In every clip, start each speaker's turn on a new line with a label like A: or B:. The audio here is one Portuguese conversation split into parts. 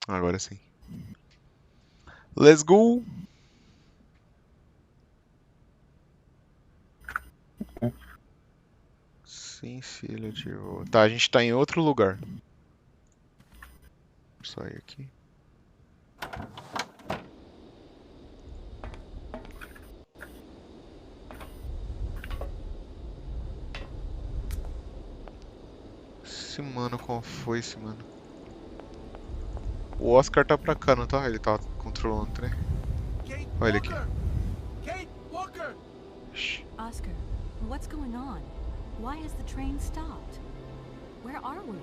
A: Agora sim. Let's go! Sim, filho, tio. Tá, a gente tá em outro lugar. Vou sair aqui. Esse mano, qual foi esse mano? O Oscar tá pra cá, não tá? Ele tá controlando o trem.
B: Kate
A: Olha ele aqui.
B: Walker! Kate Walker!
A: Shh.
C: Oscar, what's going on? Why has the train stopped? Where are we?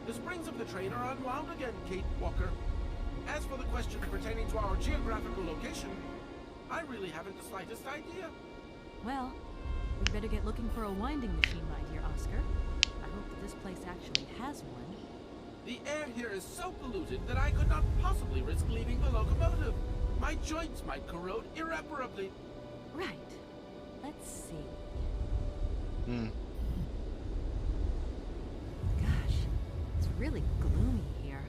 B: The springs of the train are unwound again, Kate Walker. As for the question pertaining to our geographical location, I really haven't the slightest idea.
C: Well, we'd better get looking for a winding machine, my dear Oscar. I hope that this place actually has one.
B: The air here is so polluted that I could not possibly risk leaving the locomotive. My joints might corrode irreparably.
C: Right. Let's see. Gosh, it's really gloomy here.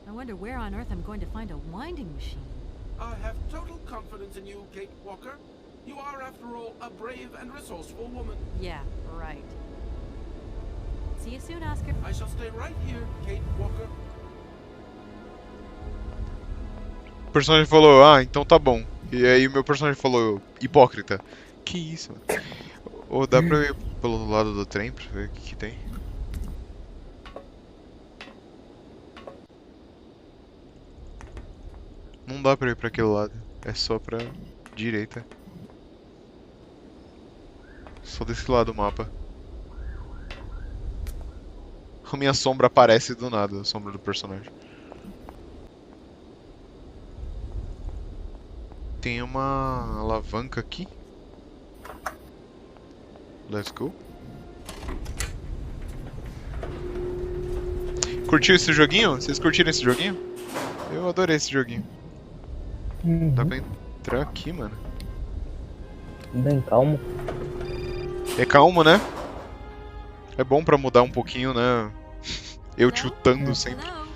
C: I wonder where on earth I'm going to find a winding machine.
B: I have total confidence in you, Kate Walker. You are, after all, a brave and resourceful woman.
C: Yeah, right. See you soon, Oscar.
B: I shall stay right here, Kate Walker.
A: O personagem falou, ah, então tá bom. E aí o meu personagem falou, hipócrita. Que isso, mano? Ou dá pra eu ir pelo lado do trem pra ver o que tem? Não dá pra ir pra aquele lado. É só pra direita. Só desse lado do mapa. A minha sombra aparece do nada, a sombra do personagem. Tem uma alavanca aqui. Let's go. Curtiu esse joguinho? Vocês curtiram esse joguinho? Eu adorei esse joguinho. Dá pra entrar aqui, mano.
D: Bem calmo.
A: É calmo, né? É bom pra mudar um pouquinho, né? Eu chutando sempre.
C: Hello?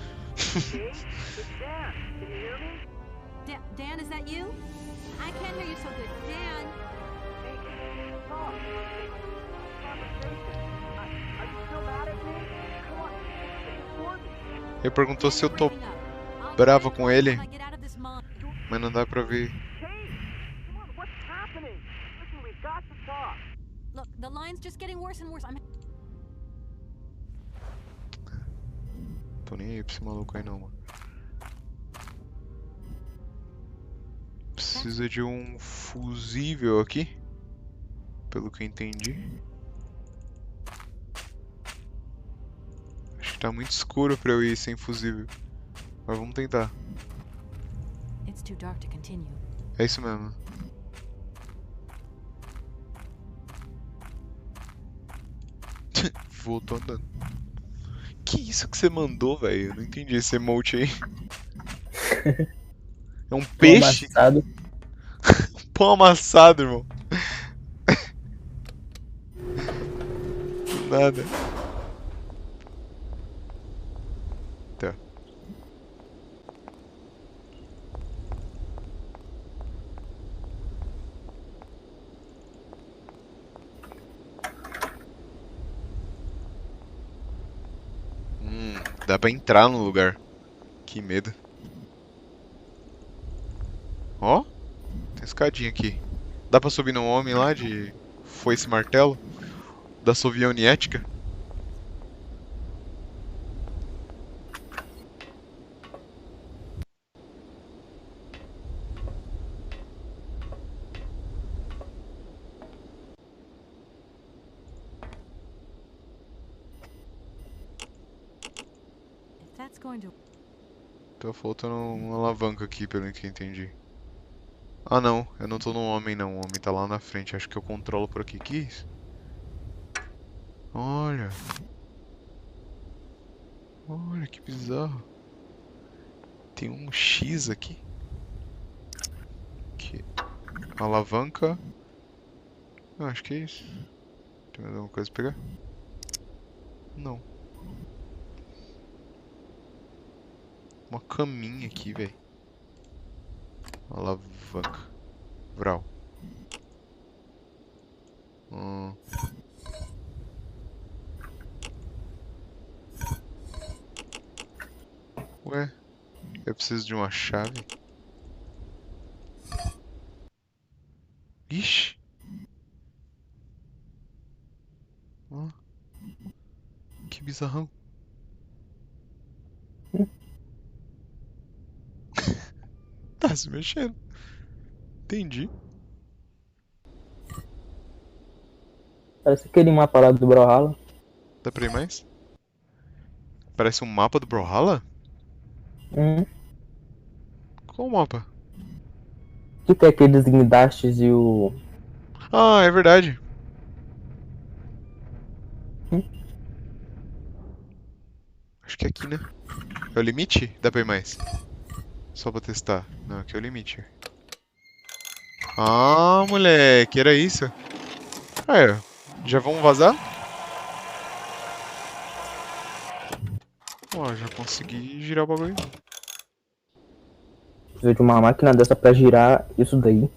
C: Dan, is that you? I can't hear you so good. Dan?
A: Ele perguntou se eu tô bravo com ele, mas não dá pra ver.
C: Look, the line's just getting worse and worse.
A: Tô nem aí pra esse maluco aí não, mano. Precisa de um fusível aqui, pelo que eu entendi. Acho que tá muito escuro pra eu ir sem fusível. Mas vamos tentar.
C: It's too dark to continue.
A: É isso mesmo. Voltou andando. Que isso que você mandou, velho? Eu não entendi esse emote aí. É um peixe?
D: Amassado.
A: Pão amassado, irmão. Do nada. Tá. Dá pra entrar no lugar. Que medo. Ó, tem escadinha aqui. Dá pra subir no homem lá de foice e martelo? Da Soviética?
C: If that's going to...
A: Tá faltando uma alavanca aqui, pelo que eu entendi. Ah não, eu não tô no homem não, o homem tá lá na frente, acho que eu controlo por aqui, que isso? Olha. Olha que bizarro. Tem um X aqui. Que... Alavanca. Ah, acho que é isso. Tem mais alguma coisa pra pegar? Não. Uma caminha aqui, velho. Alavanca. Vral. Hum. Ué, eu preciso de uma chave. Ixi. Ó, que bizarrão. Tá se mexendo. Entendi.
D: Parece aquele mapa lá do Brawlhalla.
A: Dá pra ir mais? Parece um mapa do Brawlhalla?
D: Hum.
A: Qual mapa?
D: Que tem aqueles guindastes e o...
A: Ah, é verdade.
D: Hum.
A: Acho que é aqui, né? É o limite? Dá pra ir mais? Só pra testar. Não, aqui é o limite. Ah, moleque, era isso. Ah, é. Já vamos vazar? Ó, já consegui girar o bagulho.
D: Precisa de uma máquina dessa pra girar isso daí.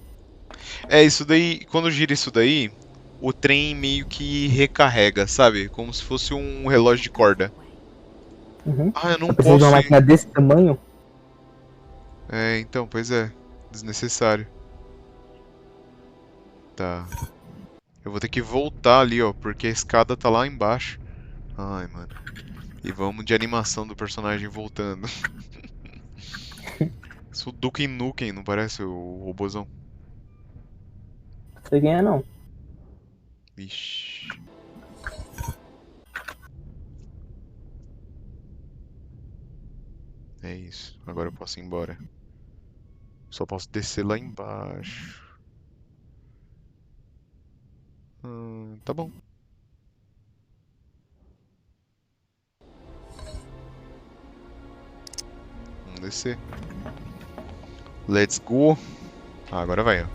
A: É, isso daí, quando gira isso daí, o trem meio que recarrega, sabe? Como se fosse um relógio de corda.
D: Uhum.
A: Ah, eu não
D: Eu preciso de uma
A: posso ir.
D: máquina desse tamanho.
A: É, então, pois é. Desnecessário. Tá. Eu vou ter que voltar ali, ó, porque a escada tá lá embaixo. Ai, mano. E vamos de animação do personagem voltando. Isso Duke Nukem, não parece o robozão?
D: Não sei quem é não.
A: Ixi. É isso. Agora eu posso ir embora. Só posso descer lá embaixo. Tá bom. Vamos descer. Let's go. Ah, agora vai, ó.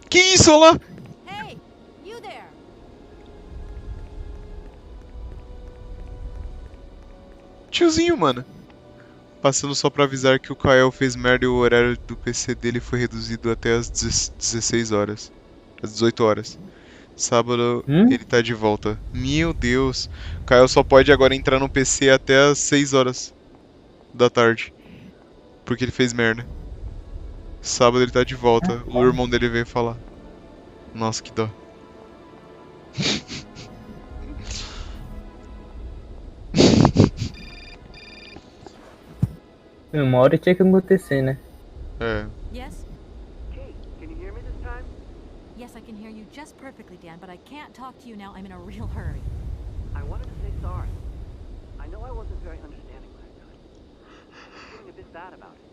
A: Que isso, olha lá?
C: Hey, you there!
A: Tiozinho, mano. Passando só pra avisar que o Kael fez merda e o horário do PC dele foi reduzido até as 16 horas. Às 18 horas. Sábado ele tá de volta. Meu Deus. O Kael só pode agora entrar no PC até as 6 horas da tarde. Porque ele fez merda. Sábado ele tá de volta. O irmão dele veio falar. Nossa, que dó.
D: Uma hora tinha que acontecer, né?
A: É.
C: Yes?
B: Kate, can you hear me this time?
C: Yes, I can hear you just perfectly, Dan, but I can't talk to you now. I'm in a real hurry.
B: I wanted to say sorry. I know I wasn't very understanding last time. I'm feeling a bit bad about it.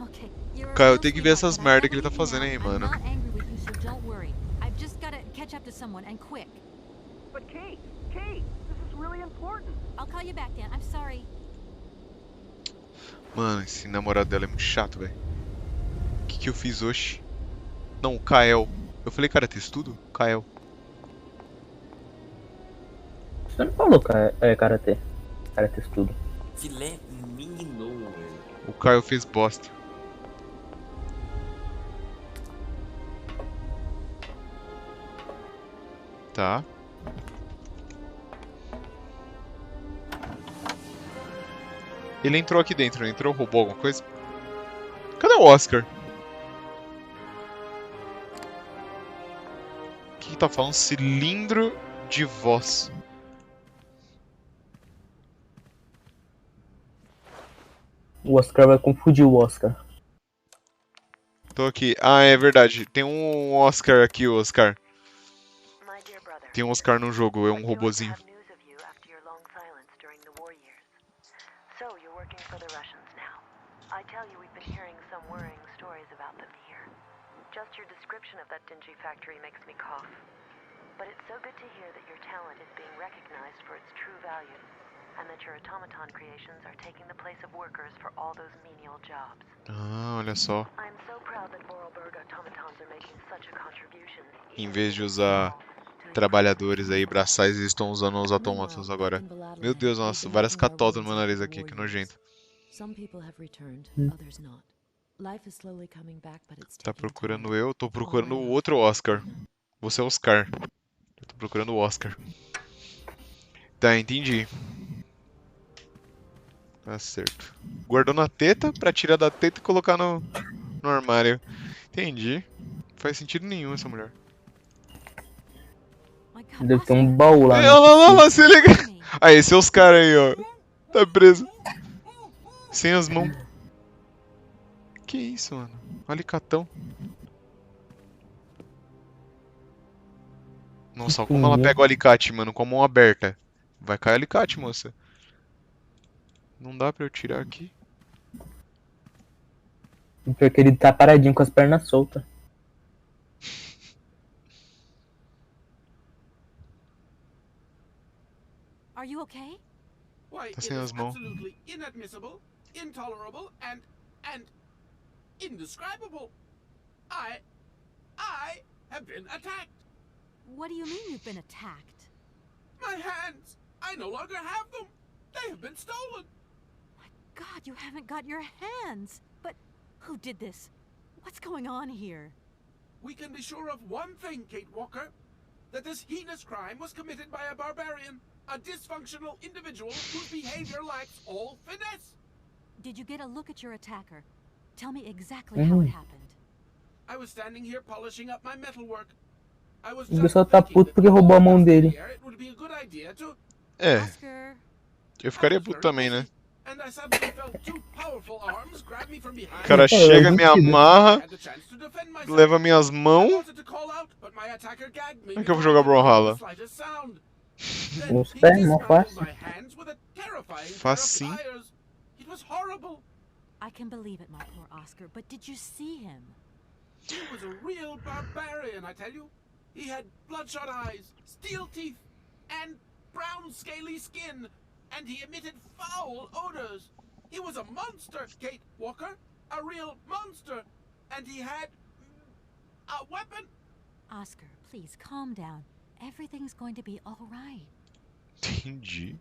C: Okay, you're a
A: Cara, eu
C: real
A: tenho que ver
C: sweetheart,
A: essas
C: but I
A: merda
C: gotta
A: que ele tá
C: leave you
A: fazendo
C: now.
A: aí,
C: I'm
A: mano.
C: not angry with you, so don't worry. I've just gotta catch up to someone, and quick.
B: But Kate, this is really important.
C: I'll call you back, Dan. I'm sorry.
A: Mano, esse namorado dela é muito chato, velho. O que que eu fiz hoje? Não, o Kael. Eu falei karatê tudo? Kael.
D: Você não falou karatê. Karatê tudo.
E: Filé mignon, velho.
A: O Kael fez bosta. Tá. Ele entrou aqui dentro, não entrou? Roubou alguma coisa? Cadê o Oscar? O que tá falando? Cilindro de voz.
D: O Oscar vai confundir o Oscar.
A: Tô aqui. Ah, é verdade. Tem um Oscar aqui, o Oscar.
F: My dear brother,
A: Tem um Oscar no jogo, é um
F: I'd like to
A: robozinho.
F: have news of you after your long silence during the war years. So, you're working for the Russians now. I tell you, we've been hearing some worrying stories about them here. Just your description of that dingy factory makes me cough. But it's so good to hear that your talent is being recognized for its true value, and that your automaton creations are taking the place of workers for all those menial jobs.
A: Ah, olha só.
F: I'm so proud that Vorarlberg automatons are making such a contribution,
A: Em vez de usar trabalhadores aí, braçais, eles estão usando os autômatos agora. Meu Deus, nossa, várias catotas no meu nariz aqui, que nojento.
C: Some people have returned, others not. Life is slowly coming back, but it's
A: Tá
C: taking
A: procurando
C: time.
A: eu? Tô procurando o outro Oscar. Você é Oscar. Eu tô procurando o Oscar. Tá, entendi. Tá certo. Guardou na teta pra tirar da teta e colocar no armário. Entendi. Não faz sentido nenhum essa mulher.
C: My God,
D: Deve ter um
C: Oscar,
D: baú lá,
A: Ei,
D: né?
A: olha lá, se liga.
C: help me.
A: Aí, esses são os caras aí, ó. Tá preso. Sem as mãos. Que isso, mano? Um alicatão. Nossa, como ela pega o alicate, mano, com a mão aberta. Vai cair o alicate, moça. Não dá pra eu tirar aqui.
D: Pior que ele tá paradinho com as pernas soltas.
C: Are you okay?
B: Why,
A: Tá
B: it
A: sem
B: is
A: as mãos.
B: absolutely inadmissible, intolerable, and indescribable. I have been attacked.
C: What do you mean you've been attacked?
B: My hands, I no longer have them. They have been stolen.
C: God, you haven't got your hands. But who did this? What's going on here?
B: We can be sure of one thing, Kate Walker, that this heinous crime was committed by a barbarian, a dysfunctional individual whose behavior lacks all finesse.
C: Did you get a look at your attacker? Tell me exactly how it happened.
B: I was standing here polishing up my metalwork. I was
D: O
B: just
D: pessoal tá
B: thinking
D: puto
B: that
D: porque
B: with
D: roubou a
B: all
D: mão
B: the dust in
D: dele.
B: the air, it would be a good idea to...
A: É,
C: Oscar,
A: eu
B: I
A: ficaria
B: was
A: puto
B: very
A: também, né?
B: busy, and I suddenly felt two powerful arms grab me from behind.
A: O cara
D: É,
A: chega,
D: eu
A: me
D: duvido.
A: amarra,
B: I had the chance to defend myself.
A: leva minhas
B: I
A: mãos.
B: wanted to call out, but my attacker gagged me
A: Como é que eu vou
B: before I
A: jogar
B: could make
A: Brawlhalla?
B: the slightest sound. Then
D: Os
B: he
D: pés, mó
B: dismantled
D: fácil.
B: my hands with a terrifying pair of
A: Facinho.
B: pliers. It was horrible.
C: I can believe it, my poor Oscar, but did you see him?
B: He was a real barbarian, I tell you. He had bloodshot eyes, steel teeth, and brown scaly skin, and he emitted foul odors. He was a monster, Kate Walker, a real monster, and he had a weapon.
C: Oscar, please calm down. Everything's going to be all right.
A: Entendi.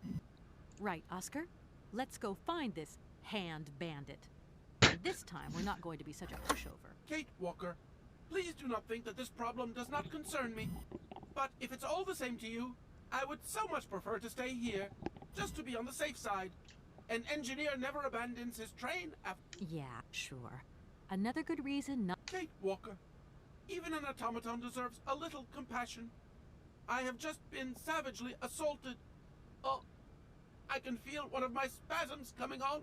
C: Right, Oscar? Let's go find this hand bandit. And this time, we're not going to be such a pushover.
B: Kate Walker, please do not think that this problem does not concern me. But if it's all the same to you, I would so much prefer to stay here, just to be on the safe side. An engineer never abandons his train after...
C: Yeah, sure. Another good reason not...
B: Kate Walker, even an automaton deserves a little compassion. I have just been savagely assaulted. Oh, I can feel one of my spasms coming on.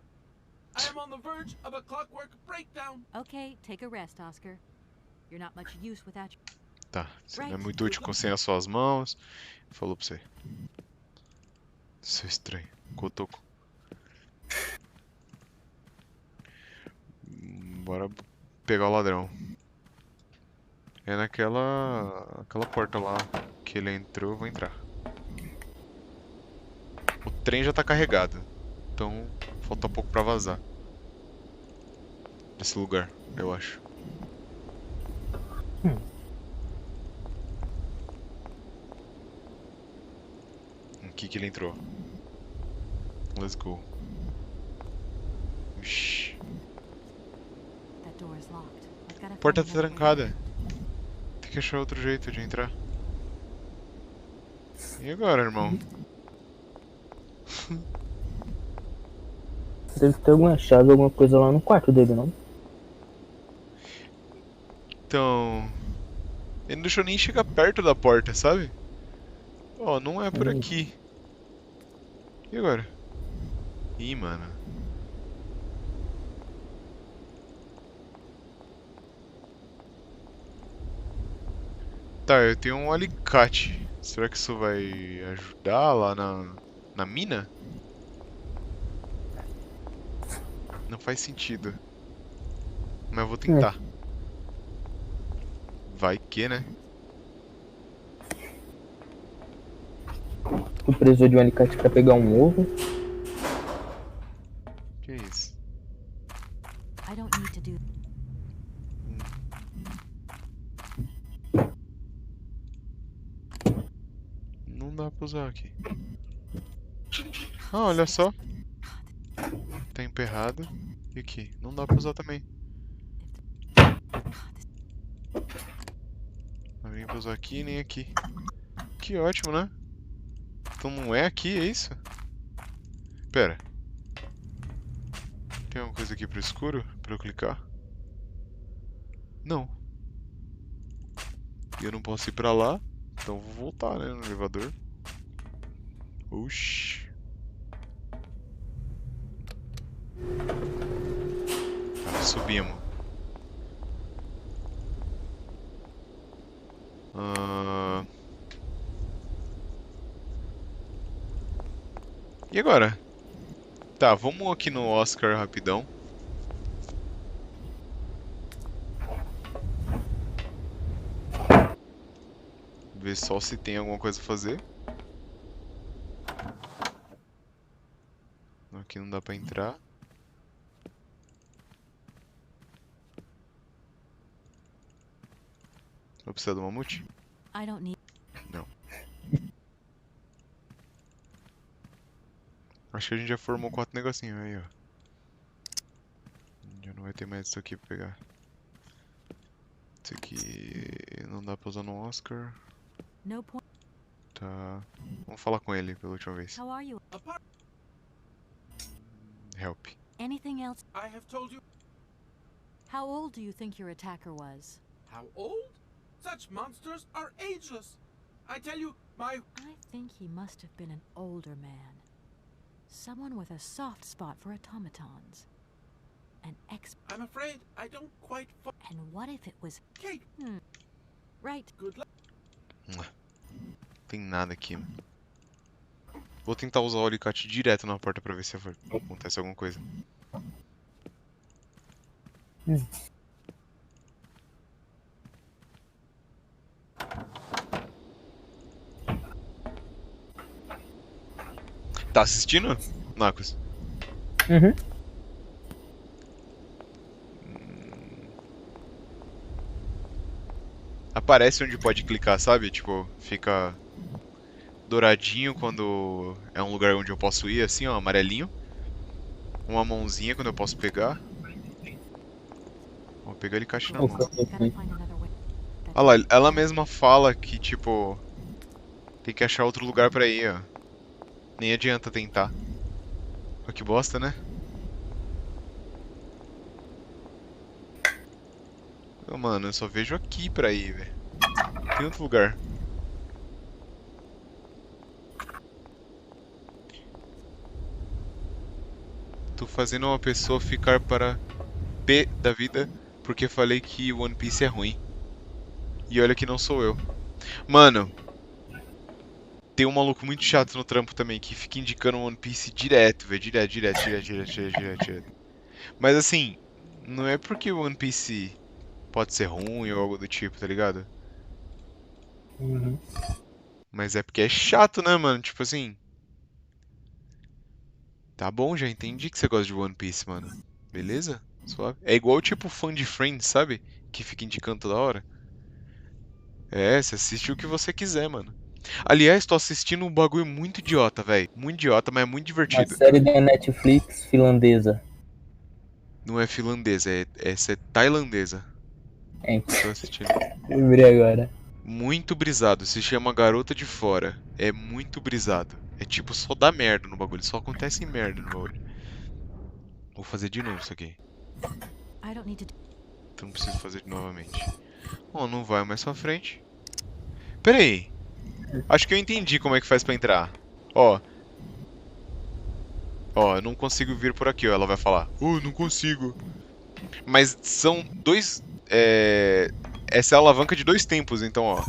B: I am on the verge of a clockwork breakdown.
C: Okay, take a rest, Oscar. You're not much use without your...
A: Tá, você não é muito útil com sem as suas mãos. Falou pra você. Seu estranho. Cotoco. Bora pegar o ladrão. É aquela porta lá que ele entrou, eu vou entrar. O trem já tá carregado. Então, falta pouco pra vazar. Desse lugar, eu acho. Aqui que ele entrou. Let's go. Vixi.
C: That door is locked. I've got
A: A
C: to
A: porta
C: find
A: tá
C: another way.
A: trancada. Tem que achar outro jeito de entrar. E agora, irmão?
D: Deve ter alguma chave, alguma coisa lá no quarto dele, não?
A: Então... Ele não deixou nem chegar perto da porta, sabe? Ó, não é por aqui. E agora? Ih, mano. Tá, eu tenho um alicate. Será que isso vai ajudar lá na mina? Não faz sentido. Mas eu vou tentar. Vai que, né?
D: Tu precisou de um alicate pra pegar um ovo.
A: Que isso?
C: I don't need to do...
A: dá pra usar aqui. Ah, olha só. Tá emperrado. E aqui? Não dá pra usar também. Não vem pra usar aqui nem aqui. Que ótimo, né? Então não é aqui, é isso? Pera. Tem alguma coisa aqui pro escuro pra eu clicar? Não. E eu não posso ir pra lá. Então vou voltar, né, no elevador. Oxi. Tá, subimos. E agora? Tá, vamos aqui no Oscar rapidão. Ver só se tem alguma coisa a fazer. Aqui não dá pra entrar. Vou precisar do mamute?
C: I don't need.
A: Não. Acho que a gente já formou 4 negocinhos aí, ó. Já não vai ter mais isso aqui pra pegar. Isso aqui não dá pra usar no Oscar.
C: No point.
A: Tá. Vamos falar com ele pela última vez.
C: How are you?
B: Apart,
A: Help.
C: Anything else?
B: I have told you
C: How old do you think your attacker was?
B: how old? Such monsters are ageless. I tell you, my
C: I think he must have been an older man. Someone with a soft spot for automatons. An ex.
B: I'm afraid I don't quite
C: And what if it was.
B: Kate,
C: Right.
B: good luck.
A: Não tem nada aqui, mano. Vou tentar usar o alicate direto na porta pra ver se acontece alguma coisa. Tá assistindo, Nacos?
D: Uhum.
A: Aparece onde pode clicar, sabe? Tipo, fica douradinho quando é um lugar onde eu posso ir, assim, ó, amarelinho. Uma mãozinha quando eu posso pegar. Vou pegar ele caixa na mão.
C: Gotta find another way.
A: Olha lá, ela mesma fala que, tipo, tem que achar outro lugar pra ir, ó. Nem adianta tentar. Olha que bosta, né? Ô, mano, eu só vejo aqui pra ir, velho. Tem outro lugar. Tô fazendo uma pessoa ficar para P da vida porque falei que One Piece é ruim. E olha que não sou eu. Mano, tem um maluco muito chato no trampo também que fica indicando One Piece direto, velho. Direto. Mas assim, não é porque o One Piece pode ser ruim ou algo do tipo, tá ligado?
D: Uhum.
A: Mas é porque é chato, né, mano? Tipo assim. Tá bom, já entendi que você gosta de One Piece, mano. Beleza? Suave. É igual tipo fã de Friends, sabe? Que fica indicando toda hora. É, você assiste o que você quiser, mano. Aliás, tô assistindo um bagulho muito idiota, velho. Muito idiota, mas é muito
D: Uma
A: divertido.
D: série da Netflix finlandesa.
A: Não é finlandesa, essa é tailandesa.
D: É,
A: Tô assistindo.
D: lembrei agora.
A: Muito brisado, se chama Garota de Fora. É muito brisado. É tipo, só dá merda no bagulho, só acontece merda no bagulho. Vou fazer de novo isso aqui.
C: I don't need to.
A: Então preciso fazer novamente. Ó, não vai mais pra frente. Pera aí. Acho que eu entendi como é que faz pra entrar. Ó. Ó, eu não consigo vir por aqui, ó. Ela vai falar. Não consigo. Mas são dois. Essa é a alavanca de 2 tempos, então, ó.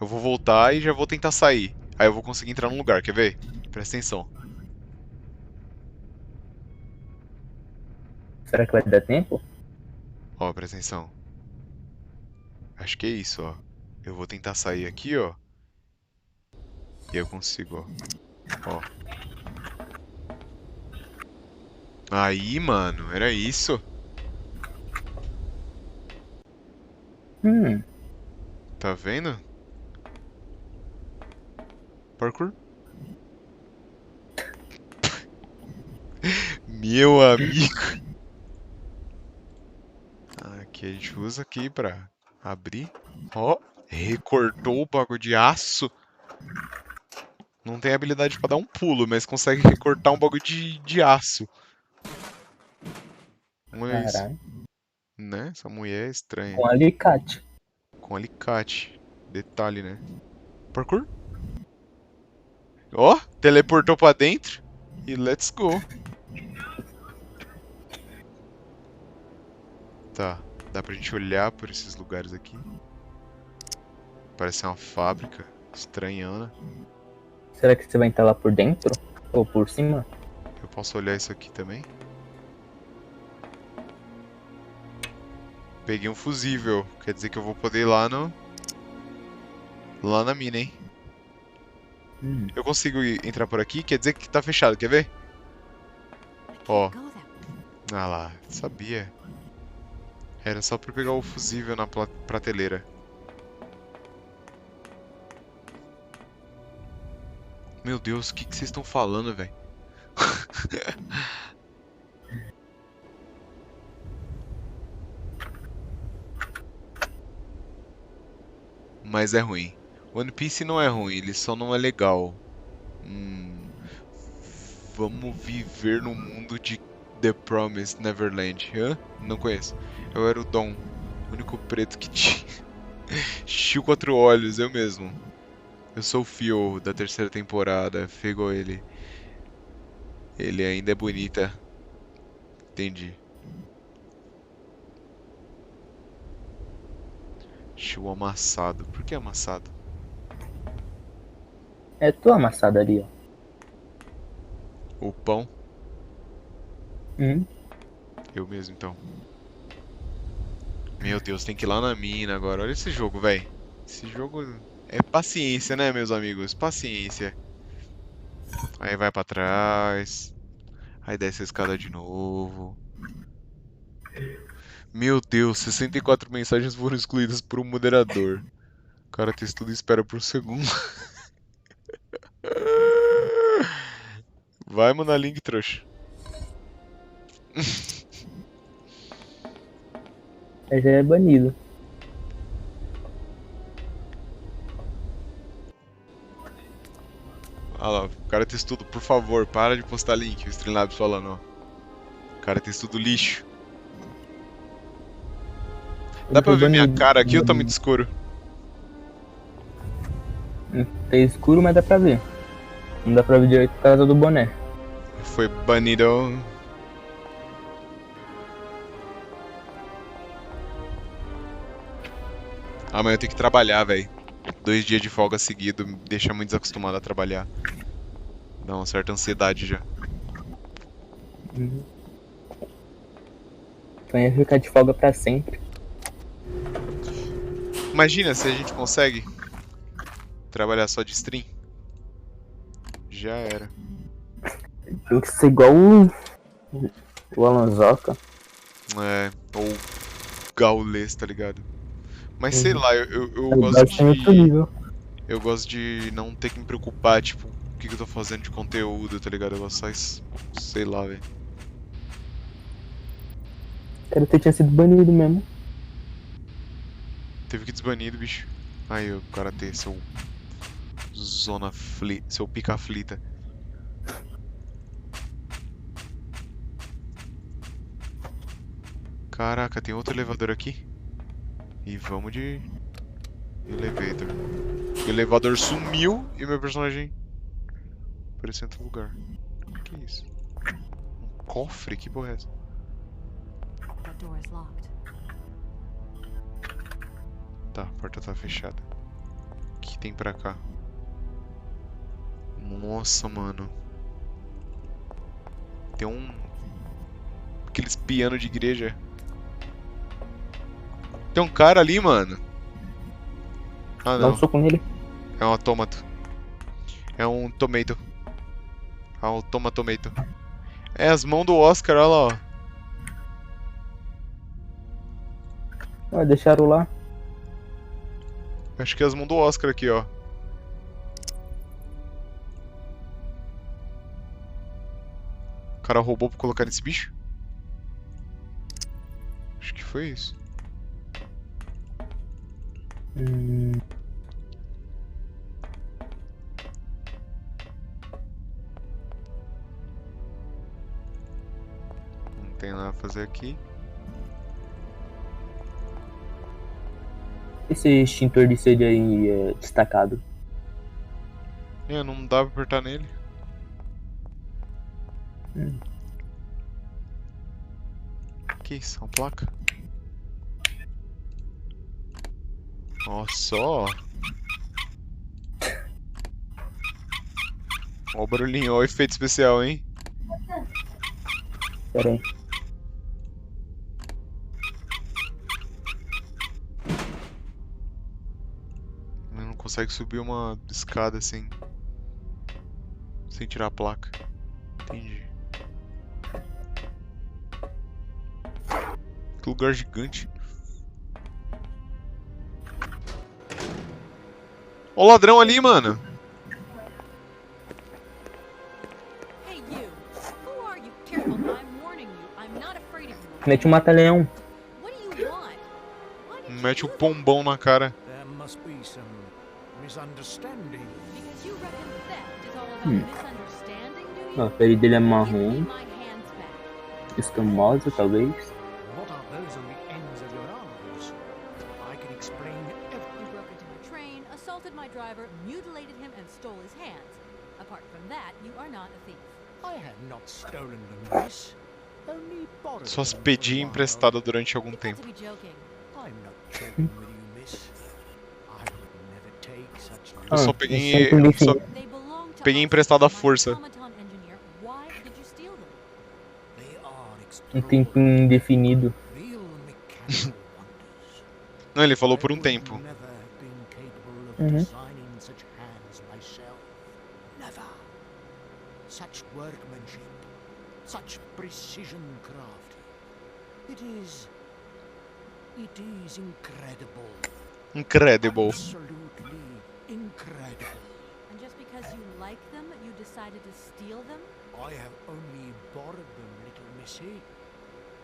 A: Eu vou voltar e já vou tentar sair. Aí eu vou conseguir entrar num lugar, quer ver? Presta atenção.
D: Será que vai dar tempo?
A: Ó, presta atenção. Acho que é isso, ó. Eu vou tentar sair aqui, ó. E eu consigo, ó. Ó. Aí, mano, era isso. Tá vendo? A Parkour. Meu amigo. Aqui a gente usa aqui pra abrir. Ó, recortou o bagulho de aço. Não tem habilidade pra dar um pulo, mas consegue recortar um bagulho de aço. Olha isso.
D: Caralho.
A: Né? Essa mulher é estranha.
D: Com alicate.
A: Com alicate. Detalhe, né? Parkour. Ó, teleportou pra dentro. E let's go. Tá, dá pra gente olhar por esses lugares aqui. Parece uma fábrica estranhona.
D: Será que você vai entrar lá por dentro? Ou por cima?
A: Eu posso olhar isso aqui também? Peguei um fusível. Quer dizer que eu vou poder ir lá no... Lá na mina, hein? Eu consigo entrar por aqui? Quer dizer que tá fechado, quer ver? Ó.
C: Go that way.
A: Ah lá, sabia. Era só pra pegar o fusível na prateleira. Meu Deus, o que vocês estão falando, velho? Mas é ruim. One Piece não é ruim, ele só não é legal. Vamos viver no mundo de The Promised Neverland. Hã? Não conheço. Eu era o Dom, o único preto que tinha. Xiu 4 olhos, eu mesmo. Eu sou o Phil da terceira temporada, pegou ele. Ele ainda é bonita. Entendi. Xiu amassado. Por que amassado?
D: É tua amassada ali, ó.
A: O pão?
D: Hum.
A: Eu mesmo, então. Meu Deus, tem que ir lá na mina agora. Olha esse jogo, velho. Esse jogo é paciência, né, meus amigos? Paciência. Aí vai pra trás. Aí desce a escada de novo. Meu Deus, 64 mensagens foram excluídas por um moderador. O cara textudo espera por segundo. Vai mandar link, trouxa.
D: Aí já é banido.
A: Olha lá, o cara textudo, por favor, para de postar link. O Streamlabs falando, ó. O cara textudo lixo. Dá pra ver minha cara aqui ou tá muito escuro?
D: Tá escuro, mas dá pra ver. Não dá pra ver direito por causa do boné.
A: Foi banido. Amanhã eu tenho que trabalhar, velho. 2 dias de folga seguido me deixa muito desacostumado a trabalhar. Dá uma certa ansiedade já.
D: Então ia ficar de folga pra sempre.
A: Imagina se a gente consegue trabalhar só de stream. Já era.
D: Tem que ser igual o Alanzoca.
A: É, ou gaulês, tá ligado? Mas sei lá, eu
D: Tá
A: gosto
D: ligado? Tem outro
A: de.
D: nível.
A: Eu gosto de não ter que me preocupar, tipo, o que eu tô fazendo de conteúdo, tá ligado? Eu gosto só. Sei lá, velho.
D: Quero ter tinha sido banido mesmo.
A: Teve que desbanido, bicho. Aí, o cara tem seu. Seu pica aflita. Caraca, tem outro elevador aqui. E vamos de. Elevator. O elevador sumiu e meu personagem apareceu em outro lugar. O que é isso? Um cofre? Que porra é essa?
C: That door is locked.
A: Tá, a porta tá fechada. O que tem pra cá? Nossa, mano. Tem um. Aqueles pianos de igreja. Tem um cara ali, mano. Ah,
D: Dá um
A: não.
D: soco nele.
A: É um autômato. É um tomato. Tomato. É as mãos do Oscar, olha lá, ó.
D: Ah, deixaram lá.
A: Acho que é as mãos do Oscar aqui, ó. cara roubou pra colocar nesse bicho? Acho que foi isso. Não tem nada a fazer aqui.
D: Esse extintor de sede aí é destacado.
A: Não dá pra apertar nele. Que isso? Uma placa? Ó, só. Ó o barulhinho, ó o efeito especial, hein?
D: Pera aí.
A: Ele não consegue subir uma escada assim. Sem tirar a placa. Entendi. Que lugar gigante. Ó o ladrão ali, mano.
C: Hey, you! Who are you? Careful, I'm warning you. I'm not afraid of you.
D: Mete um mata-leão.
C: What do you want? Why did you
A: Mete o
C: do that?
A: pombão na cara.
B: There must be some misunderstanding.
C: Because you reckon theft is all about misunderstanding, do
D: A
C: you?
D: pele dele é
C: Give me
D: marrom.
C: my hands back.
D: Escamosa, talvez.
B: What are those on the ends of your arms? I can explain everything.
C: You broke into my train, assaulted my driver, mutilated him, and stole his hands. Apart from that, you are not a thief.
B: I have not stolen them, miss. Only borrowed
A: Só
B: them
A: pedi
B: for a while.
A: emprestada durante algum
C: You've got
A: tempo.
C: to be joking.
B: I'm not joking with you, miss. I would never take such
A: Eu só
D: Ah,
A: peguei.
D: eu sempre
A: Eu só
D: defini-
C: They belong to
A: peguei
C: us.
A: emprestado à
C: My
A: força.
C: automaton engineer, why did you steal them?
B: They are
D: um tempo
B: extraordinary,
D: indefinido.
B: real mechanical wonders.
A: Não, ele falou
B: I
A: por um
B: would
A: tempo.
B: never have been capable of
D: Mhm.
B: designing such hands myself. Never. Such workmanship, such precision craft. It is incredible.
A: Incredible.
B: Absolutely incredible.
C: And just because you like them, you decided to steal them?
B: I have only borrowed them, little missy.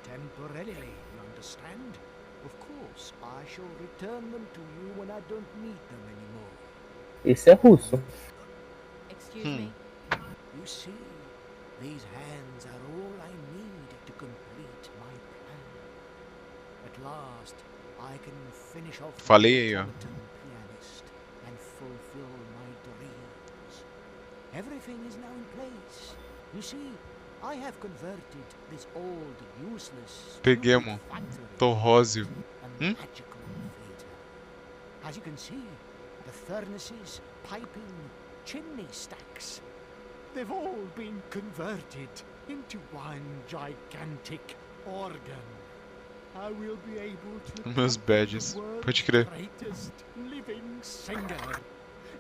B: Temporarily, you understand? Of course, I shall return them to you when I don't need them anymore.
D: Esse é russo.
C: Excuse me?
B: You see, these hands are all I need to complete my plan. At last, I can finish off
A: Falei
B: my
A: aí, ó.
B: automaton pianist and fulfill my dreams. Everything is now in place. You see, I have converted this old, useless,
A: Peguemos.
B: stupid factory
A: Torrósio.
B: a
A: Hmm?
B: magical theater. As you can see, the furnaces, piping, chimney stacks, they've all been converted into one gigantic organ. I will be able to
A: Meus
B: become
A: badges.
B: the world's
A: Pode crer.
B: greatest living singer.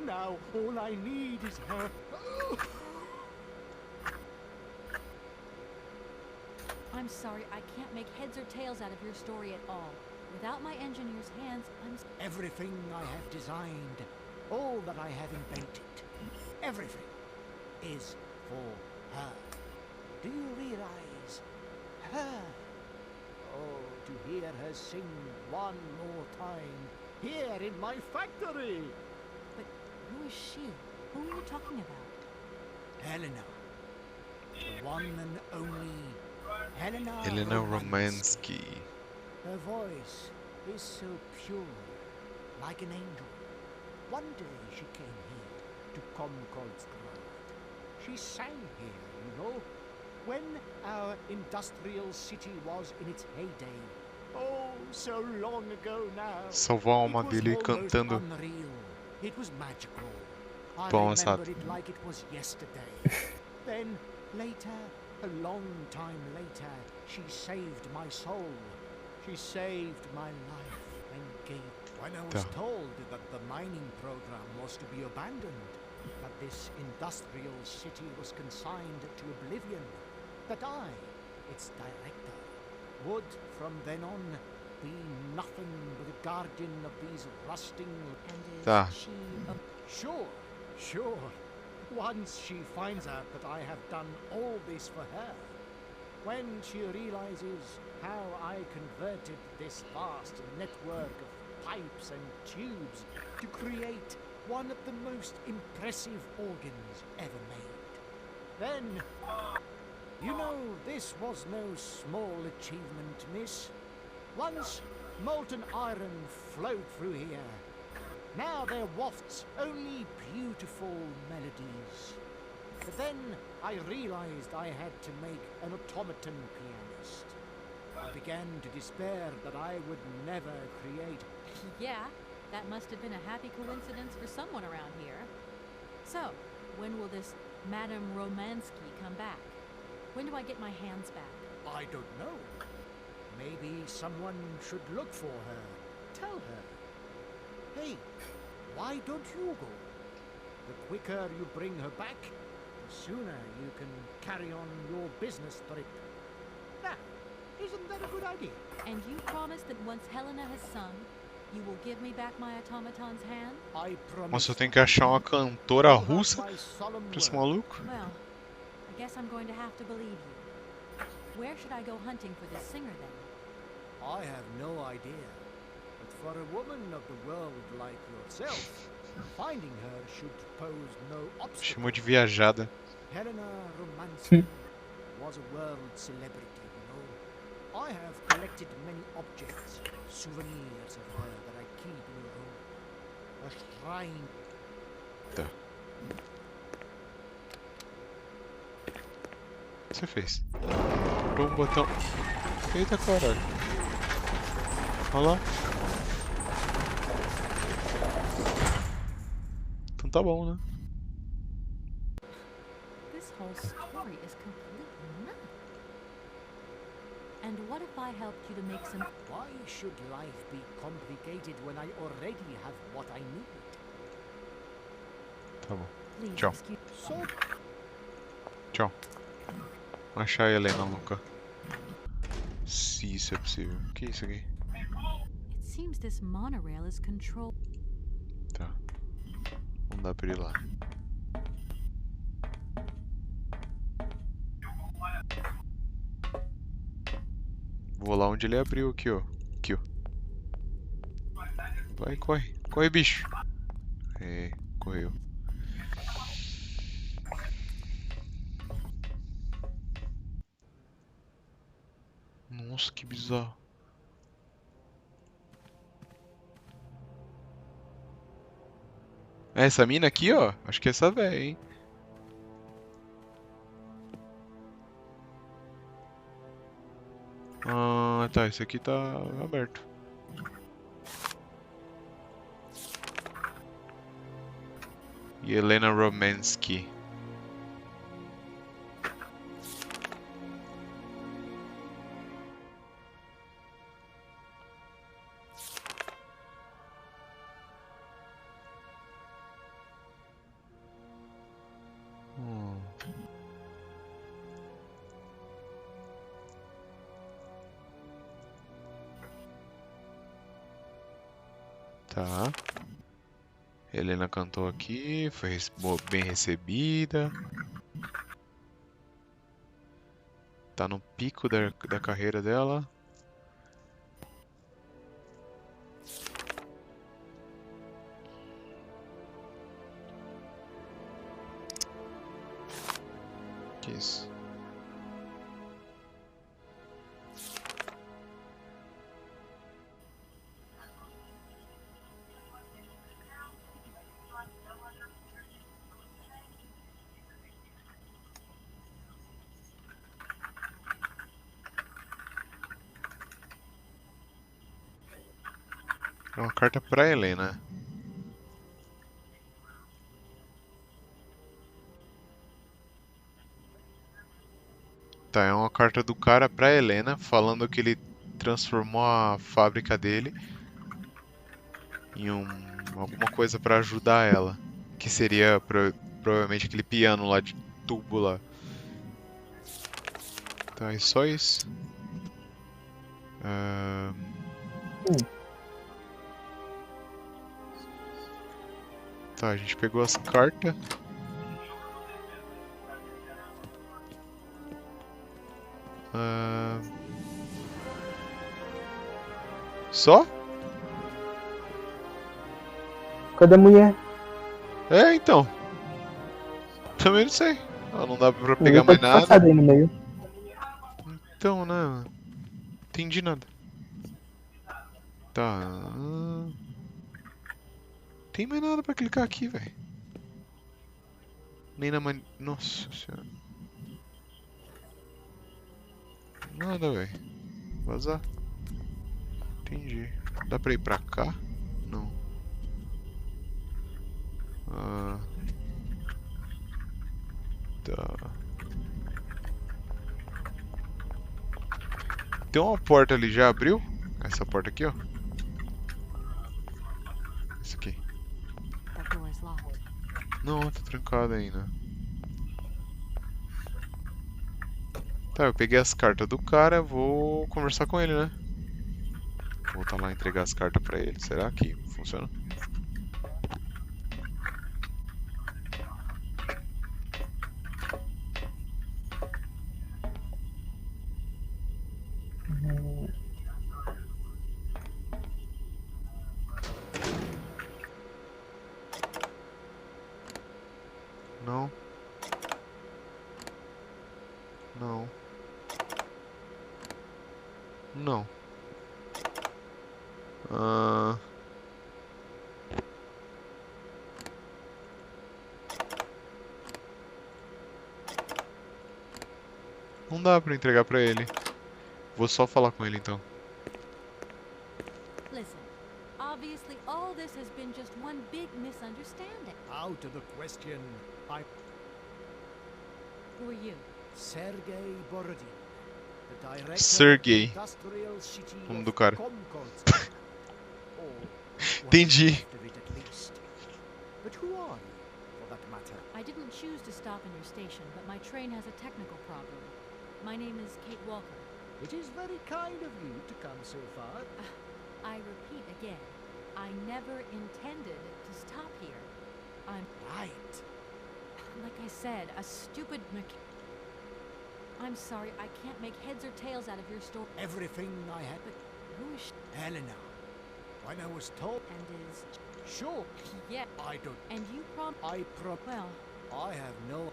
B: Now all I need is her.
C: I'm sorry, I can't make heads or tails out of your story at all. Without my engineer's hands,
B: Everything I have designed, all that I have invented, everything is for her. Do you realize? Her. Oh, to hear her sing one more time here in my factory.
C: But who is she? Who are you talking about?
B: Helena. The one and only Helena.
A: Helena
B: Romansky.
A: Romansky.
B: Her voice is so pure, like an angel. One day she came here to Komkolsgrad. She sang here, you know, when our industrial city was in its heyday. Oh, so long ago now.
A: Salvou a alma
B: It was
A: dele
B: almost
A: cantando.
B: unreal. It was magical. I
A: Pão
B: remember
A: assado.
B: it like it was yesterday. Then later, a long time later, she saved my soul. She saved my life and gave. When I was
A: Tá.
B: told that the mining program was to be abandoned, that this industrial city was consigned to oblivion, that I, its director, would from then on be nothing but a guardian of these rusting.
C: And is
A: Tá.
C: she
B: Sure. Once she finds out that I have done all this for her,
G: when she realizes how I converted this vast network of pipes and tubes to create one of the most impressive organs ever made. Then, you know, this was no small achievement, miss. Once molten iron flowed through here. Now there wafts only beautiful melodies. But then I realized I had to make an automaton pianist. I began to despair that I would never create.
C: Yeah, that must have been a happy coincidence for someone around here. So, when will this Madame Romansky come back? When do I get my hands back?
G: I don't know. Maybe someone should look for her. Tell her. Hey, why don't you go? The quicker you bring her back, the sooner you can carry on your business trip. Now, isn't that a good idea?
C: And you promise that once Helena has sung, you will give me back my automaton's hand?
G: I promise.
A: Nossa, eu tenho que achar uma cantora
G: You have
A: russa
G: my solemn
A: pra esse
G: word.
A: maluco.
C: Well, I guess I'm going to have to believe you. Where should I go hunting for this singer then?
G: I have no idea. But for a woman of the world like yourself, finding her should pose no obstacle.
A: Chamou de viajada.
G: Helena Romansky was a world celebrity, you know. I have collected many objects, souvenirs of her that I keep in your home. A shrine.
A: Tá. O que você fez? Apertou um botão. Eita caralho. Olha lá. Então tá bom, né?
C: This whole story is completely nuts. And what if I helped you to make some...
G: Why should life be complicated when I already have what I need?
A: Tá bom.
C: Please
A: Tchau.
C: excuse...
G: So
A: Tchau. Vou achar a Helena louca. Se isso é possível. O que é isso aqui?
C: It seems this monorail is controlled...
A: Tá. Não dá pra ir lá. Vou lá onde ele abriu aqui, ó. Aqui, ó. Vai, corre. Corre, bicho. É, correu. Nossa, que bizarro. É essa mina aqui, ó. Acho que é essa véia, hein. Ah, tá. Esse aqui tá aberto. Helena Romansky. Tá. Helena cantou aqui, foi bem recebida. Tá no pico da carreira dela. Que isso? É uma carta pra Helena. Tá, é uma carta do cara pra Helena, falando que ele transformou a fábrica dele em alguma coisa pra ajudar ela. Que seria provavelmente aquele piano lá de tubo lá. Tá, é só isso. Tá, a gente pegou as cartas. Ah, só?
D: Cadê a mulher?
A: É, então. Também não sei. Ah, não dá pra pegar
D: Ninguém tá
A: mais nada.
D: disfarçado aí no meio.
A: Então, né? Entendi nada. Tá. Tem mais nada pra clicar aqui, velho. Nem na Nossa senhora. Nada, velho. Vazar. Entendi. Dá pra ir pra cá? Não. Ah. Tá. Tem uma porta ali, já abriu? Essa porta aqui, ó. Essa aqui.
C: That door is locked.
A: Não, tá trancada ainda. Tá, eu peguei as cartas do cara, vou conversar com ele, né? Vou voltar lá e entregar as cartas pra ele. Será que funciona? Não. Não. Não. Ah... Não dá pra entregar pra ele. Vou só falar com ele então.
C: Listen, obviously all this has been just one big misunderstanding.
G: Out of the question. I'm
C: Who are you?
G: Sergei Borodin, the director
A: Sergei.
G: of the industrial city
A: Nome
G: of
A: do cara.
G: Concord. Or what's
A: Entendi.
G: left of it at least. But who are you, for that matter?
C: I didn't choose to stop in your station, but my train has a technical problem. My name is Kate Walker.
G: It is very kind of you to come so far.
C: I repeat again, I never intended to stop here. I'm,
G: Right.
C: like I said, a stupid I'm sorry, I can't make heads or tails out of your story.
G: Everything I had.
C: But who is she
G: Helena. When I was told.
C: and is...
G: Sure.
C: Yeah,
G: I don't.
C: and you well,
G: I have no.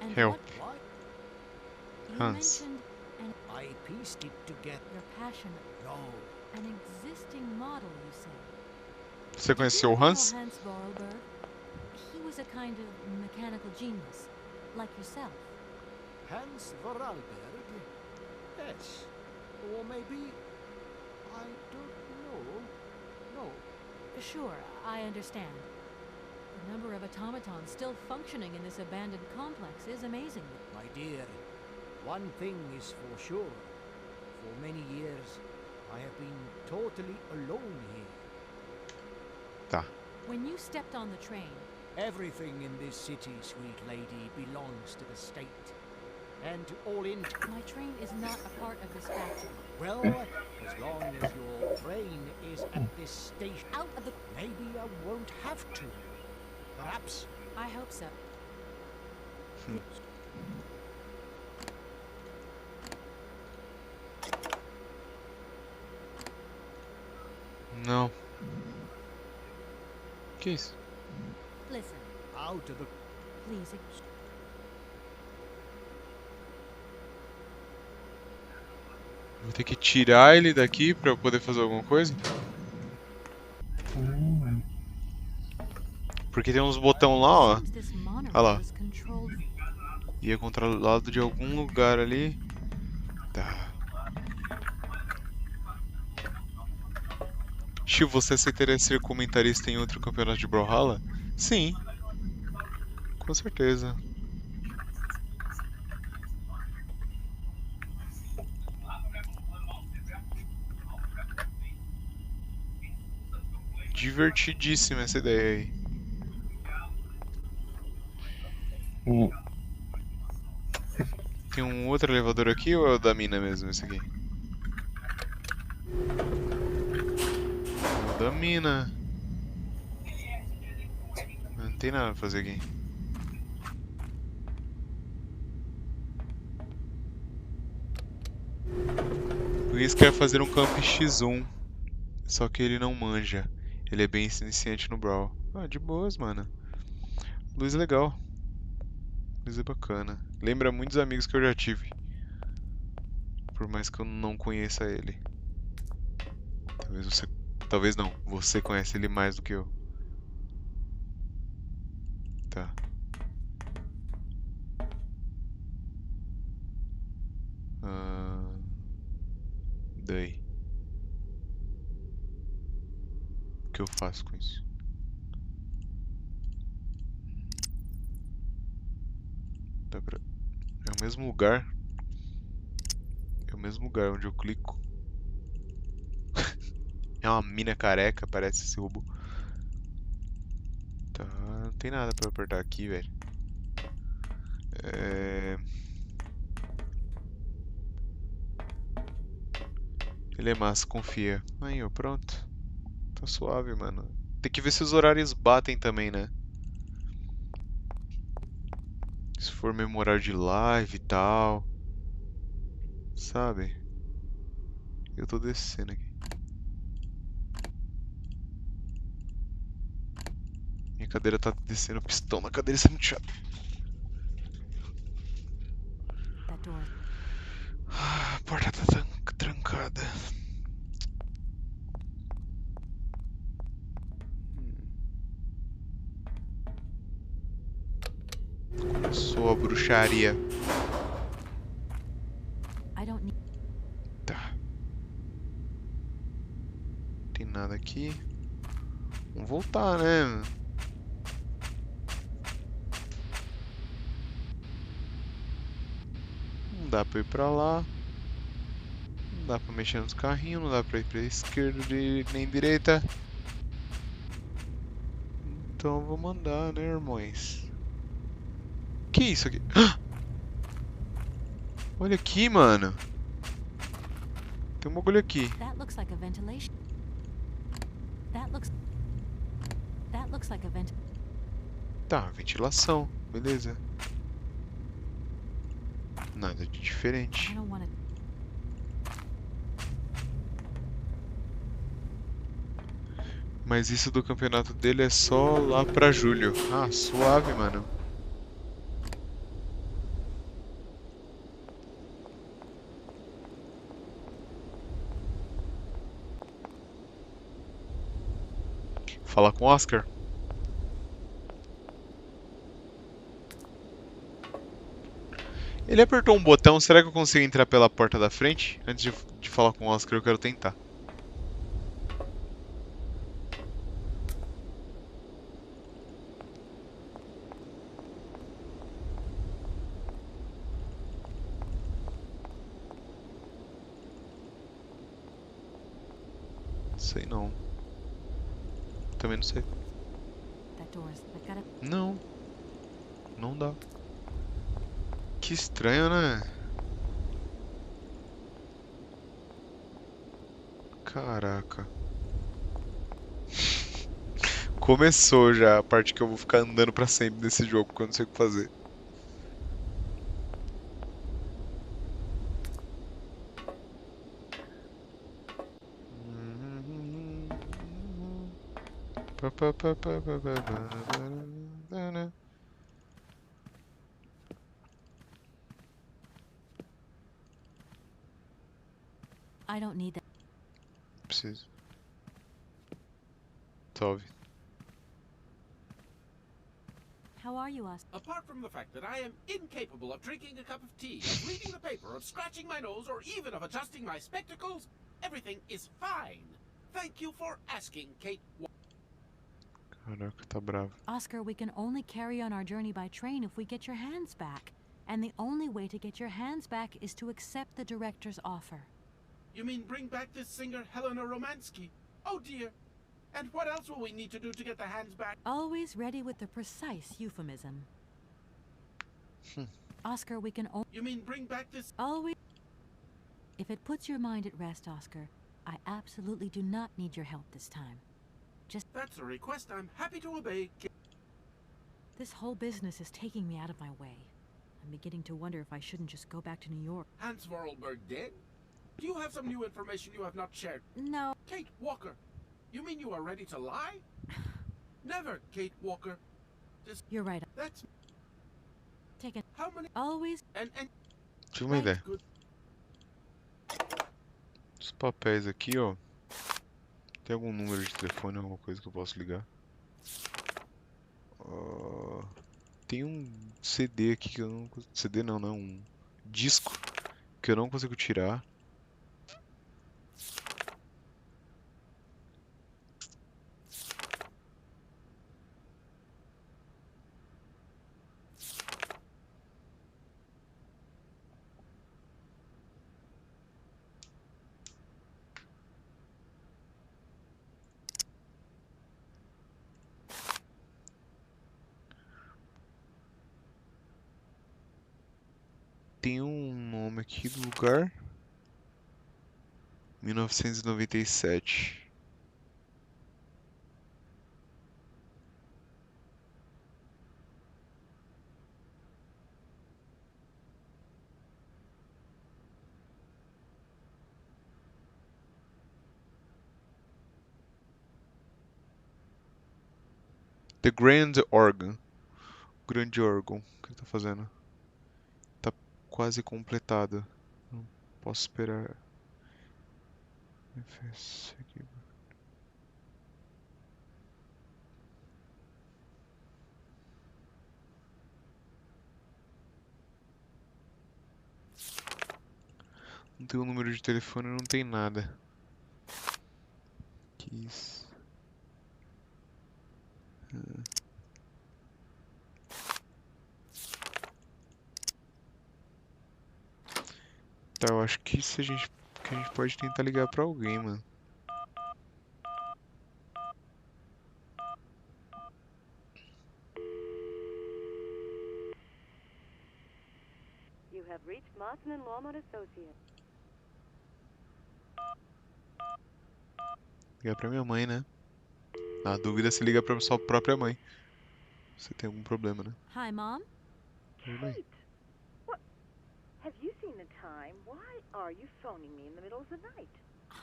C: and
A: Help.
C: what
G: Why?
C: you
A: Hans.
C: mentioned
G: I pieced it together.
C: your passion,
G: No.
C: an existing model, you say.
A: Você conheceu o
C: Do you know
A: Hans?
C: Hans Vorarlberg? He was a kind of mechanical genius, like yourself.
G: Hans Vorarlberg? Yes. Or maybe. I don't know. No.
C: Sure, I understand. The number of automatons still functioning in this abandoned complex is amazing.
G: My dear, one thing is for sure. For many years, I have been totally alone here.
A: Tá.
C: When you stepped on the train,
G: Everything in this city, sweet lady, belongs to the state. And to all in.
C: my train is not a part of this factory.
G: Well, as long as your train is at this station,
C: Out of the...
G: maybe I won't have to. Perhaps.
C: I hope so.
A: Não. Que isso?
C: Listen,
G: Out of the.
C: please.
A: Vou ter que tirar ele daqui pra eu poder fazer alguma coisa? Porque tem uns botão lá, ó.
C: Seems this monorail
A: Olha lá.
C: is controlled.
A: E é controlado de algum lugar ali. Tá. Tio, você aceitaria ser comentarista em outro campeonato de Brawlhalla? Sim. Com certeza. Divertidíssima essa ideia aí. Tem um outro elevador aqui ou é o da mina mesmo, esse aqui? É o da mina. tem nada pra fazer aqui. O Luiz quer fazer um camp X1, só que ele não manja. Ele é bem iniciante no Brawl. Ah, de boas, mano. Luiz é legal. Luiz é bacana. Lembra muitos amigos que eu já tive. Por mais que eu não conheça ele. Talvez você... Talvez não. Você conhece ele mais do que eu. Tá. Daí. O que eu faço com isso? Dá pra... É o mesmo lugar. É o mesmo lugar onde eu clico. É uma mina careca, parece esse robô. Tá, não tem nada pra apertar aqui, velho. Ele é massa, confia. Aí, ó, pronto. Tá suave, mano. Tem que ver se os horários batem também, né? Se for mesmo horário de live e tal. Sabe? Eu tô descendo aqui. Minha cadeira tá descendo pistão na cadeira, isso é muito chato.
C: That door.
A: A porta tá trancada. Começou a bruxaria.
C: I don't need.
A: Tá. Não tem nada aqui. Vamos voltar, né? Não dá pra ir pra lá. Não dá pra mexer nos carrinhos. Não dá pra ir pra esquerda nem direita. Então vamos andar, né, irmãos? Que isso aqui? Olha aqui, mano. Tem um bagulho aqui.
C: That looks like a ventilation. That looks like a vent.
A: Tá, ventilação. Beleza. Nada de
C: I
A: diferente.
C: don't want to.
A: Mas isso do campeonato dele é só lá pra julho. Ah, suave, mano. Fala com o Oscar. Ele apertou um botão, será que eu consigo entrar pela porta da frente? Antes de falar com o Oscar, eu quero tentar. Sei não. Também não sei.
C: That door's. I gotta.
A: Não. Não dá. Que estranho, né? Caraca. Começou já a parte que eu vou ficar andando pra sempre nesse jogo, porque eu não sei o que fazer.
C: I don't need that.
A: Preciso. Salve.
C: How are you, Oscar?
B: Apart from the fact that I am incapable of drinking a cup of tea, of reading the paper, of scratching my nose, or even of adjusting my spectacles, everything is fine. Thank you for asking, Kate.
A: Caraca, tá bravo.
C: Oscar, we can only carry on our journey by train if we get your hands back. And the only way to get your hands back is to accept the director's offer.
B: You mean bring back this singer, Helena Romansky? Oh dear. And what else will we need to do to get the hands back?
C: Always ready with the precise euphemism. Oscar, we can
B: You mean bring back this...
C: always... If it puts your mind at rest, Oscar, I absolutely do not need your help this time.
B: That's a request I'm happy to obey.
C: This whole business is taking me out of my way. I'm beginning to wonder if I shouldn't just go back to New York.
B: Hans Vorarlberg dead? Do you have some new information you have not shared?
C: No.
B: Kate Walker, you mean you are ready to lie? Never, Kate Walker.
C: You're right.
B: That's
C: Take it.
B: how many
C: Always.
B: and
A: Tive uma ideia.
B: good.
A: Os papéis aqui, ó. Tem algum número de telefone, alguma coisa que eu posso ligar? Tem um CD aqui que eu não... CD não, não. Um disco que eu não consigo tirar. Tem um nome aqui do lugar. 1997. The Grand Organ. Grande órgão. O que ele tá fazendo? Tá quase completado. Não posso esperar. Aqui. Não tem um número de telefone, não tem nada. Que isso? Tá, eu acho que isso que a gente pode tentar ligar pra alguém, mano.
F: You have reached Martin and Lawman Associates.
A: Ligar pra minha mãe, né? Na dúvida, se liga pra sua própria mãe. Você tem algum problema, né?
C: Hi, Mom.
A: Oi, mãe.
F: Kate! What? Have you seen the time? Why are you phoning me in the middle of the night?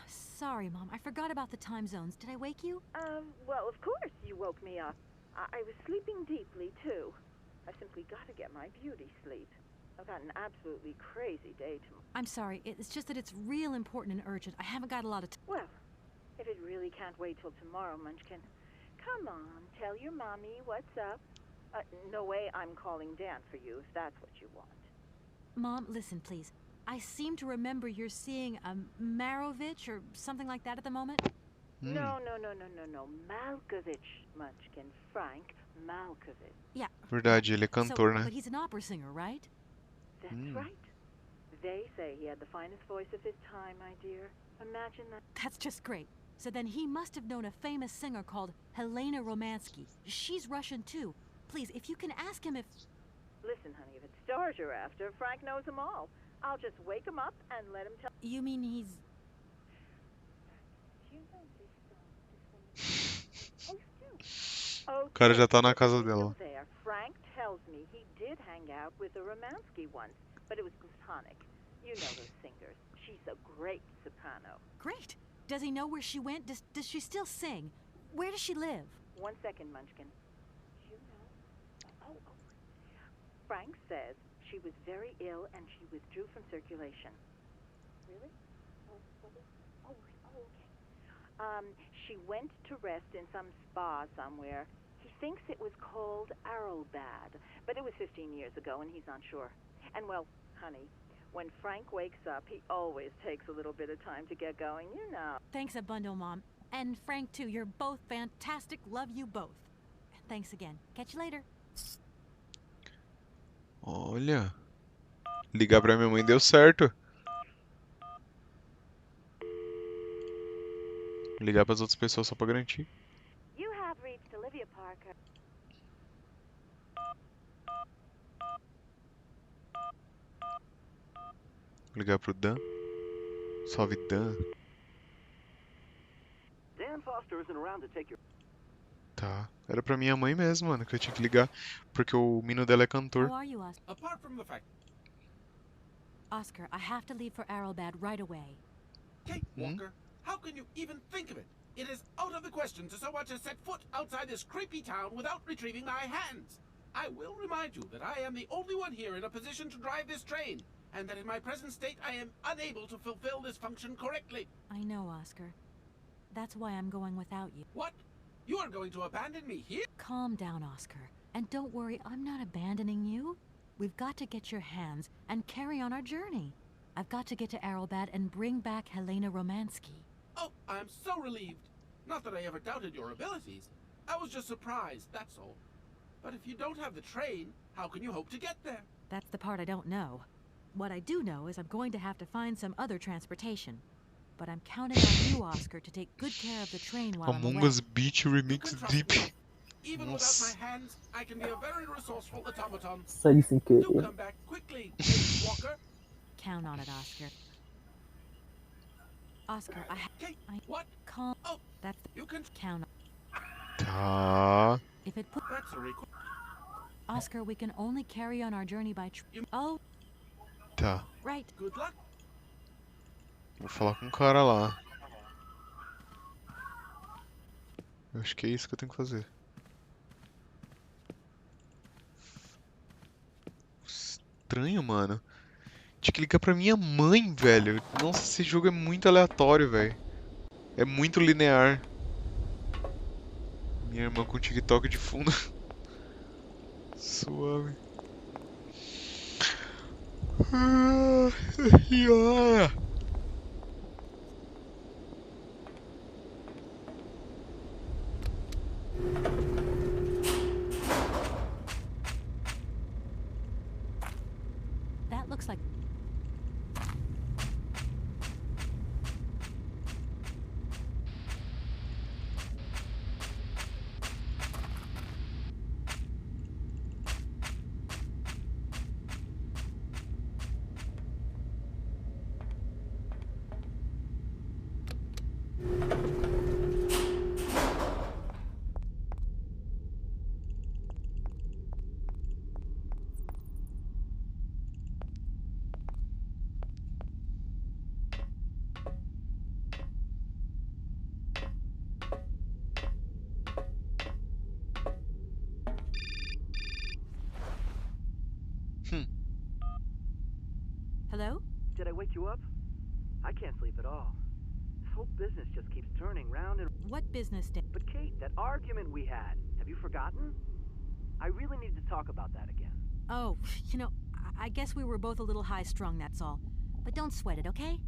C: Sorry, Mom. I forgot about the time zones. Did I wake you?
F: Well, of course you woke me up. I was sleeping deeply, too. I simply got to get my beauty sleep. I've got an absolutely crazy day tomorrow.
C: I'm sorry. It's just that it's real important and urgent. I haven't got a lot of time.
F: Well, if it really can't wait till tomorrow, Munchkin, come on, tell your mommy what's up. No way I'm calling Dan for you if that's what you want.
C: Mom, listen, please. I seem to remember you're seeing Marovich or something like that at the moment.
F: No. Malkovich, Munchkin. Frank Malkovich.
C: Yeah.
A: Verdade, ele é cantor, né?
C: But he's an opera singer, right?
F: That's right. They say he had the finest voice of his time, my dear. Imagine that.
C: That's just great. So then he must have known a famous singer called Helena Romansky. She's Russian too. Please, if you can ask him if...
F: Listen, honey, if it's stars you're after, Frank knows them all. I'll just wake him up and let him tell...
C: You mean he's...
F: You know this song. Oh,
A: O cara já tá na
F: but
A: casa
F: you know
A: dela.
F: there, Frank tells me he did hang out with a Romansky once, but it was platonic. You know those singers. She's a great soprano.
C: Great. Does he know where she went? Does she still sing? Where does she live?
F: 1 second, Munchkin. You know? Oh. Frank says she was very ill and she withdrew from circulation. Really? Okay. She went to rest in some spa somewhere. He thinks it was called Arrowbad, but it was 15 years ago and he's not sure. And well, honey, when Frank wakes up, he always takes a little bit of time to get going, you know.
C: Thanks a bundle, Mom. And Frank, too. You're both fantastic. Love you both. Thanks again. Catch you later.
A: Olha. Ligar pra minha mãe deu certo. Ligar pras outras pessoas só pra garantir.
F: You have reached Olivia Parker.
A: Ligar pro Dan. Salve, Dan.
H: Dan Foster isn't around to take your...
A: Tá. Era pra minha mãe mesmo, mano, que eu tinha que ligar. Porque o menino dela é cantor.
C: How are you, Oscar?
B: Apart from the fact,
C: Oscar, I have to leave for Arrowbad right away.
B: Kate Walker, how can you even think of it? It is out of the question to so much as set foot outside this creepy town without retrieving my hands. I will remind you that I am the only one here in a position to drive this train, and that in my present state I am unable to fulfill this function correctly.
C: I know, Oscar. That's why I'm going without you.
B: What? You are going to abandon me here?
C: Calm down, Oscar. And don't worry, I'm not abandoning you. We've got to get your hands and carry on our journey. I've got to get to Arrowbad and bring back Helena Romansky.
B: Oh, I'm so relieved. Not that I ever doubted your abilities. I was just surprised, that's all. But if you don't have the train, how can you hope to get there?
C: That's the part I don't know. What I do know is I'm going to have to find some other transportation. But I'm counting on you, Oscar, to take good care of the train while I'm
A: Among
C: away.
A: Us Beach
B: You
A: Remix
B: can trust
A: Deep.
B: me. Even
A: Nossa.
B: without my hands, I can be a very resourceful automaton.
D: Saí sem
B: Do
D: querer.
B: come back quickly, Kate Walker.
C: Count on it, Oscar. Oscar,
B: Kate,
C: I
B: what?
C: calm.
B: Oh,
C: That's
B: you can...
C: count on.
A: Tá.
C: If it put
B: That's a request.
C: Oscar, we can only carry on our journey by Oh,
A: Tá.
C: right.
B: Good luck.
A: Vou falar com o cara lá. Eu acho que é isso que eu tenho que fazer. Estranho, mano. Tinha que ligar pra minha mãe, velho. Nossa, esse jogo é muito aleatório, velho. É muito linear. Minha irmã com TikTok de fundo. Suave.
C: That looks like Hello?
H: Did I wake you up? I can't sleep at all. This whole business just keeps turning round and...
C: What business day?
H: But Kate, that argument we had, have you forgotten? I really need to talk about that again.
C: Oh, you know, I guess we were both a little high-strung, that's all. But don't sweat it, okay?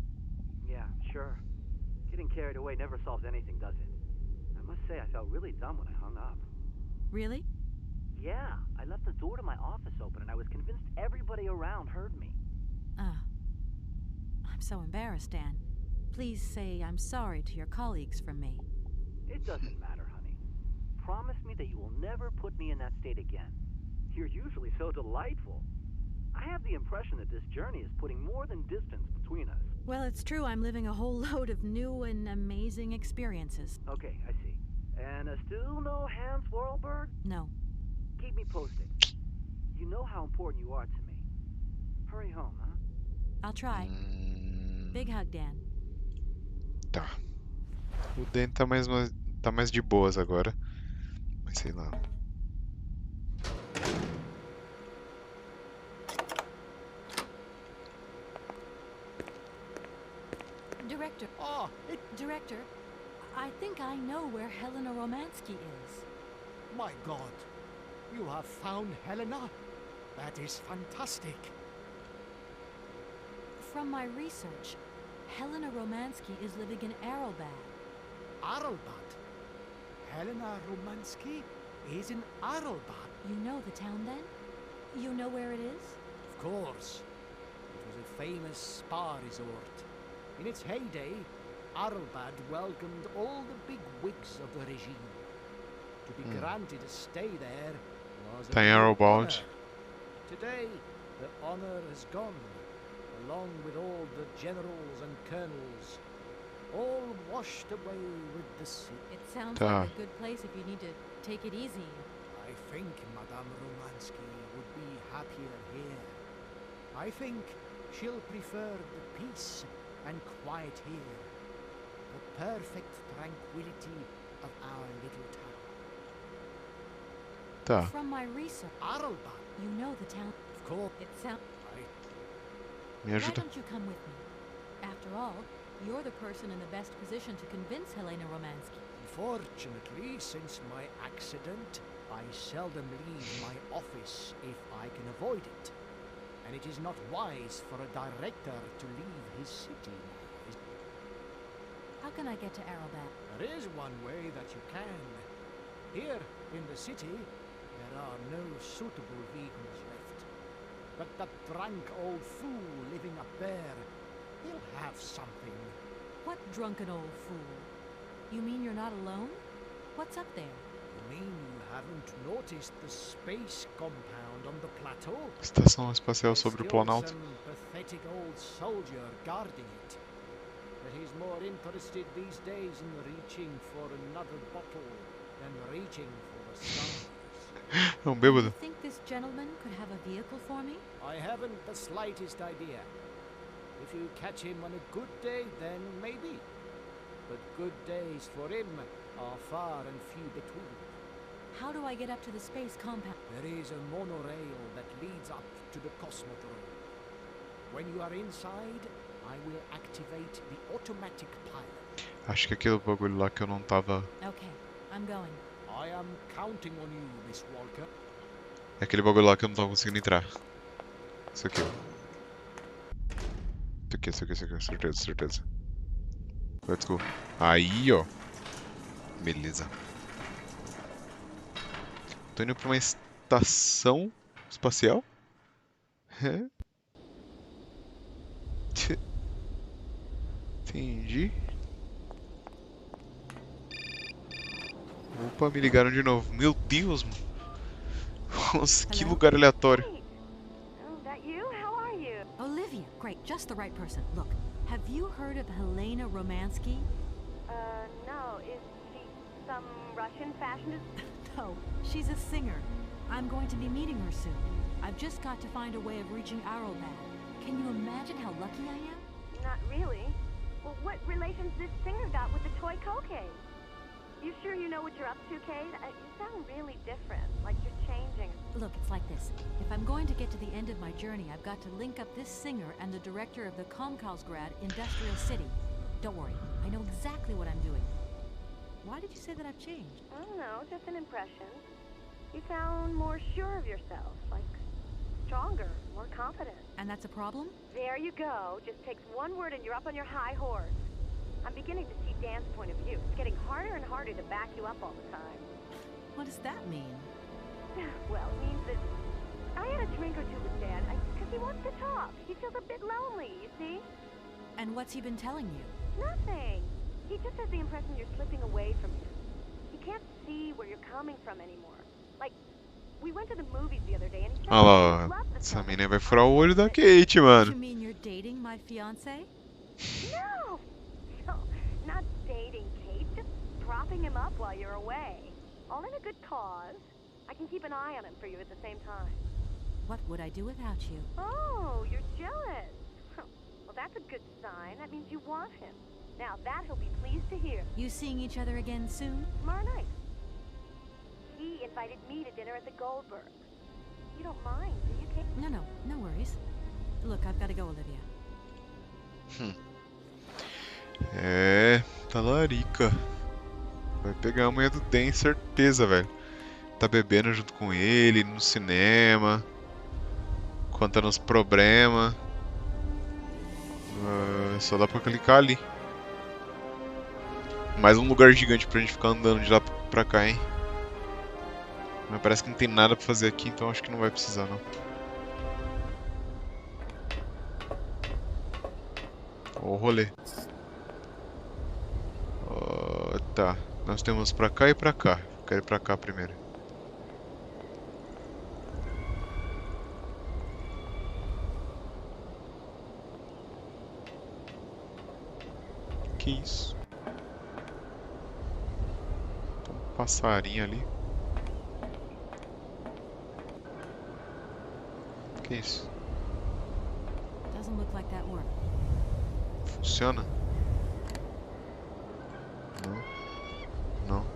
H: Yeah, sure. Getting carried away never solves anything, does it? I must say I felt really dumb when I hung up.
C: Really?
H: Yeah, I left the door to my office open and I was convinced everybody around heard me.
C: Oh. I'm so embarrassed, Dan. Please say I'm sorry to your colleagues from me.
H: It doesn't matter, honey. Promise me that you will never put me in that state again. You're usually so delightful. I have the impression that this journey is putting more than distance between us.
C: Well, it's true I'm living a whole load of new and amazing experiences.
H: Okay, I see. And still no Hans Whirlberg?
C: No.
H: Keep me posted. You know how important you are to me. Hurry home, huh?
C: I'll try. Big hug, Dan.
A: Tá. O Dan tá mais de boas agora. Mas sei lá.
C: Director,
G: Ah,
C: Director, I think I know where Helena Romansky is.
G: my God. You have found Helena? That is fantastic.
C: From my research, Helena Romansky is living in Arrowbad.
G: Arrowbad. Helena Romansky is in Arrowbad.
C: You know the town then? You know where it is?
G: Of course. It was a famous spa resort. In its heyday, Arrowbad welcomed all the big wigs of the regime. To be granted a stay there was a
A: Tá em
G: real
A: Arrowbad.
G: honor. Today, the honor has gone, along with all the generals and colonels. all washed away with the sea.
C: It sounds
A: Tá.
C: like a good place if you need to take it easy.
G: I think Madame Romansky would be happier here. I think she'll prefer the peace and quiet here. The perfect tranquility of our little town.
A: Tá.
C: From my research,
G: Arlbach,
C: you know the town.
G: of course.
C: It sounds.
A: Me
C: Why
A: ajuda.
C: don't you come with me? After all, you're the person in the best position to convince Helena Romansky.
G: Unfortunately, since my accident, I seldom leave my office if I can avoid it. And it is not wise for a director to leave his city now.
C: How can I get to Arrowback?
G: There is one way that you can. Here in the city, there are no suitable vehicles left. But that drunk old fool living up there, he'll have something.
C: What drunken old fool? You mean you're not alone? What's up there?
G: You mean you haven't noticed the space compound on the plateau?
A: Estação espacial
G: There's
A: sobre o
G: still
A: Planalto.
G: some pathetic old soldier guarding it. But he's more interested these days in reaching for another bottle than reaching for the stars.
A: É um
C: Do
A: bêbado.
C: you think this gentleman could have a vehicle for me?
G: I haven't the slightest idea. If you catch him on a good day, then maybe. But good days for him are far and few between.
C: How do I get up to the space compound?
G: There is a monorail that leads up to the Cosmodrome. When you are inside, I will activate the automatic pilot.
A: Acho que aquele bagulho lá que eu não tava.
C: Okay, I'm going.
G: I am counting on you, Miss Walker.
A: É aquele bagulho lá que eu não tava conseguindo entrar. Isso aqui, ó. Isso aqui. Certeza, certeza. Let's go. Aí, ó. Beleza. Tô indo pra uma estação espacial? É. Entendi. Opa, me ligaram de novo. Meu Deus, mano. Nossa, que
C: Hello?
A: lugar aleatório.
F: Oh, that you? How are you?
C: Olivia, great, just the right person. Look, have you heard of Helena Romansky?
F: No. Is she some Russian fashionist?
C: No, she's a singer. I'm going to be meeting her soon. I've just got to find a way of reaching Arrowback. Can you imagine how lucky I am?
F: Not really. Well, what relation's this singer got with the toy cocaine? You sure you know what you're up to, Kate? You sound really different, like you're changing.
C: Look, it's like this. If I'm going to get to the end of my journey, I've got to link up this singer and the director of the Comkausgrad Industrial City. Don't worry, I know exactly what I'm doing. Why did you say that I've changed?
F: I don't know, just an impression. You sound more sure of yourself, like stronger, more confident.
C: And that's a problem?
F: There you go. Just takes one word and you're up on your high horse. I'm beginning to see Dan's point of view. It's getting harder and harder to back you up all the time.
C: What does that mean?
F: Well, it means that I had a drink or two with Dan because he wants to talk. He feels a bit lonely, you see?
C: And what's he been telling you?
F: Nothing. He just has the impression you're slipping away from him. He can't see where you're coming from anymore. Like, we went to the movies the other day and he said
A: Olha
F: he
A: lá,
F: loved the
A: essa
F: film.
A: mina vai furar o olho da Kate, mano.
C: You mean you're dating my fiancé?
F: No! No, not dating, Kate. Just propping him up while you're away. All in a good cause. I can keep an eye on him for you at the same time.
C: What would I do without you?
F: Oh, you're jealous. Well, that's a good sign. That means you want him. Now, that he'll be pleased to hear.
C: You seeing each other again soon?
F: Tomorrow night. He invited me to dinner at the Goldbergs. You don't mind, do you, Kate?
C: No worries. Look, I've got to go, Olivia.
A: É, talarica. Vai pegar a mulher do Dan, certeza, velho. Tá bebendo junto com ele, no cinema, contando os problemas. Só dá pra clicar ali. Mais um lugar gigante pra gente ficar andando de lá pra cá, hein. Mas parece que não tem nada pra fazer aqui, então acho que não vai precisar, não. Ó o rolê. Tá, nós temos pra cá e pra cá. Quero ir pra cá primeiro. Que isso? Tem um passarinho ali. Que isso?
C: Doesn't look like that worked.
A: Funciona? Não. Não.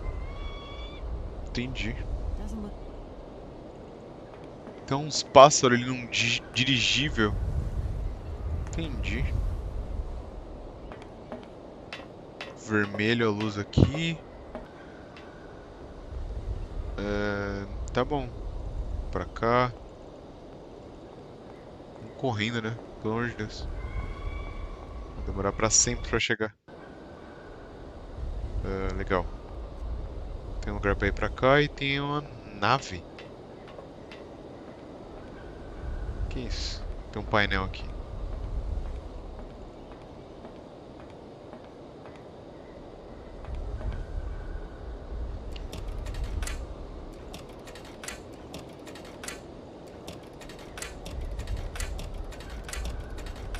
A: Entendi.
C: Doesn't look.
A: Tem uns pássaros ali num dirigível. Entendi. Vermelho a luz aqui. Tá bom. Pra cá. Vamos correndo, né? Pelo amor de Deus. Vai demorar pra sempre pra chegar. Legal. Tem um lugar pra ir pra cá e tem uma nave. Que isso? Tem um painel aqui.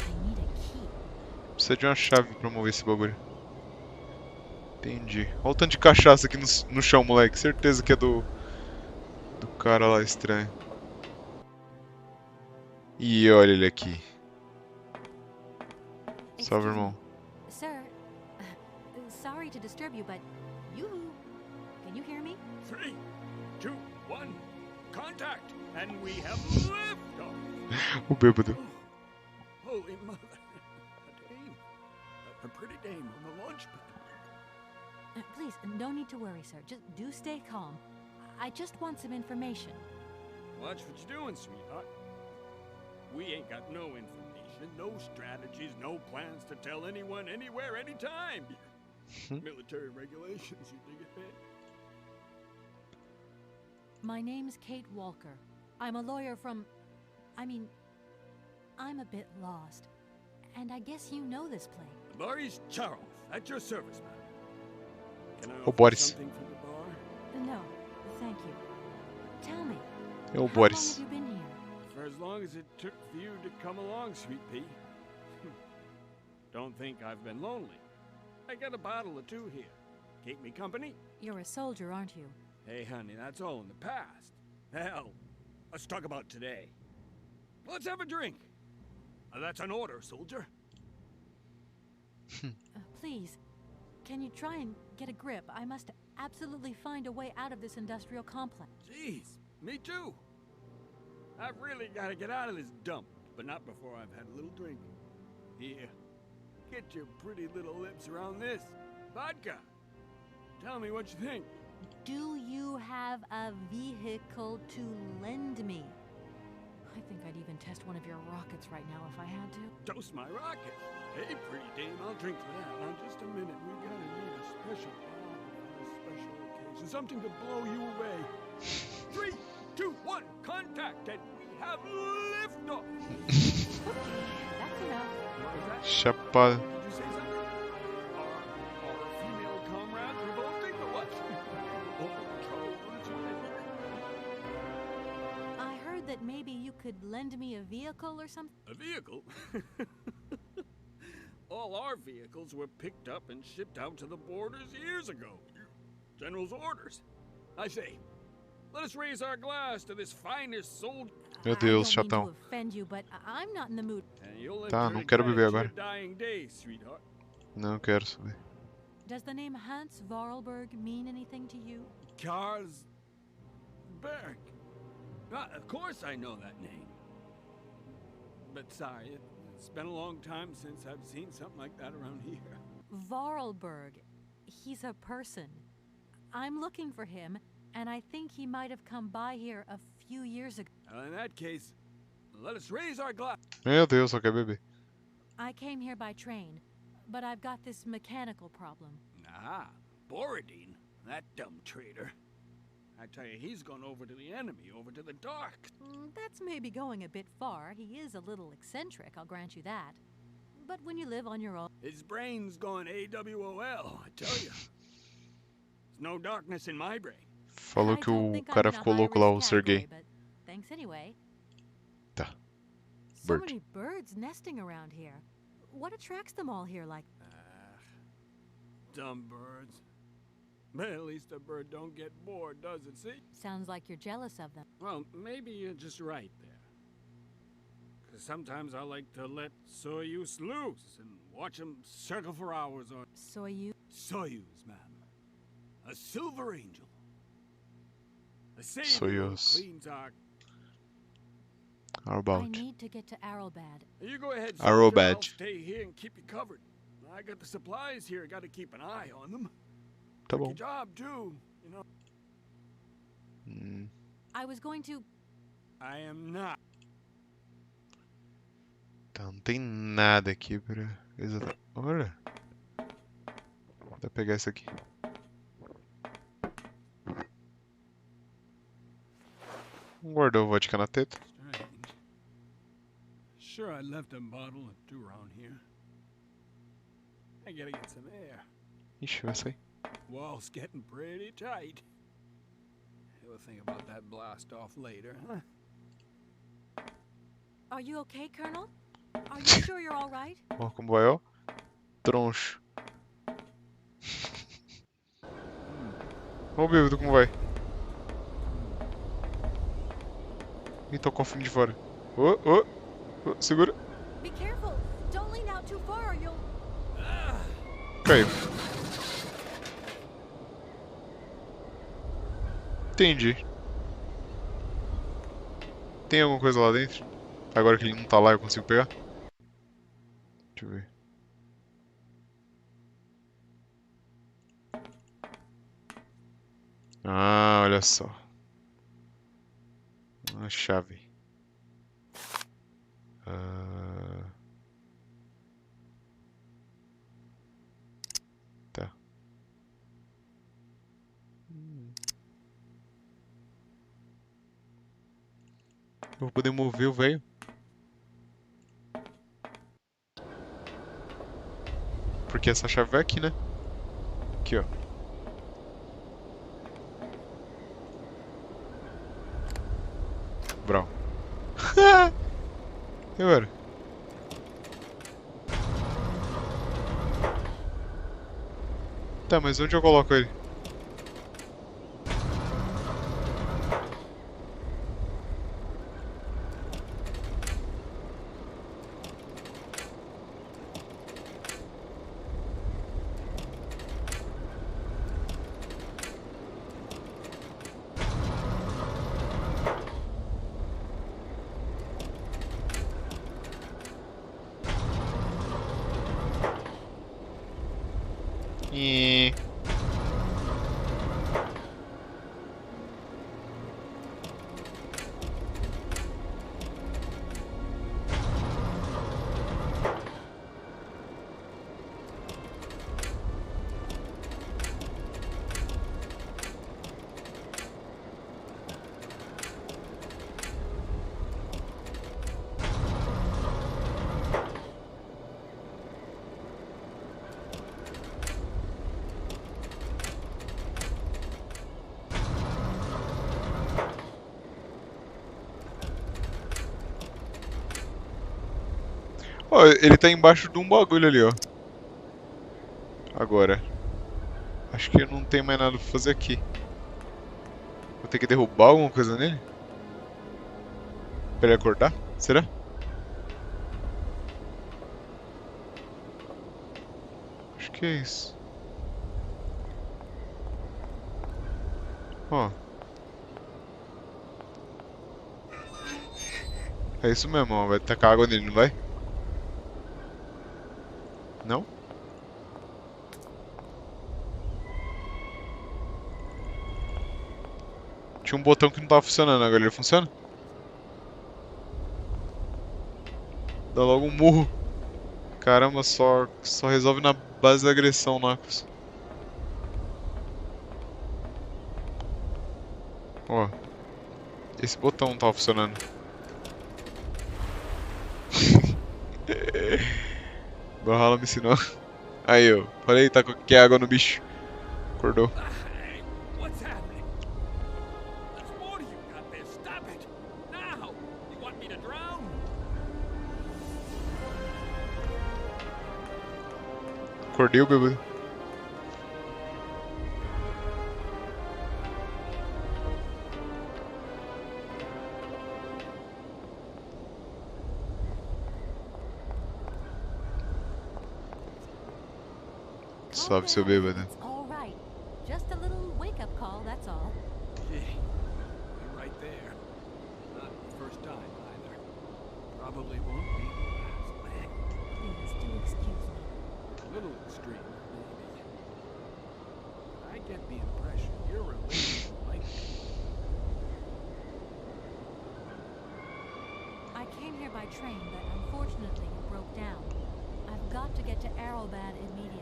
C: I need a key.
A: Precisa de uma chave pra mover esse bagulho. Entendi. Olha o tanto de cachaça aqui no chão, moleque. Certeza que é do cara lá estranho. E olha ele aqui. Salve, irmão.
C: Sir, sorry to disturb you, but can you hear me?
B: 3, 2, 1, contact, and we have liftoff.
A: O bêbado.
B: Holy mother, a dame, a pretty dame on the launch pad.
C: Please, no need to worry, sir. Just do stay calm. I just want some information.
B: Watch what you're doing, sweetheart. We ain't got no information, no strategies, no plans to tell anyone, anywhere, anytime. Military regulations, you dig it, man?
C: My name's Kate Walker. I'm a lawyer from... I'm a bit lost. And I guess you know this place.
B: Boris Charles, at your service, madam. Can I
A: Oh,
B: offer
A: Boris.
B: something from the bar?
C: No, thank you. Tell me,
A: É o
C: how long
A: Boris.
C: have you been here?
B: For as long as it took for you to come along, sweet pea. Don't think I've been lonely. I got a bottle or two here. Keep me company?
C: You're a soldier, aren't you?
B: Hey, honey, that's all in the past. Hell, let's talk about today. Let's have a drink. That's an order, soldier.
C: Please, can you try and get a grip? I must absolutely find a way out of this industrial complex.
B: Jeez, me too. I've really got to get out of this dump, but not before I've had a little drink. Here, get your pretty little lips around this. Vodka. Tell me what you think.
C: Do you have a vehicle to lend me? I think I'd even test one of your rockets right now if I had to.
B: Toast my rocket. Hey, pretty dame, I'll drink for that. Now, just a minute. We gotta need a special bottle for a special occasion. Something to blow you away. 3, 2, 1, contact, and we have liftoff.
C: That's enough.
B: What was that?
A: Chapa.
B: Did you say something? Our female comrades revolting or what? Oh, Charles, what did you think?
C: I heard that maybe you could lend me a vehicle or something.
B: A vehicle? All our vehicles were picked up and shipped out to the borders years ago. General's orders. I say, let us raise our glass to this finest soldier.
A: Meu
C: I
A: Deus,
C: don't mean
A: chatão.
C: to offend you, but I'm not in the mood.
B: And you'll
A: Tá,
B: enjoy
A: não quero beber
B: your
A: agora.
B: dying days, sweetheart.
A: Não quero saber.
C: Does the name Hans Vorarlberg mean anything to you?
B: Charles Berg. Of course I know that name. But sorry, it's been a long time since I've seen something like that around here.
C: Vorarlberg. He's a person. I'm looking for him, and I think he might have come by here a few years ago.
B: Well, in that case, let us raise our glass.
A: Meu Deus, só quer beber.
C: I came here by train, but I've got this mechanical problem.
B: Ah, Borodine, that dumb traitor. I tell you, he's gone over to the enemy, over to the dark.
C: That's maybe going a bit far. He is a little eccentric, I'll grant you that. But when you live on your own...
B: His brain's gone AWOL, I tell you. There's no darkness in my brain.
A: Falou
C: I
A: que
C: don't
A: o
C: think I'm
A: cara
C: in a
A: ficou louco lá, o
C: high-risk category,
A: Sergei.
C: but thanks anyway.
A: Tá.
C: So
A: Bird.
C: many birds nesting around here. What attracts them all here like...
B: dumb birds. But at least a bird don't get bored, does it, see?
C: Sounds like you're jealous of them.
B: Well, maybe you're just right there. Because sometimes I like to let Soyuz loose and watch them circle for hours on...
C: Soyuz?
B: Soyuz, ma'am. A silver angel. A savior
A: Soyuz.
B: who cleans our...
A: How
C: I
A: about?
C: need to get to Arrowbad.
B: You go ahead,
A: Arrow
B: soldier. I'll
A: badge.
B: stay here and keep you covered. I got the supplies here. Got to keep an eye on them.
A: Tá
B: Tricky
A: bom.
B: job, too, you know.
C: I was going to...
B: I am not.
A: Tá, não tem nada aqui pra... Exatamente. Olha. Dá pra pegar isso aqui. Guardou vodka na teta.
B: Strange. Sure, I left a bottle or two around here. I gotta get some air.
A: Ixi, vai sair.
B: Wall's getting pretty tight. We'll think about that blast off later, huh?
C: Are you okay, Colonel? Are you sure you're all right?
A: Ó, como vai, ó. Troncho. Ó o bêbado como vai. Ih, tô com o cofrinho de fora. Ô, segura.
C: Be careful. Don't lean out too far or you'll...
A: Caiu. Entendi. Tem alguma coisa lá dentro? Agora que ele não tá lá, eu consigo pegar? Deixa eu ver. Ah, olha só. Uma chave. Tá. Eu vou poder mover o velho. Porque essa chave vai aqui, né? Aqui, ó. Brau. E agora? Tá, mas onde eu coloco ele? E... Ó, ele tá embaixo de um bagulho ali, ó. Agora. Acho que não tem mais nada pra fazer aqui. Vou ter que derrubar alguma coisa nele? Pra ele acordar? Será? Acho que é isso. Ó. É isso mesmo, ó. Vai tacar água nele, não vai? Não? Tinha um botão que não tava funcionando, agora ele funciona? Dá logo um murro. Caramba, só resolve na base da agressão, Nacos. Ó. Esse botão não tava funcionando. Barrala me ensinou. Aí, ó. Falei, tá com que água no bicho. Acordou.
B: Hey, what's happening? There's more to you got there. Stop it. Now. You want me to drown?
A: Acordei o bebê. Salve, seu
C: Okay,
A: bêbado.
C: it's all right. Just a little wake-up call, that's all.
B: Gee, you're right there. Not the first time either. Probably won't be the last.
C: Please do excuse me.
B: A little extreme, maybe. I get the impression you're related to Mike.
C: I came here by train, but unfortunately it broke down. I've got to get to Arrowbad immediately.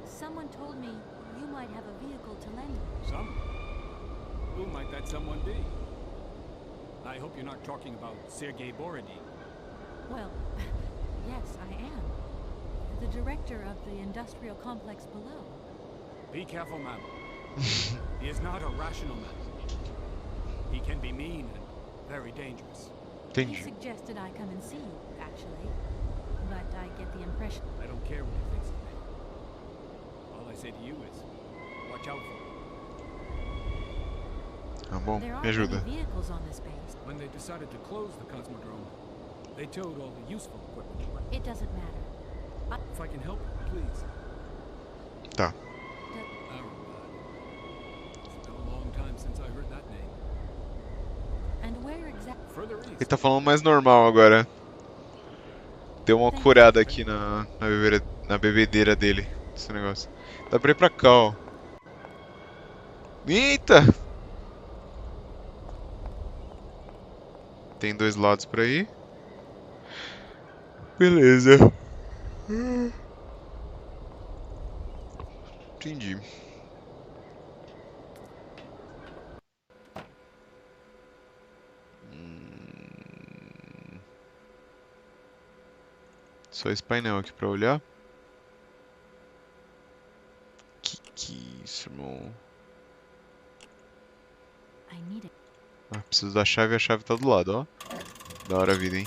C: Someone told me you might have a vehicle to lend me.
B: Someone? Who might that someone be? I hope you're not talking about Sergei Borodin.
C: Well, yes, I am. The director of the industrial complex below.
B: Be careful, ma'am. He is not a rational man. He can be mean and very dangerous.
C: He
A: Entendi.
C: suggested I come and see you, actually. But I get the impression...
B: I don't care what he thinks of me. All I say to you is, watch out for him.
A: Tá bom,
C: There
A: me
C: aren't
A: ajuda.
C: any vehicles on this base.
B: When they decided to close the Cosmodrome, they towed all the useful equipment.
C: It doesn't matter.
B: If I can help, please.
A: Tá.
B: Arrowbad. It's been a long time since I heard that name.
C: And where exactly...
B: Further
A: Ele
B: east.
A: tá falando mais normal agora. Deu uma curada aqui na bebedeira dele, esse negócio. Dá pra ir pra cá, ó. Eita! Tem dois lados pra ir. Beleza. Entendi. Só esse painel aqui pra olhar. Que é isso, irmão?
C: I need it.
A: Ah, preciso da chave e a chave tá do lado, ó. Da hora a vida, hein?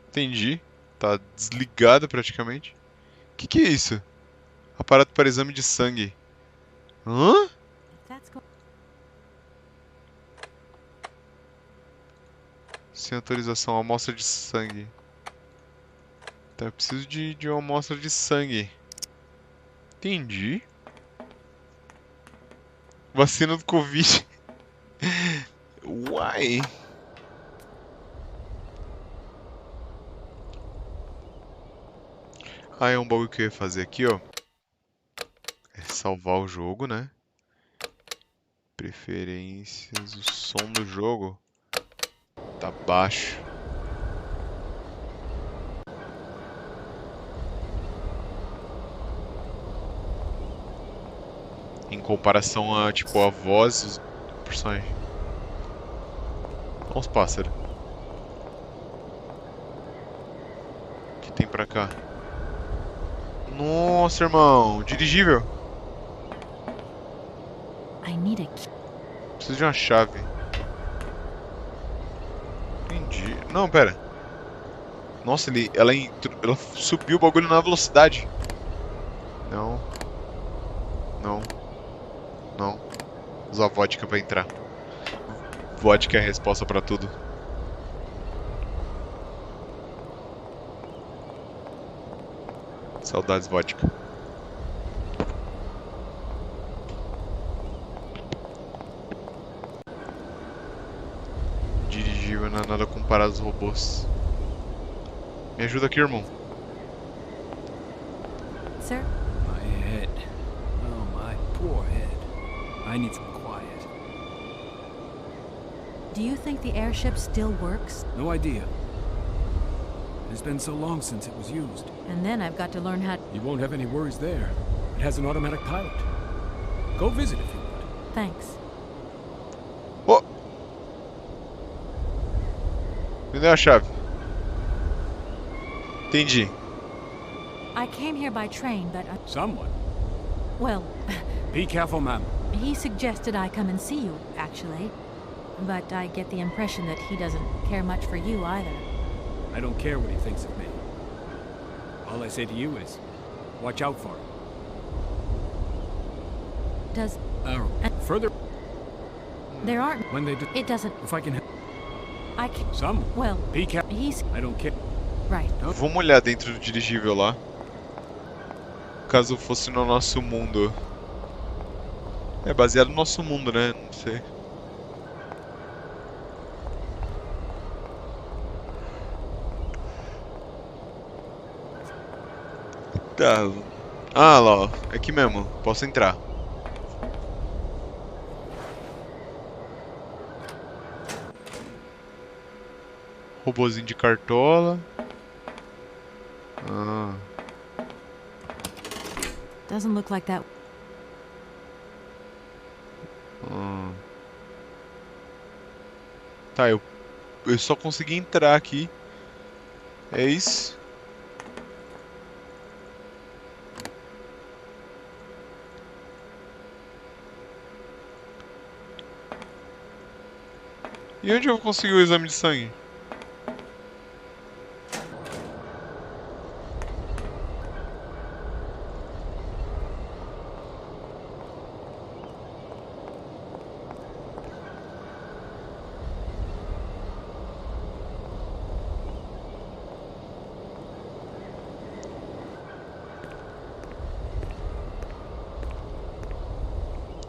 A: Entendi. Tá desligado praticamente. Que é isso? Aparato para exame de sangue. Hã?
C: That's go...
A: Sem autorização, amostra de sangue. Então eu preciso de uma amostra de sangue. Entendi. Vacina do Covid. Uai. Ah, é um bagulho que eu ia fazer aqui, ó. É salvar o jogo, né? Preferências, o som do jogo tá baixo. Em comparação a, tipo, a voz do personagem. Olha os pássaros. O que tem pra cá? Nossa, irmão. Dirigível.
C: I need a key.
A: Preciso de uma chave. Entendi. Não, pera. Nossa, ela subiu o bagulho na velocidade. Não. Não. Não. Usar vodka pra entrar. Vodka é a resposta pra tudo. Saudades vodka. Dirigível não é nada comparado aos robôs. Me ajuda aqui, irmão.
C: Sir?
B: My head. Oh, my poor head. I need some quiet.
C: Do you think the airship still works?
B: No idea. It's been so long since it was used.
C: And then I've got to learn how...
B: You won't have any worries there. It has an automatic pilot. Go visit if you want.
C: Thanks.
A: Oh! Me deu a chave. Entendi.
C: I came here by train, but...
B: Someone.
C: well,
B: Be careful, ma'am.
C: he suggested I come and see you, actually. But I get the impression that he doesn't care much for you either.
B: I don't care what he thinks of me. All I say to you is, watch out for him.
C: Does...
B: Further...
C: There aren't.
I: When they do,
C: It doesn't.
I: if I can help
C: I can.
I: some,
C: Well,
I: be careful.
C: he's
I: I don't care.
C: right.
A: Vamos olhar dentro do dirigível lá. Caso fosse no nosso mundo. É baseado no nosso mundo, né? Não sei. Tá. Ah, lá, ó. É aqui mesmo. Posso entrar. Robozinho de cartola. Ah.
C: Doesn't look like that.
A: Tá, eu só consegui entrar aqui. É isso. E onde eu vou conseguir o exame de sangue?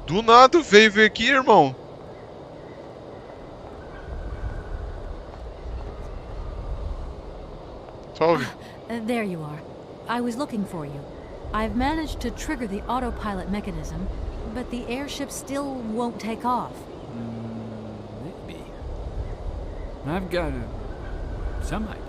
A: Do nada veio aqui, irmão. Salve.
C: There you are. I was looking for you. I've managed to trigger the autopilot mechanism, but the airship still won't take off.
I: Maybe. I've got some idea.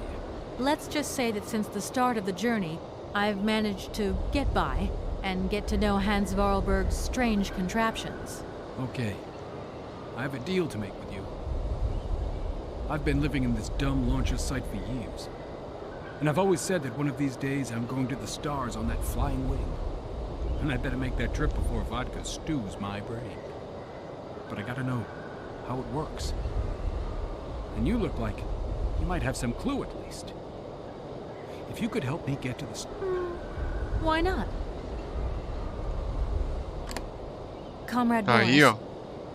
C: Let's just say that since the start of the journey, I've managed to get by and get to know Hans Vorarlberg's strange contraptions.
I: Okay. I have a deal to make with you. I've been living in this dumb launcher site for years. And I've always said that one of these days I'm going to the stars on that flying wing. And I better make that trip before vodka stews my brain. But I gotta know how it works. And you look like you might have some clue at least. If you could help me get to the
C: Why not? Comrade
A: Aí,
C: Boris,
A: ó.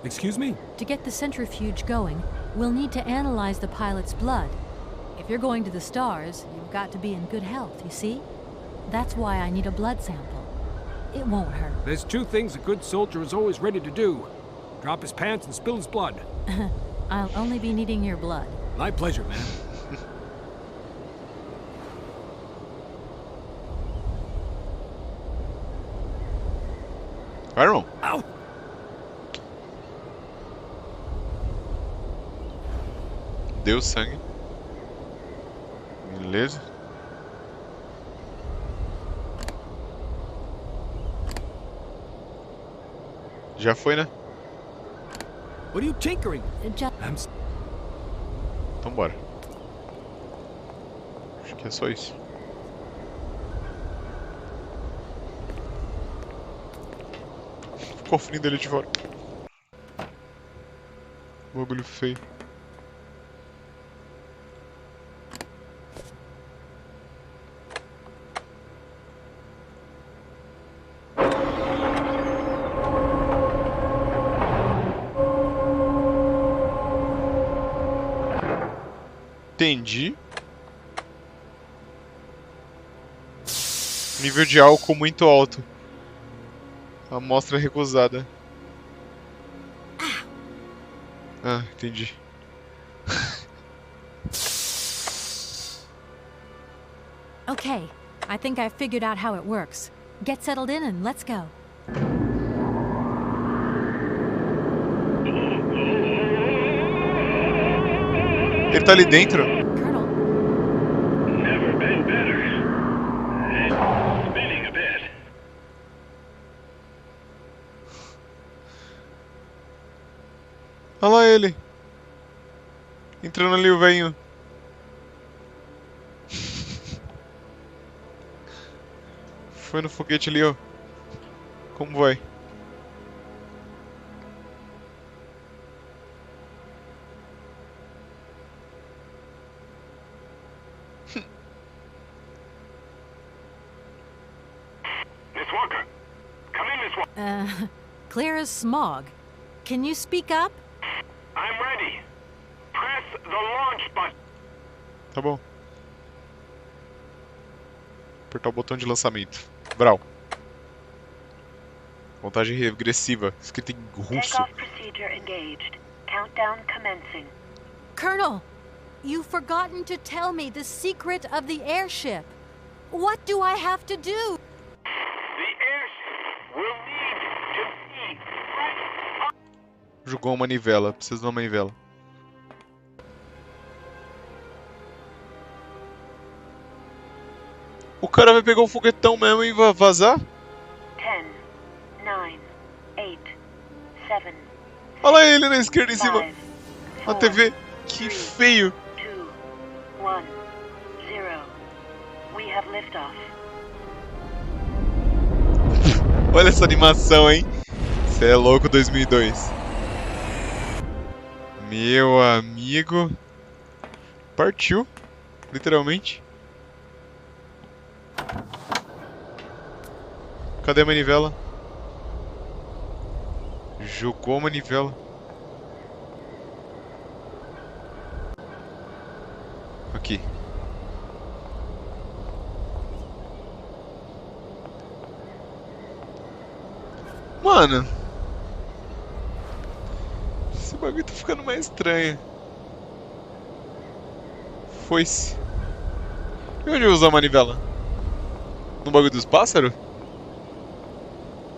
I: Excuse me?
C: to get the centrifuge going, we'll need to analyze the pilot's blood. If you're going to the stars, you've got to be in good health, you see? That's why I need a blood sample. It won't hurt.
I: There's two things a good soldier is always ready to do. Drop his pants and spill his blood.
C: I'll only be needing your blood.
I: My pleasure, man.
A: Vai, irmão.
I: Ow!
A: Deu sangue. Beleza. Já foi, né?
I: What are you tinkering?
C: Just
A: Então bora. Acho que é só isso. O cofrinho dele de fora. Bagulho feio. Entendi. Nível de álcool muito alto. Amostra recusada. Ah, entendi.
C: okay. I think I've figured out how it works. Get settled in and let's go.
A: Ele tá ali dentro?
C: Colonel,
J: Never been better. And spinning a bit.
A: Olha lá ele. Entrando ali o velhinho. Foi no foguete ali, ó. Como vai?
J: Miss Walker. Come in, Miss Walker.
C: clear as smog. Can you speak up?
J: I'm ready. Press the launch button.
A: Tá bom. Apertar o botão de lançamento. Brau. Contagem regressiva. Escrito em russo.
F: Takeoff procedure engaged. Countdown commencing.
C: Colonel, you've forgotten to tell me the secret of the airship. What do I have to do?
J: The airship will need to be right.
A: Jogou uma manivela. Precisa de uma manivela. O cara vai pegar o foguetão mesmo e vai vazar?
F: 10, 9, 8, 7,
A: Olha lá ele na esquerda em cima.
F: 5,
A: Na TV. Que feio.
F: 2, 1, 0. We have liftoff.
A: Olha essa animação, hein? Cê é louco 2002. Meu amigo. Partiu. Literalmente. Cadê a manivela? Jogou a manivela. Aqui. Mano. Esse bagulho tá ficando mais estranho. Foi-se. E onde eu uso a manivela? No bagulho dos pássaros?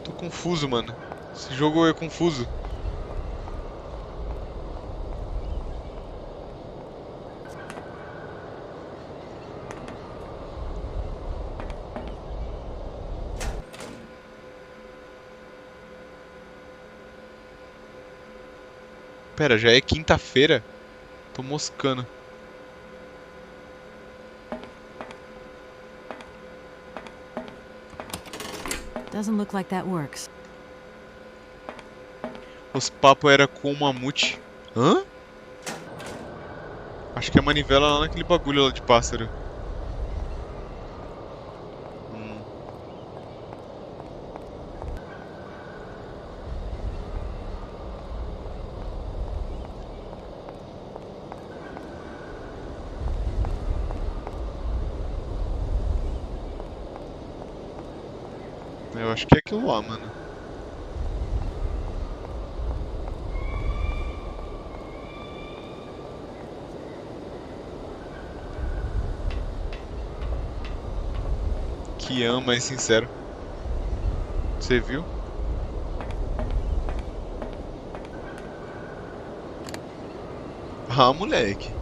A: Tô confuso, mano. Esse jogo é confuso. Pera, já é quinta-feira? Tô moscando.
C: Doesn't look like that works.
A: Os papos era com o mamute. Hã? Acho que a manivela lá naquele bagulho lá de pássaro. Eu acho que é aquilo lá, mano. Que ama, é sincero. Você viu? Ah, moleque.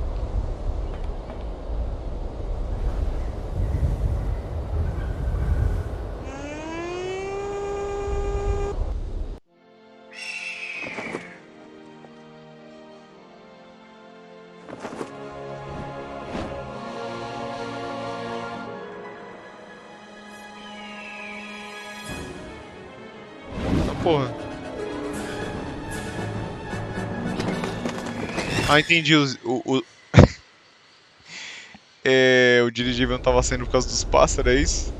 A: Porra. Ah, entendi. O dirigível não tava saindo por causa dos pássaros, é isso?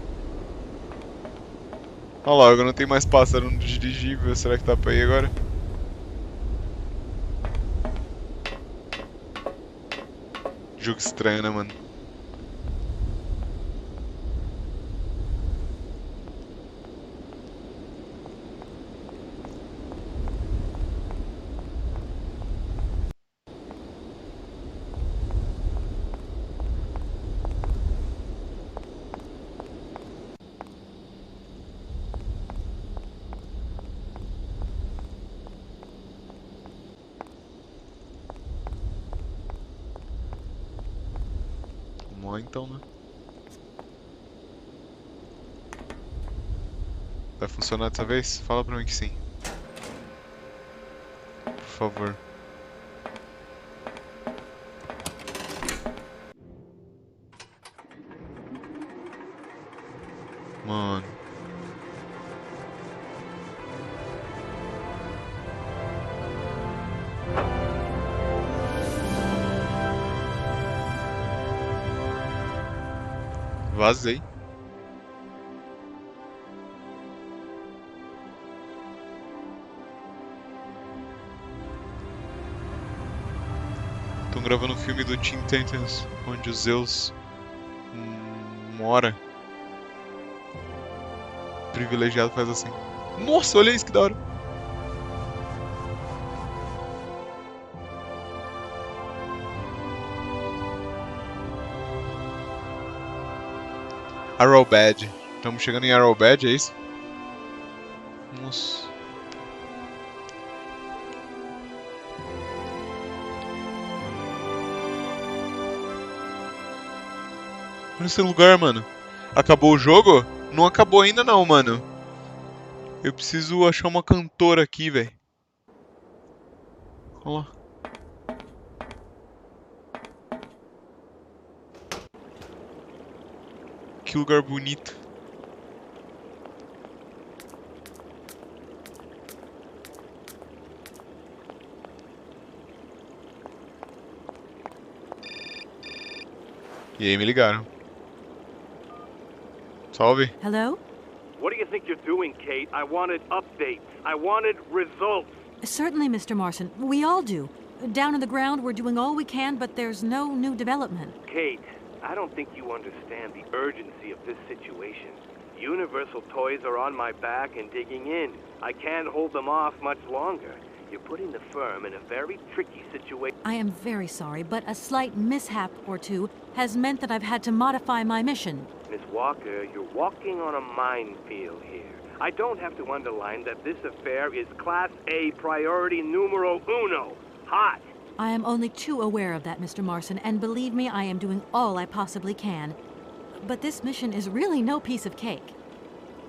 A: Olha lá, agora não tem mais pássaro no dirigível. Será que dá pra ir agora? Jogo estranho, né, mano? Vamos lá então, né? Vai funcionar dessa vez? Fala pra mim que sim. Por favor. Mano. Vazei. Estão gravando um filme do Teen Titans, onde o Zeus mora. O privilegiado faz assim. Nossa, olha isso, que da hora. Arrowbad. Estamos chegando em Arrowbad, é isso? Nossa. Olha esse lugar, mano. Acabou o jogo? Não acabou ainda não, mano. Eu preciso achar uma cantora aqui, velho. Olha lá. Que lugar bonito. E aí me ligaram. Salve.
C: Hello?
J: What do you think you're doing, Kate? I wanted updates. I wanted results.
C: Certainly, Mr. Marson. We all do. Down on the ground, we're doing all we can, but there's no new development.
J: Kate, I don't think you understand the urgency of this situation. Universal Toys are on my back and digging in. I can't hold them off much longer. You're putting the firm in a very tricky situation.
C: I am very sorry, but a slight mishap or two has meant that I've had to modify my mission.
J: Miss Walker, you're walking on a minefield here. I don't have to underline that this affair is Class A priority numero uno. Hot.
C: I am only too aware of that, Mr. Marson, and believe me, I am doing all I possibly can. But this mission is really no piece of cake.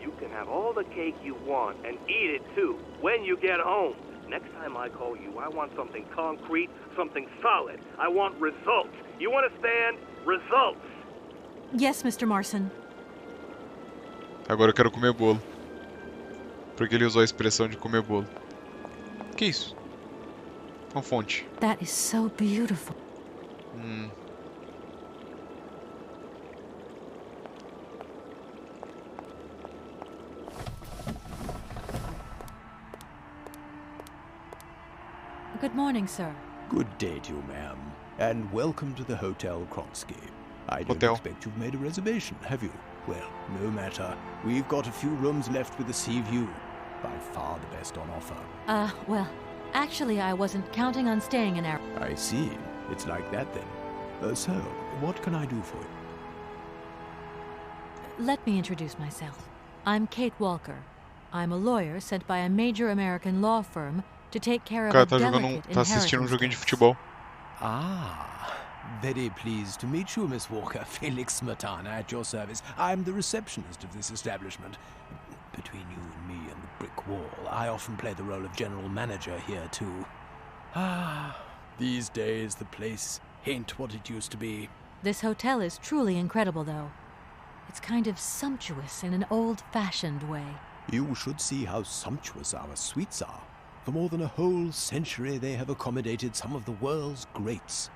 J: You can have all the cake you want and eat it too when you get home. Next time I call you, I want something concrete, something solid. I want results. You understand? Results.
C: Yes, Mr. Marson.
A: Agora eu quero comer bolo. Porque ele usou a expressão de comer bolo. Que isso? Uma fonte.
C: That is so beautiful. Good morning, sir.
K: Good day to you, ma'am, and welcome to the Hotel Kronsky. I don't
A: Hotel.
K: expect you've made a reservation, have you? Well, no matter. We've got a few rooms left with a sea view. By far the best on offer.
C: Well, actually, I wasn't counting on staying in Arizona.
K: I see. It's like that then. So, what can I do for you?
C: Let me introduce myself. I'm Kate Walker. I'm a lawyer sent by a major American law firm to take care
A: O
C: of
A: cara
C: a
A: tá
C: delicate
A: tá assistindo
C: inheritance
A: joguinho de
C: case.
A: futebol.
K: Ah, very pleased to meet you, Miss Walker. Felix Smetana at your service. I'm the receptionist of this establishment. Between you and me and the brick wall, I often play the role of general manager here, too. Ah, these days the place ain't what it used to be.
C: This hotel is truly incredible, though. It's kind of sumptuous in an old-fashioned way.
K: You should see how sumptuous our suites are. For more than a whole century, they have accommodated some of the world's greats.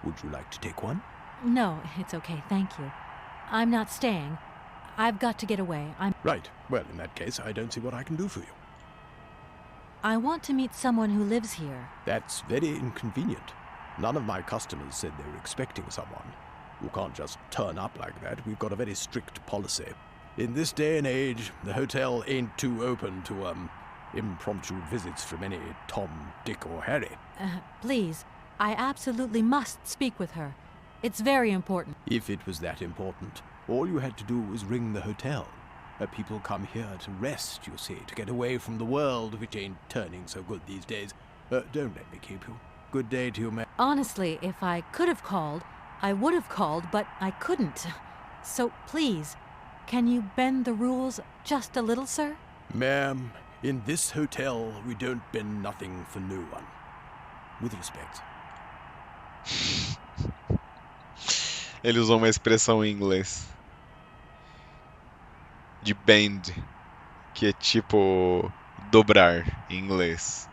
K: Would you like to take one?
C: No, it's okay, thank you. I'm not staying. I've got to get away.
K: Right. Well, in that case, I don't see what I can do for you.
C: I want to meet someone who lives here.
K: That's very inconvenient. None of my customers said they were expecting someone. You can't just turn up like that. We've got a very strict policy. In this day and age, the hotel ain't too open to, impromptu visits from any Tom, Dick, or Harry.
C: Please, I absolutely must speak with her. It's very important.
K: If it was that important, all you had to do was ring the hotel. People come here to rest, you see, to get away from the world, which ain't turning so good these days. Don't let me keep you. Good day to you, ma'am.
C: Honestly, if I could have called, I would have called, but I couldn't. So please, can you bend the rules just a little, sir?
K: Ma'am, in this hotel, we don't bend nothing for no one. With respect.
A: Ele usou uma expressão em inglês. De bend. Que é tipo dobrar em inglês.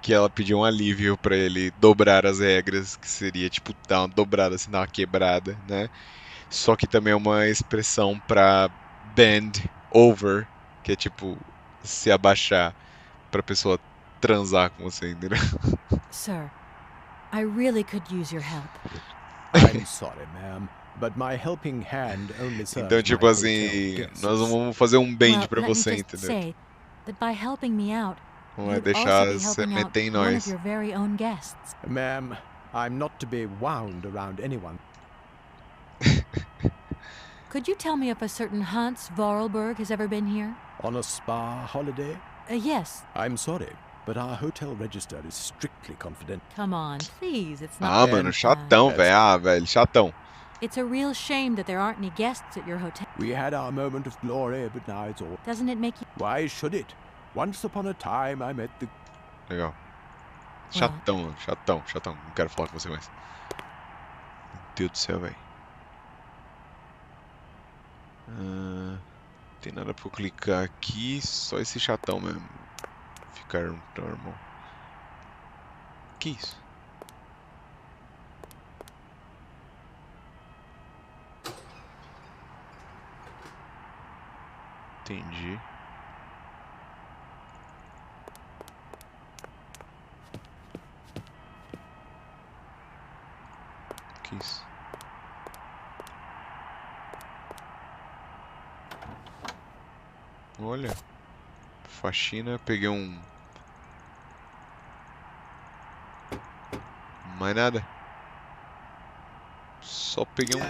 A: Que ela pediu um alívio pra ele dobrar as regras, que seria tipo dar uma dobrada, assim, dar uma quebrada, né? Só que também é uma expressão pra bend over, que é tipo se abaixar pra pessoa transar com você, entendeu?
C: Sir, I really could use your help.
K: I'm sorry, ma'am, but my helping hand only serves
A: Então,
K: my
A: tipo
K: hotel
A: assim,
K: guests.
A: nós vamos fazer um bend
C: Well,
A: pra
C: let me
A: você,
C: just
A: entendeu?
C: say that by helping me out,
A: Não vai
C: you'd also
A: deixar
C: be
A: você
C: helping out
A: meter em
C: one of
A: nós.
C: your very own guests.
K: Ma'am, I'm not to be wound around anyone.
C: Could you tell me if a certain Hans Vorarlberg has ever been here?
K: On a spa holiday?
C: Yes.
K: I'm sorry, but our hotel register is strictly confidential.
C: Come on, please, it's not...
A: Ah, mano, chatão, velho. Ah, velho, chatão.
C: It's a real shame that there aren't any guests at your hotel.
K: We had our moment of glory, but now it's all...
C: Doesn't it make you...
K: Why should it? Once upon a time I met the...
A: Legal. Chatão, mano. Chatão, chatão. Não quero falar com você mais. Meu Deus do céu, velho. Não tem nada pra eu clicar aqui. Só esse chatão mesmo. Ficar normal. Que isso? Entendi. Que isso? Olha. Faxina, peguei um... Mais nada. Só peguei um...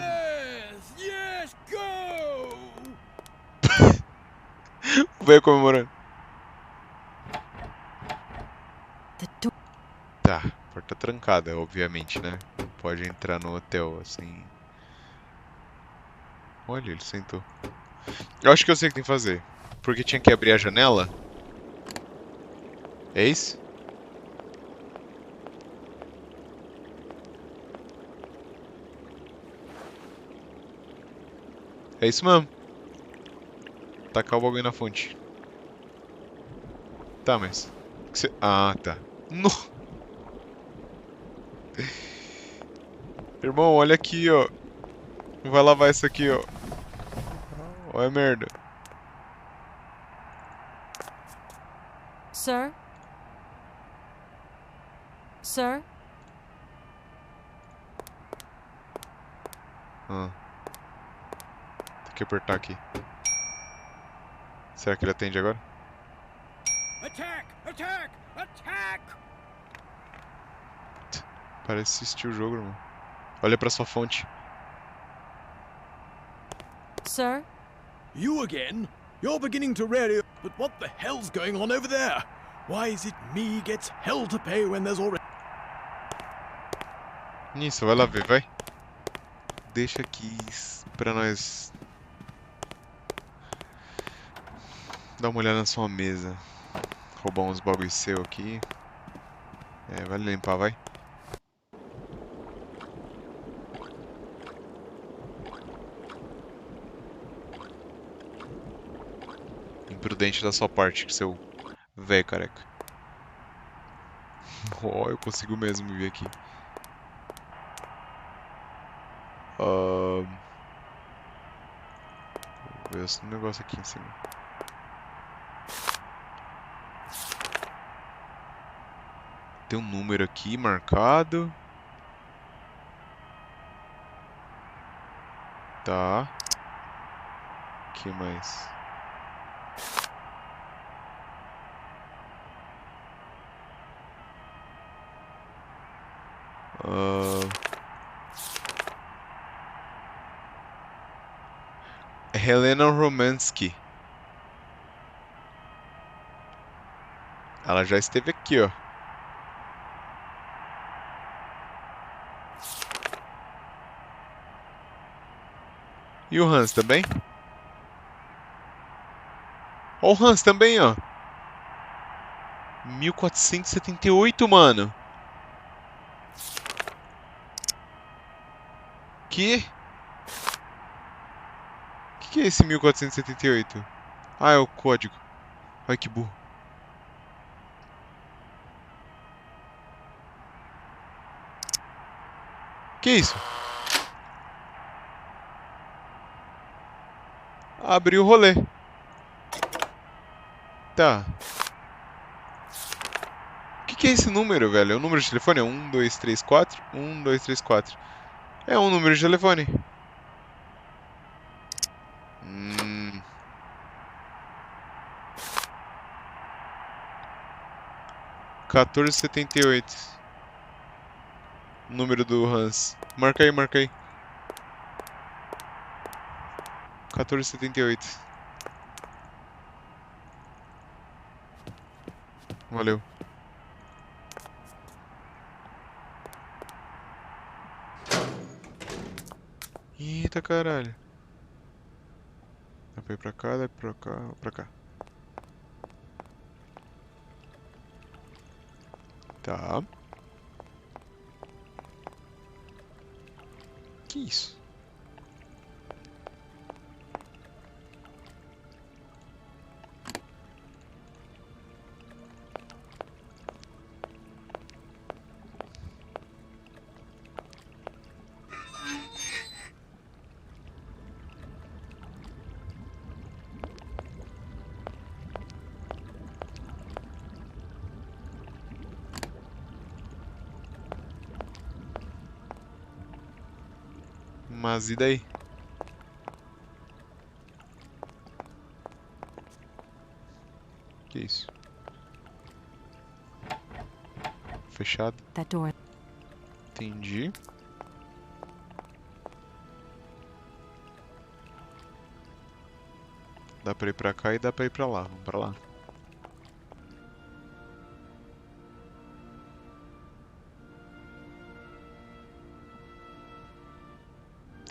I: Yes, go!
A: Veio comemorando. Tá, porta trancada, obviamente, né? Não pode entrar no hotel, assim... Olha, ele sentou. Eu acho que eu sei o que tem que fazer. Porque tinha que abrir a janela. É isso? É isso mesmo. Tacar o bagulho na fonte. Tá, mas... Ah, tá. No... Irmão, olha aqui, ó. Vai lavar isso aqui, ó. Olha a merda.
C: Sir? Sir?
A: Ah. Tem que apertar aqui. Será que ele atende agora?
I: Attack! Attack! Attack!
A: Parece assistir o jogo, irmão. Olha pra sua fonte.
C: Sir?
K: You again? You're beginning to really... But what the hell's going on over there? Why is it me gets hell to pay when there's already...
A: Isso, vai lá ver, vai. Deixa aqui pra nós... Dar uma olhada na sua mesa. Roubar uns bagulho seu aqui. É, vai limpar, vai. Imprudente da sua parte, seu velho careca. Ó, eu consigo mesmo me ver aqui. Vou ver esse negócio aqui em cima. Tem um número aqui marcado. Tá. O que mais? Helena Romansky. Ela já esteve aqui, ó. E o Hans também? Ó, o Hans também, ó. 1478, mano. Que é esse 1478? Ah, é o código. Ai, que burro. Que isso? Abriu o rolê. Tá. O que Que é esse número, velho? É um número de telefone? É 1234? 1234. É um número de telefone. 1478. Número do Hans. Marca aí, marca aí. 1478. Valeu. Eita caralho. Dá pra ir pra cá, dá pra cá, pra cá. Tá. Que isso? Mas e daí? Que isso? Fechado.
C: That door.
A: Entendi. Dá pra ir pra cá e dá pra ir pra lá. Vamos pra lá.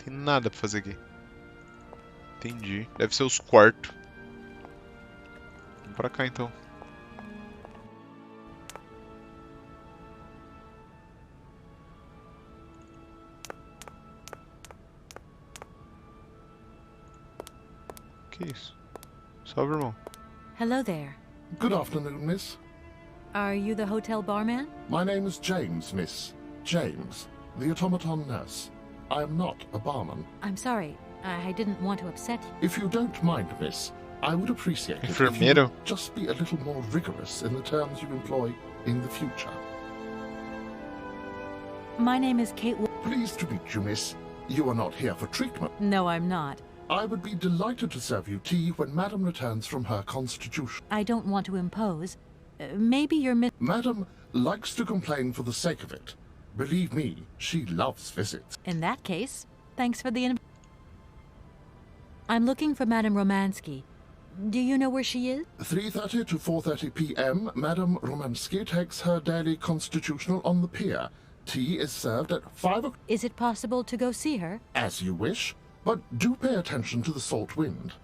A: Tem nada pra fazer aqui. Entendi. Deve ser os quartos. Vamos pra cá então. Que isso? Salve, irmão.
C: Hello there.
L: Good afternoon, miss.
C: Are you the hotel barman?
L: My name is James, miss. James, the automaton nurse. I am not a barman.
C: I'm sorry. I didn't want to upset you.
L: If you don't mind, miss, I would appreciate it if you
A: Enfermeiro.
L: would just be a little more rigorous in the terms you employ in the future.
C: My name is Kate.
L: Pleased to meet you, miss. You are not here for treatment.
C: No, I'm not.
L: I would be delighted to serve you tea when Madam returns from her constitution.
C: I don't want to impose. Maybe you're
L: Madam likes to complain for the sake of it. Believe me, she loves visits.
C: In that case, thanks for the I'm looking for Madame Romansky. Do you know where she is?
L: 3:30 to 4:30 p.m., Madame Romansky takes her daily constitutional on the pier. Tea is served at 5 o'clock.
C: Is it possible to go see her?
L: As you wish, but do pay attention to the salt wind.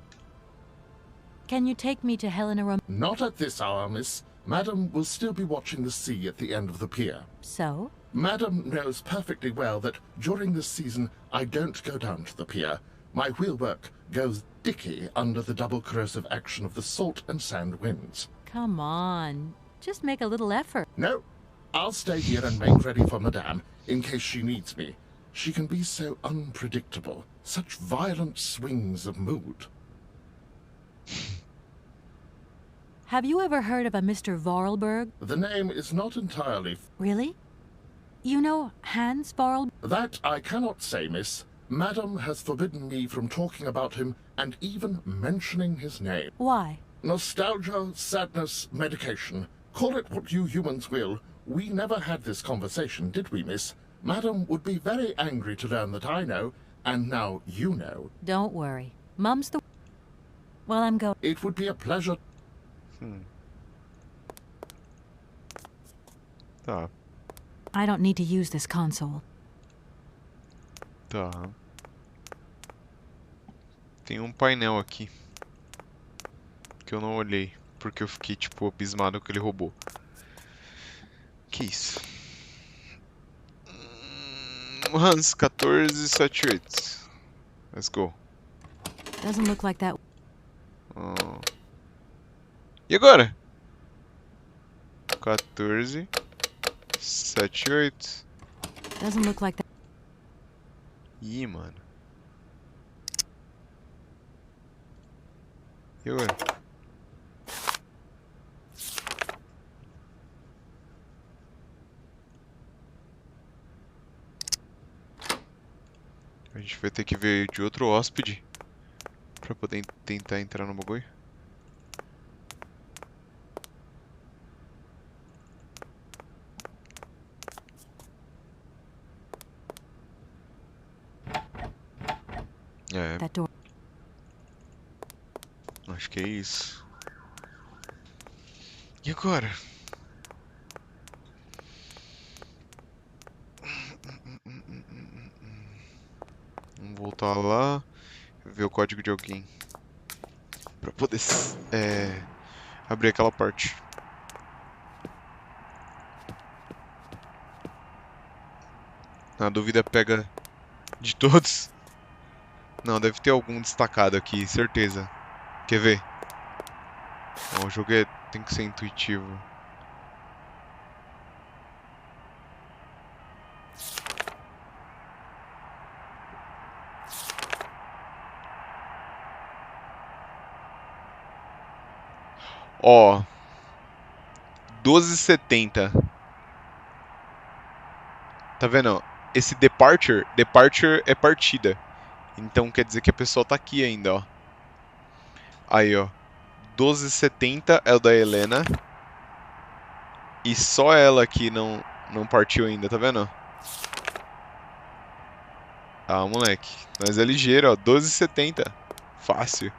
C: Can you take me to Helena
L: Not at this hour, miss. Madam will still be watching the sea at the end of the pier.
C: So?
L: Madam knows perfectly well that during this season I don't go down to the pier. My wheelwork goes dicky under the double corrosive action of the salt and sand winds.
C: Come on. Just make a little effort.
L: No, I'll stay here and make ready for Madame in case she needs me. She can be so unpredictable, such violent swings of mood.
C: Have you ever heard of a Mr. Vorarlberg?
L: The name is not entirely...
C: Really? You know Hans Vorarlberg?
L: That I cannot say, miss. Madam has forbidden me from talking about him and even mentioning his name.
C: Why?
L: Nostalgia, sadness, medication. Call it what you humans will. We never had this conversation, did we, miss? Madam would be very angry to learn that I know, and now you know.
C: Don't worry. Mum's the... Well, I'm going...
L: It would be a pleasure...
A: Tá.
C: I don't need to use this console.
A: Tá. Tem um painel aqui. Que eu não olhei. Porque eu fiquei, tipo, abismado que ele roubou. Que isso? Hans 1478. Let's go.
C: Doesn't look like that.
A: Oh. E agora? 1478.
C: Doesn't look like that.
A: Ih, mano. E agora? A gente vai ter que ver de outro hóspede pra poder tentar entrar no bagulho. É,
C: That door.
A: acho que é isso. E agora? Vamos voltar lá, ver o código de alguém pra poder abrir aquela parte. Na dúvida pega de todos. Não, deve ter algum destacado aqui, certeza. Quer ver? Ó, o jogo tem que ser intuitivo. Ó, 12,70. Tá vendo? Ó? Esse departure é partida. Então quer dizer que a pessoa tá aqui ainda, ó. Aí, ó. 12,70 é o da Helena. E só ela aqui não partiu ainda, tá vendo? Ah, moleque. Mas é ligeiro, ó. 12,70. Fácil.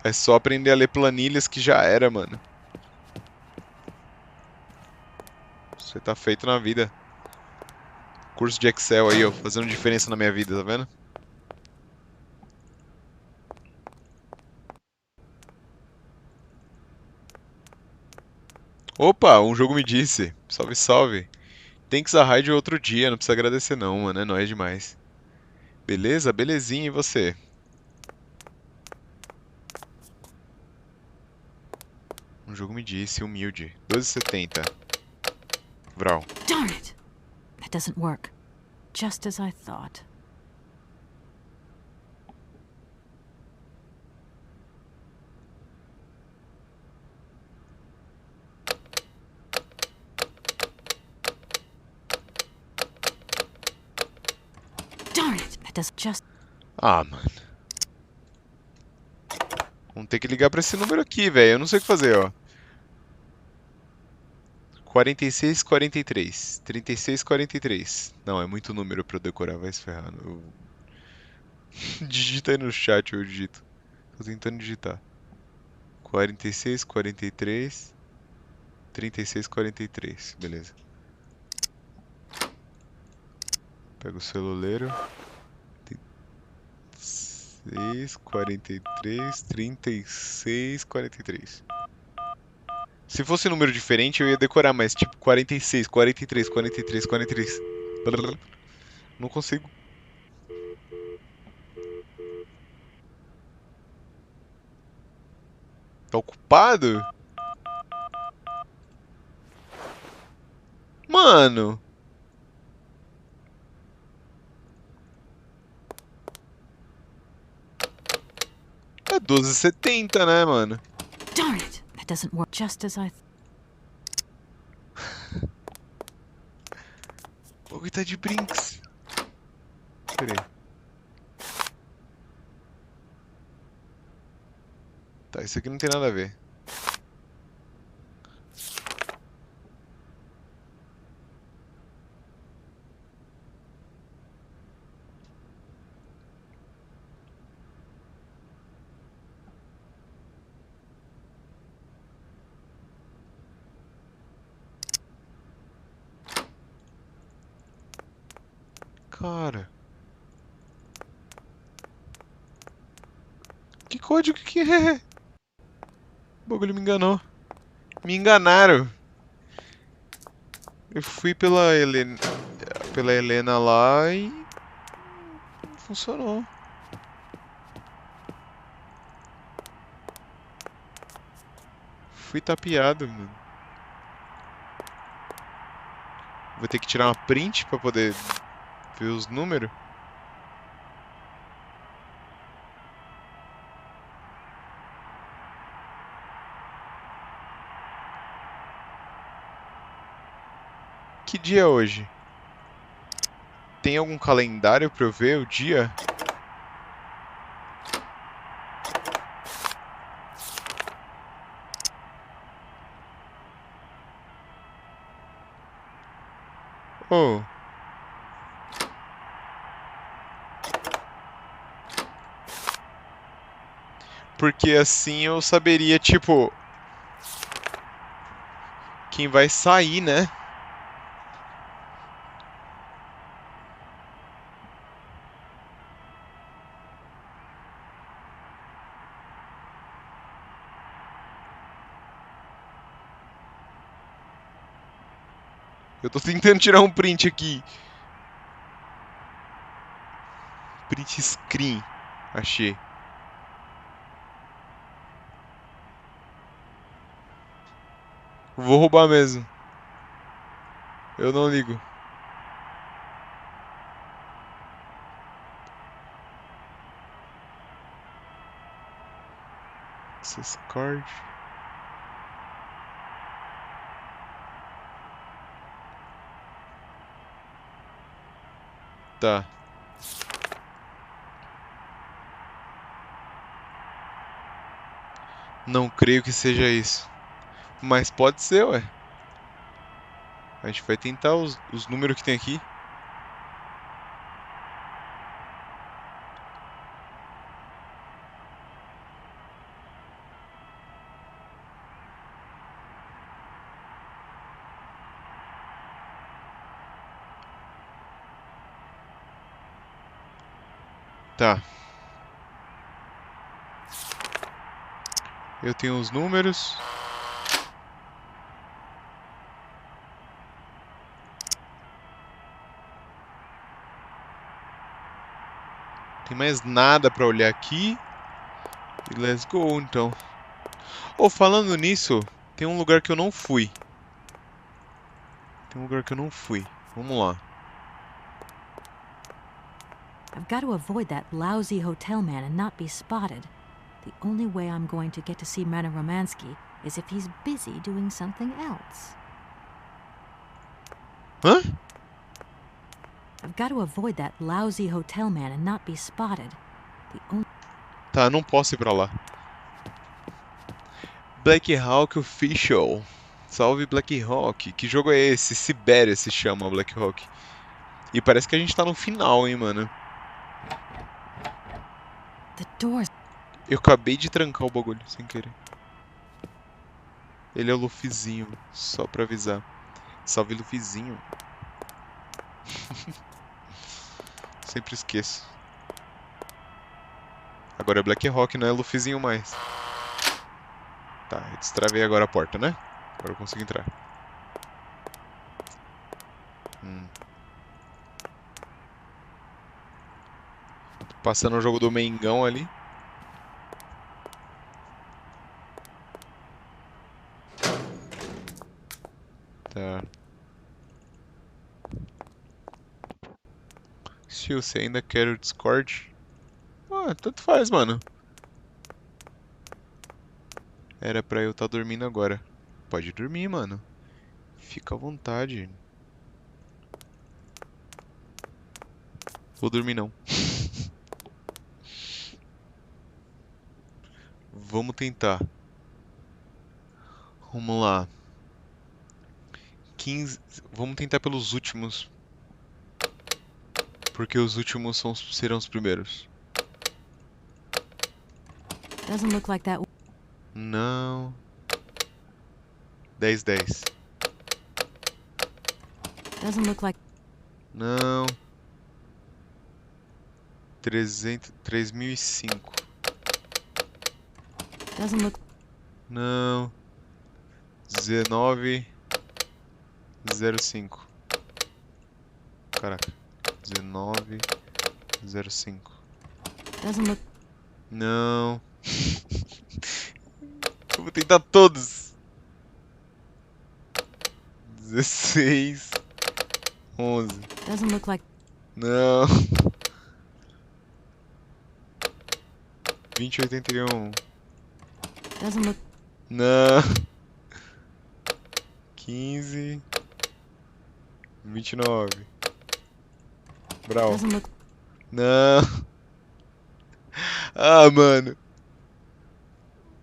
A: É só aprender a ler planilhas que já era, mano. Você tá feito na vida. Curso de Excel aí, ó. Fazendo diferença na minha vida, tá vendo? Opa, um jogo me disse. Salve, salve. Thanks a raid outro dia, não precisa agradecer não, mano. É nóis demais. Beleza? Belezinha, e você? Um jogo me disse, humilde. 12,70. Vral.
C: Darn it! That doesn't work. Just as I thought. Darn it! That doesn't just.
A: Ah, mano. Vamos ter que ligar pra esse número aqui, velho. Eu não sei o que fazer, ó. 46, 43. 36, 43. Não, é muito número pra eu decorar, vai se ferrar. Digita aí no chat, eu digito. Tô tentando digitar. 46, 43. 36, 43. Beleza. Pega o celuleiro. 6, 43, 36, 43. Se fosse número diferente, eu ia decorar, mas tipo 46, 43, 43, 43. Brrr. Não consigo. Tá ocupado? Mano. É 12,70, né, mano?
C: Darn it! That doesn't work. Just as I.
A: O que tá de brinks? Pera aí. Tá, isso aqui não tem nada a ver. Cara. Que código que é? O bagulho me enganou. Me enganaram. Eu fui pela Helena lá e não funcionou. Fui tapeado, mano. Vou ter que tirar uma print pra poder ver os números. Que dia é hoje? Tem algum calendário pra eu ver o dia? Oh. Porque assim eu saberia, tipo, quem vai sair, né? Eu tô tentando tirar um print aqui. Print screen. Achei. Vou roubar mesmo. Eu não ligo. Access card. Tá. Não creio que seja isso. Mas pode ser, ué. A gente vai tentar os números que tem aqui. Tá. Eu tenho os números. Tem mais nada pra olhar aqui. E let's go, então. Oh, falando nisso, tem um lugar que eu não fui. Tem um lugar que eu não fui. Vamos lá.
C: I've got to avoid that lousy hotel man and not be spotted. The only way I'm going to get to see Madame Romansky is if he's busy doing something else.
A: Hã?
C: I've got to avoid that lousy hotel man and not be spotted. The only...
A: Tá, não posso ir pra lá. Black Hawk Official. Salve Black Hawk. Que jogo é esse? Syberia se chama Black Hawk. E parece que a gente tá no final, hein, mano.
C: The doors.
A: Eu acabei de trancar o bagulho, sem querer. Ele é o Luffyzinho, só pra avisar. Salve Luffyzinho. Sempre esqueço. Agora é Black Hawk, não é Luffyzinho mais. Tá, eu destravei agora a porta, né? Agora eu consigo entrar. Passando o jogo do Mengão ali. Tá. Se você ainda quer o Discord... Ah, tanto faz, mano. Era pra eu estar dormindo agora. Pode dormir, mano. Fica à vontade. Vou dormir não. Vamos tentar. Vamos lá. 15... Vamos tentar pelos últimos. Porque os últimos serão os primeiros.
C: Doesn't look like that.
A: Não. 10, 10.
C: Doesn't look like.
A: Não. 3005.
C: Doesn't look.
A: Não. 1905. Caraca. 1905.
C: Doesn't look.
A: Não. Eu vou tentar todos. 16. 11.
C: Doesn't look like.
A: Não. 2081.
C: Doesn't look.
A: Não. 15. 29. Brau.
C: Doesn't look.
A: Não. Ah, mano.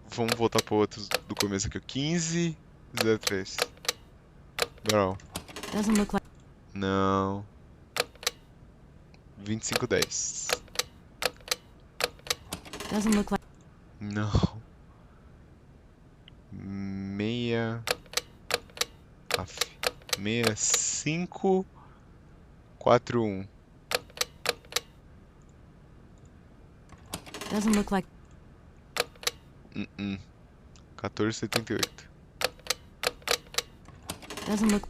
A: Vamos voltar pro outro do começo aqui. 1503. Brau.
C: Doesn't look like.
A: Não. 2510.
C: Doesn't look like.
A: Não. Meia. Af. 6541.
C: Doesn't look like.
A: 1478.
C: Doesn't look.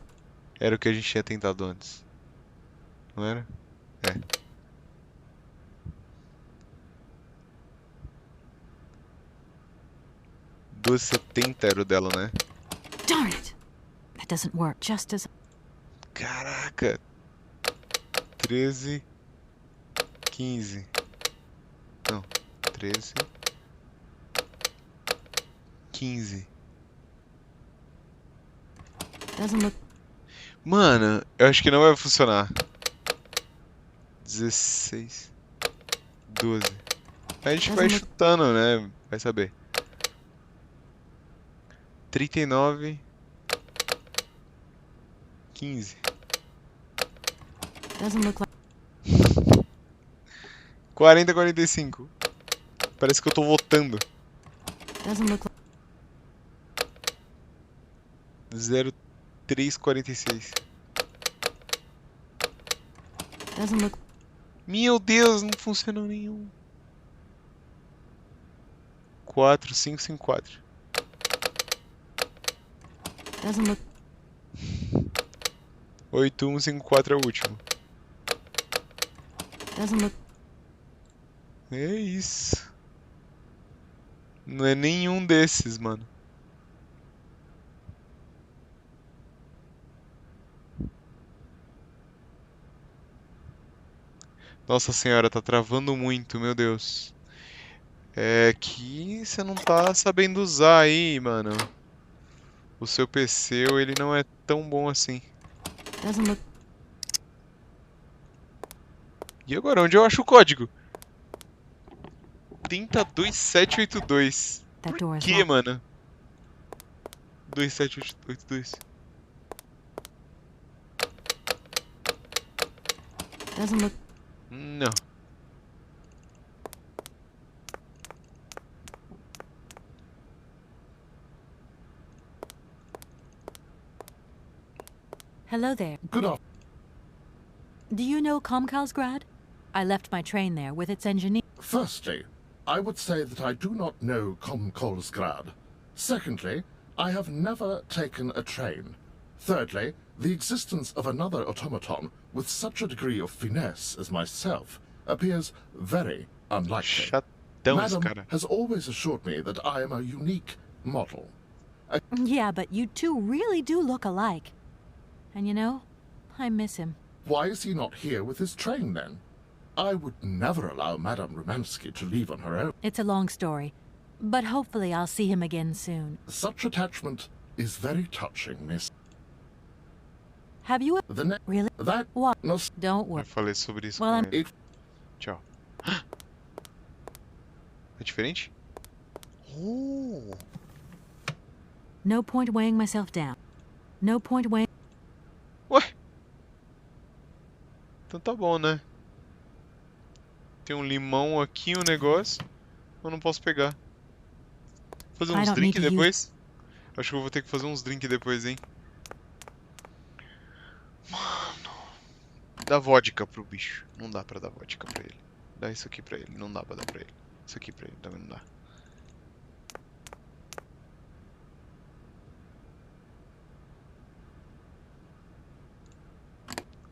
A: Era o que a gente tinha tentado antes. Não era? É. R$12,70 era o dela, né?
C: Darn it! That doesn't work just as.
A: Caraca! 13, 15. Não, 13, 15.
C: Doesn't look.
A: Mano, eu acho que não vai funcionar. 16, 12. A gente vai chutando, né? Vai saber. 39, 15.
C: Doesn't look like.
A: 40, 45. Parece que eu tô votando.
C: Doesn't look like.
A: 0346.
C: Doesn't look.
A: Meu Deus, não funcionou nenhum. 4554.
C: Doesn't look.
A: 8154 é o último.
C: Doesn't look.
A: É isso. Não é nenhum desses, mano. Nossa senhora, tá travando muito, meu Deus. É que você não tá sabendo usar aí, mano. O seu PC, ele não é tão bom assim.
C: Doesn't look.
A: E agora, onde eu acho o código? 32782.
C: That door
A: Por
C: is
A: que,
C: locked.
A: mano? 27882.
C: Doesn't look.
A: Não.
C: Hello there.
L: Good afternoon.
C: Do you know Komkalsgrad? I left my train there with its engineer.
L: Firstly, I would say that I do not know Komkolsgrad. Secondly, I have never taken a train. Thirdly, the existence of another automaton with such a degree of finesse as myself appears very unlikely.
A: Chatão, cara.
L: Madam has always assured me that I am a unique model.
C: Yeah, but you two really do look alike. And you know, I miss him.
L: Why is he not here with his train, then? I would never allow Madame Romansky to leave on her own.
C: It's a long story, but hopefully I'll see him again soon.
L: Such attachment is very touching, miss.
C: Have you really?
L: That
C: What?
L: No,
C: Don't
A: Eu
C: worry.
A: falei sobre isso
C: Well,
A: com ele. Tchau. É diferente? Oh.
C: No point weighing myself down. No point weighing.
A: Ué? Então tá bom, né? Tem um limão aqui, um negócio. Eu não posso pegar. Fazer uns drinks depois? Acho que eu vou ter que fazer uns drinks depois, hein? Mano. Dá vodka pro bicho. Não dá pra dar vodka pra ele. Dá isso aqui pra ele. Não dá pra dar pra ele. Isso aqui pra ele. Também não dá.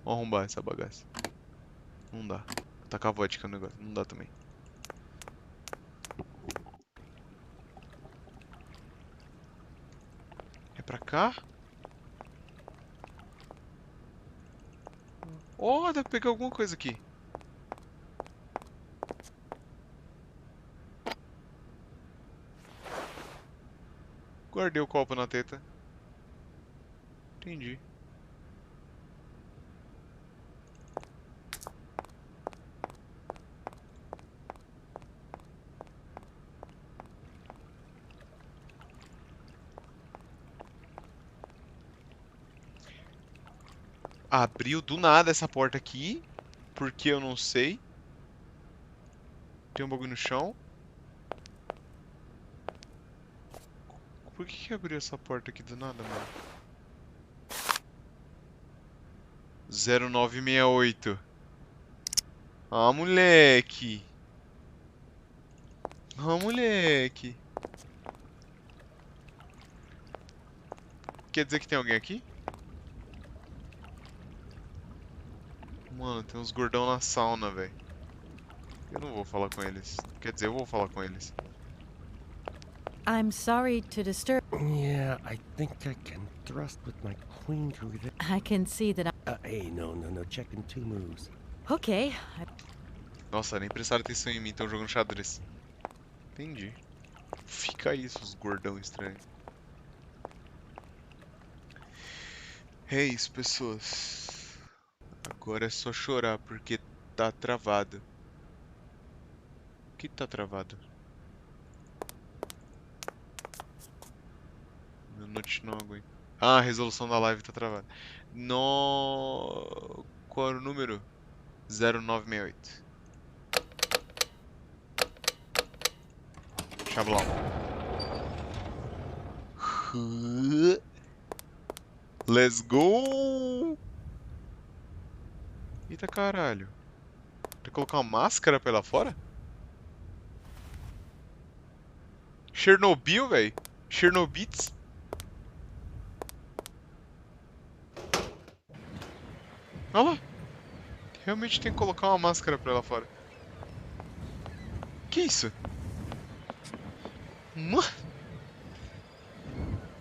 A: Vamos arrombar essa bagaça. Não dá. Vou tacar vodka no negócio. Não dá também. É pra cá? Oh, dá pra pegar alguma coisa aqui. Guardei o copo na teta. Entendi. Abriu do nada essa porta aqui. Porque eu não sei. Tem um bagulho no chão. Por que abriu essa porta aqui do nada, mano? 0968. Ah, moleque. Ah, moleque. Quer dizer que tem alguém aqui? Mano, tem uns gordão na sauna, velho. Eu não vou falar com eles. Quer dizer, eu vou falar com eles.
C: I'm sorry to disturb.
M: Yeah, I think I can thrust with my queen through there.
C: I can see that
M: Hey, no. Check in 2 moves.
C: Okay.
A: Nossa, nem prestaram atenção em mim, estão jogando xadrez. Entendi. Fica aí, seus gordão estranhos. É isso, pessoas. Agora é só chorar, porque tá travado. O que tá travado? Meu note não aguenta. Ah, a resolução da live tá travada. No... Qual era o número? 0968. Chablão. Let's go! Eita caralho. Tem que colocar uma máscara pra lá fora? Chernobyl, velho? Xiubitz? Olha lá. Realmente tem que colocar uma máscara pra lá fora. Que isso?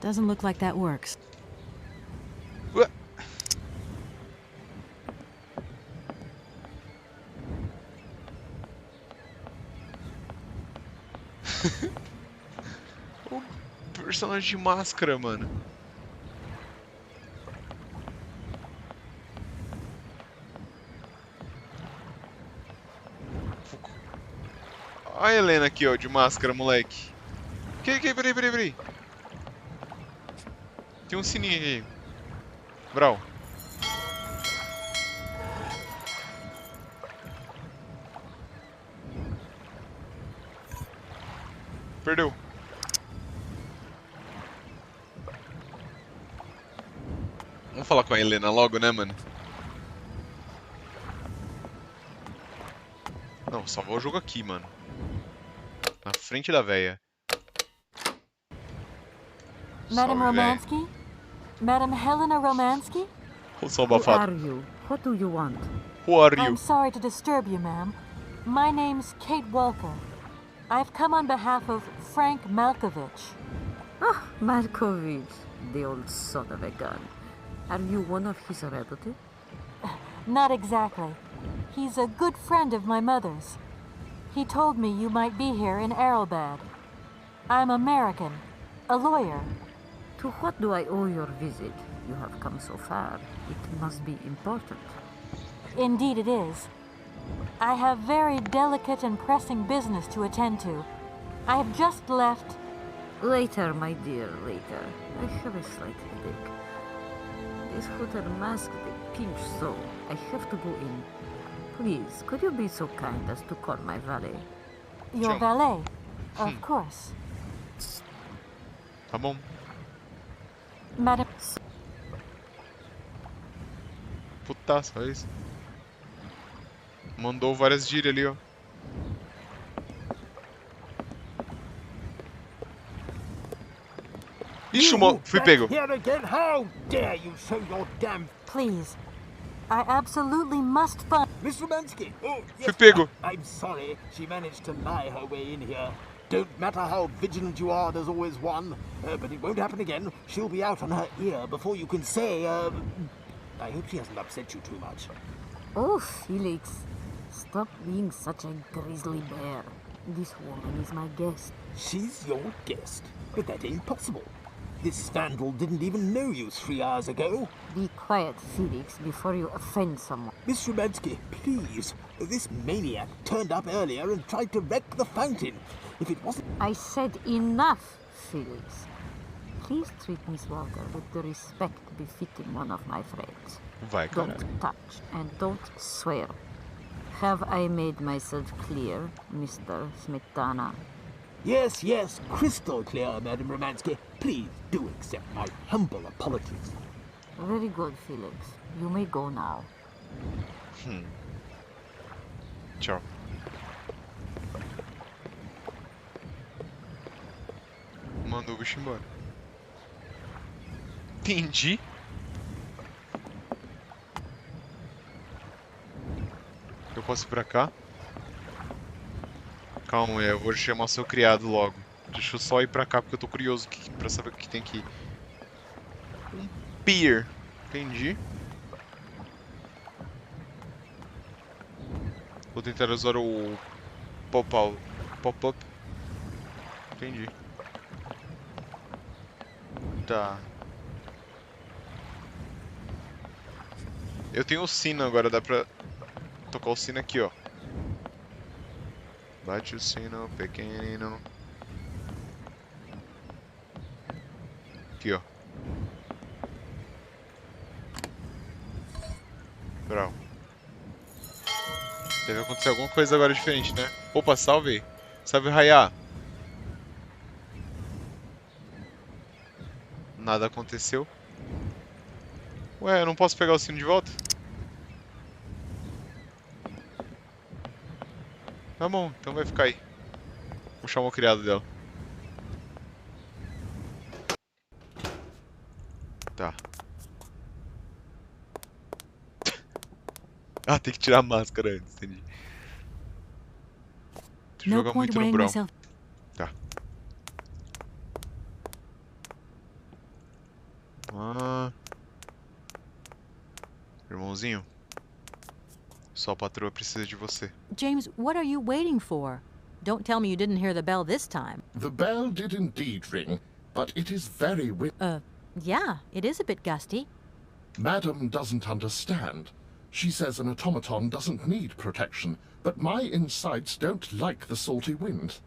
C: Doesn't look like that works.
A: Ué. O personagem de máscara, mano. Olha a Helena aqui, ó, de máscara, moleque. Peraí. Tem um sininho aí. Brau. Perdeu. Vamos falar com a Helena logo, né, mano? Não, salvar o jogo aqui, mano. Na frente da véia.
C: Madam
A: Salve, véia.
C: Romansky? Madam Helena Romansky?
A: Olha o som
N: Who
A: abafado.
N: are you? What do you want?
A: Who are you?
C: I'm sorry to disturb you, ma'am. My name's Kate Walker. I've come on behalf of Frank Malkovich.
N: Ah, Malkovich, the old son of a gun. Are you one of his relatives?
C: Not exactly. He's a good friend of my mother's. He told me you might be here in Arrowbad. I'm American, a lawyer.
N: To what do I owe your visit? You have come so far. It must be important.
C: Indeed it is. I have very delicate and pressing business to attend to. I have just left...
N: Later, my dear, later. I have a slight headache. This hotel masked a pinch, so I have to go in. Please, could you be so kind as to call my valet?
C: Your valet? Of course.
A: Tá bom.
C: Madam...
A: Putaço, olha isso. Mandou várias gírias ali, ó. Ixi, fui pego.
G: Here again? How dare you show your damn...
C: Please. I absolutely must find...
G: Miss Romansky! Oh, yes,
A: Fui pego.
G: I'm sorry. She managed to lie her way in here. Don't matter how vigilant you are, there's always one. But it won't happen again. She'll be out on her ear before you can say, I hope she hasn't upset you too much.
N: Oh, Felix. Stop being such a grizzly bear. This woman is my guest.
G: She's your guest? But that ain't possible. This vandal didn't even know you 3 hours ago.
N: Be quiet, Felix, before you offend someone.
G: Miss Szymanski, please. This maniac turned up earlier and tried to wreck the fountain. If it wasn't...
N: I said enough, Felix. please treat Miss Walker with the respect befitting one of my friends.
A: Vai, cara.
N: Don't touch and don't swear. Have I made myself clear, Mr. Smetana?
K: Yes, yes, crystal clear, Madam Romansky. Please do accept my humble apologies.
N: Very good, Felix. You may go now.
A: Tchau. Mandou o bicho embora. Entendi. Eu posso ir pra cá? Calma, eu vou chamar seu criado logo. Deixa eu só ir pra cá porque eu tô curioso pra saber o que tem aqui. Um pier. Entendi. Vou tentar usar o pop-up. Entendi. Tá. Eu tenho o sino agora, dá pra tocar o sino aqui, ó. Bate o sino, pequenino. Aqui, ó. Bravo. Deve acontecer alguma coisa agora diferente, né? Opa, salve! Salve, Raya! Nada aconteceu. Ué, eu não posso pegar o sino de volta? Tá bom, então vai ficar aí. Vou chamar o criado dela. Tá. Ah, tem que tirar a máscara antes, entendi. Tu joga muito no Brawl. Tá. Ah. Irmãozinho. Só a patroa precisa de você.
C: James, what are you waiting for? Don't tell me you didn't hear the bell this time.
L: The bell did indeed ring, but it is very
C: Yeah, it is a bit gusty.
L: Madam doesn't understand. She says an automaton doesn't need protection, but my insides don't like the salty wind.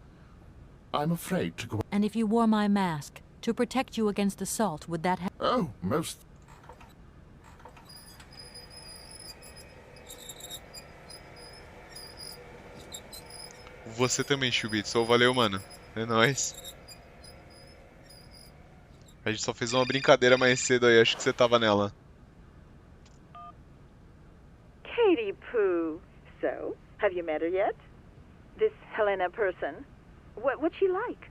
L: I'm afraid to go...
C: And if you wore my mask to protect you against the salt, would that help?
L: Oh, most...
A: Você também, Xiubitz. Oh, valeu, mano. É nóis. A gente só fez uma brincadeira mais cedo aí, acho que você tava nela.
O: Katie Pooh. So, have you met her yet? This Helena person? What's she like?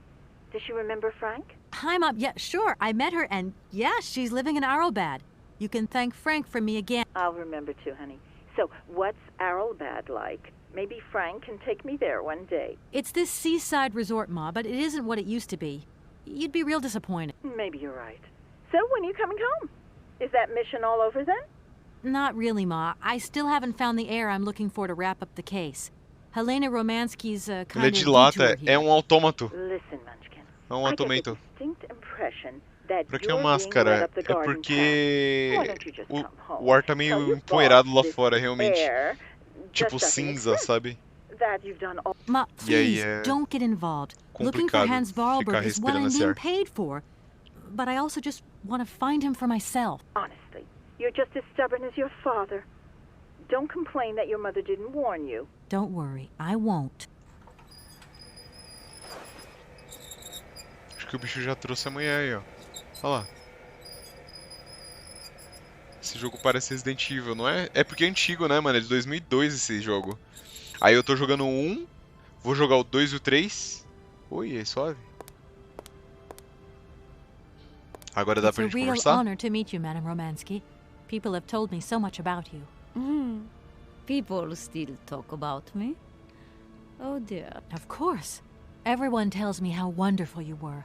O: Does she remember Frank?
C: Hi, Mom. Yeah, sure. I met her, and yeah, she's living in Arrowbad. You can thank Frank for me again.
O: I'll remember too, honey. So, what's Arrowbad like? Maybe Frank can take me there one day.
C: It's this seaside resort, Ma, but it isn't what it used to be. You'd be real disappointed.
O: Maybe you're right. So, when are you coming home? Is that mission all over then?
C: Not really, Ma. I still haven't found the heir I'm looking for to wrap up the case. Helena Romansky's kind
A: Ele é
C: of
A: de lata,
C: detour
A: é um autômato.
O: Listen, Munchkin.
A: É um automato.
O: Distinct impression that
A: Pra que
O: you're
A: a
O: being led
A: máscara?
O: up the
A: É
O: garden
A: porque
O: path. Why don't you just come home?
A: o ar tá meio
O: Tell your
A: empoeirado
O: boss
A: lá
O: this
A: fora, realmente.
O: heir
A: Tipo
O: just doesn't
A: cinza,
O: exist.
A: sabe?
O: That you've done all...
C: Ma,
A: E aí
C: please,
A: é
C: don't get involved. Looking for
A: complicado
C: Hans
A: ficar
C: Wahlberg is what
A: respirando
C: I'm
A: esse
C: being
A: ar.
C: paid for. But I also just want to find him for myself.
O: Honestly, you're just as stubborn as your father. Don't complain that your mother didn't warn you.
C: Don't worry, I won't.
A: Acho que o bicho já trouxe a mulher aí, ó. Olha lá. Esse jogo parece Resident Evil, não é? É porque é antigo, né, mano? É de 2002 esse jogo. Aí eu tô jogando o 1, vou jogar o 2 e o 3. Oi, é suave. Agora dá pra gente
C: It's a real
A: conversar?
C: honor to meet you, Madame Romansky. People have told me so much about you.
N: People still talk about me? Oh dear.
C: Of course. Everyone tells me how wonderful you were.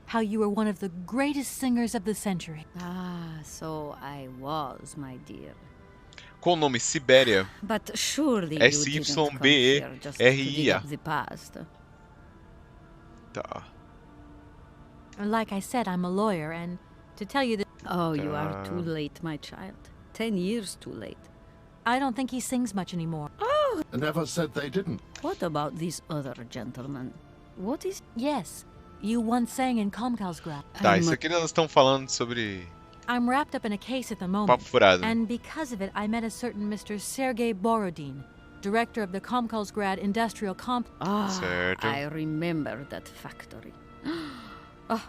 C: How you were one of the greatest singers of the century.
N: Ah, so I was, my dear.
A: Qual o nome? Syberia.
N: But surely you didn't come here just to dig
A: S-Y-B-E-R-I-A.
N: up the past.
A: Tá.
C: Like I said, I'm a lawyer, and to tell you that...
N: Oh, you are too late, my child. 10 years too late.
C: I don't think he sings much anymore.
N: Oh!
L: Never said they didn't.
N: What about this other gentleman? What is...
C: Yes, You once sang in Komkalsgrad.
A: Tá, isso aqui nós estamos falando sobre
C: I'm wrapped up in a case at the moment,
A: papo furado.
C: and because of it, I met a certain Mr. Sergei Borodin, director of the Komkalsgrad Industrial Comp.
A: Certo.
N: I remember that factory. Oh,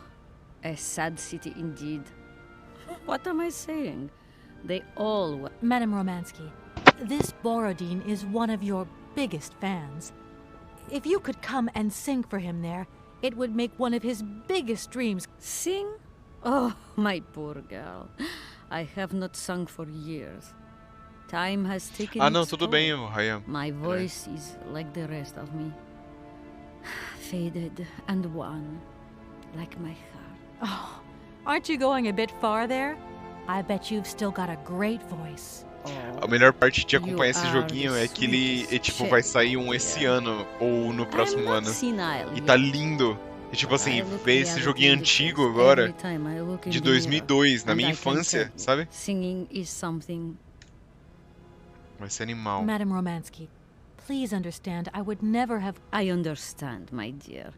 N: a sad city indeed. What am I saying? They all were.
C: Madam Romansky, this Borodin is one of your biggest fans. If you could come and sing for him there, it would make one of his biggest dreams.
N: Sing? Oh, my poor girl. I have not sung for years. Time has taken
A: Ah, não,
N: its
A: tudo
N: toll.
A: bem, Ryan.
N: My voice is like the rest of me. Faded and wan, like my heart.
C: Oh, aren't you going a bit far there? I bet you've still got a great voice.
A: A melhor parte de acompanhar esse joguinho é que ele tipo, vai sair um esse ano ou no próximo ano. E tá lindo. E tipo assim, ver esse joguinho antigo agora, de 2002, na minha infância, sabe?
N: Singing is something.
A: Vai ser animal.
C: Madam Romansky, please understand, I would never have...
N: I understand, my dear.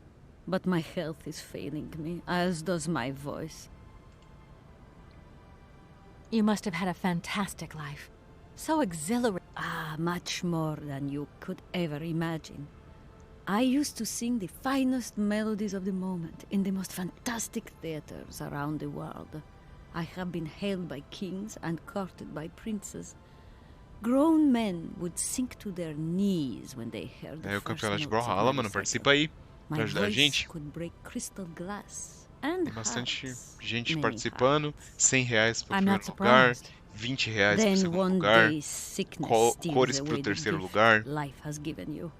N: But my health is failing me, as does my voice.
C: You must have had a fantastic life. So exhilarating.
N: Ah, much more than you could ever imagine. I used to sing the finest melodies of the moment in the most fantastic theaters around the world. I have been hailed by kings and courted by princes. Grown men would sink to their knees when they heard the
A: É o
N: first
A: campeonato de
N: notes of
A: Brawlhalla,
N: my
A: mano.
N: recital.
A: Participa aí pra
N: My
A: ajudar a
N: voice
A: gente.
N: could break crystal glass and
A: Tem bastante
N: hearts,
A: gente
N: many
A: participando. R$100 pro
C: I'm
A: primeiro
C: not
A: lugar.
C: surprised.
A: R$20 pro
N: Then
A: segundo
N: one
A: lugar.
N: day sickness
A: Cores
N: steals
A: pro
N: away the
A: terceiro
N: gift
A: lugar.
N: life has given you.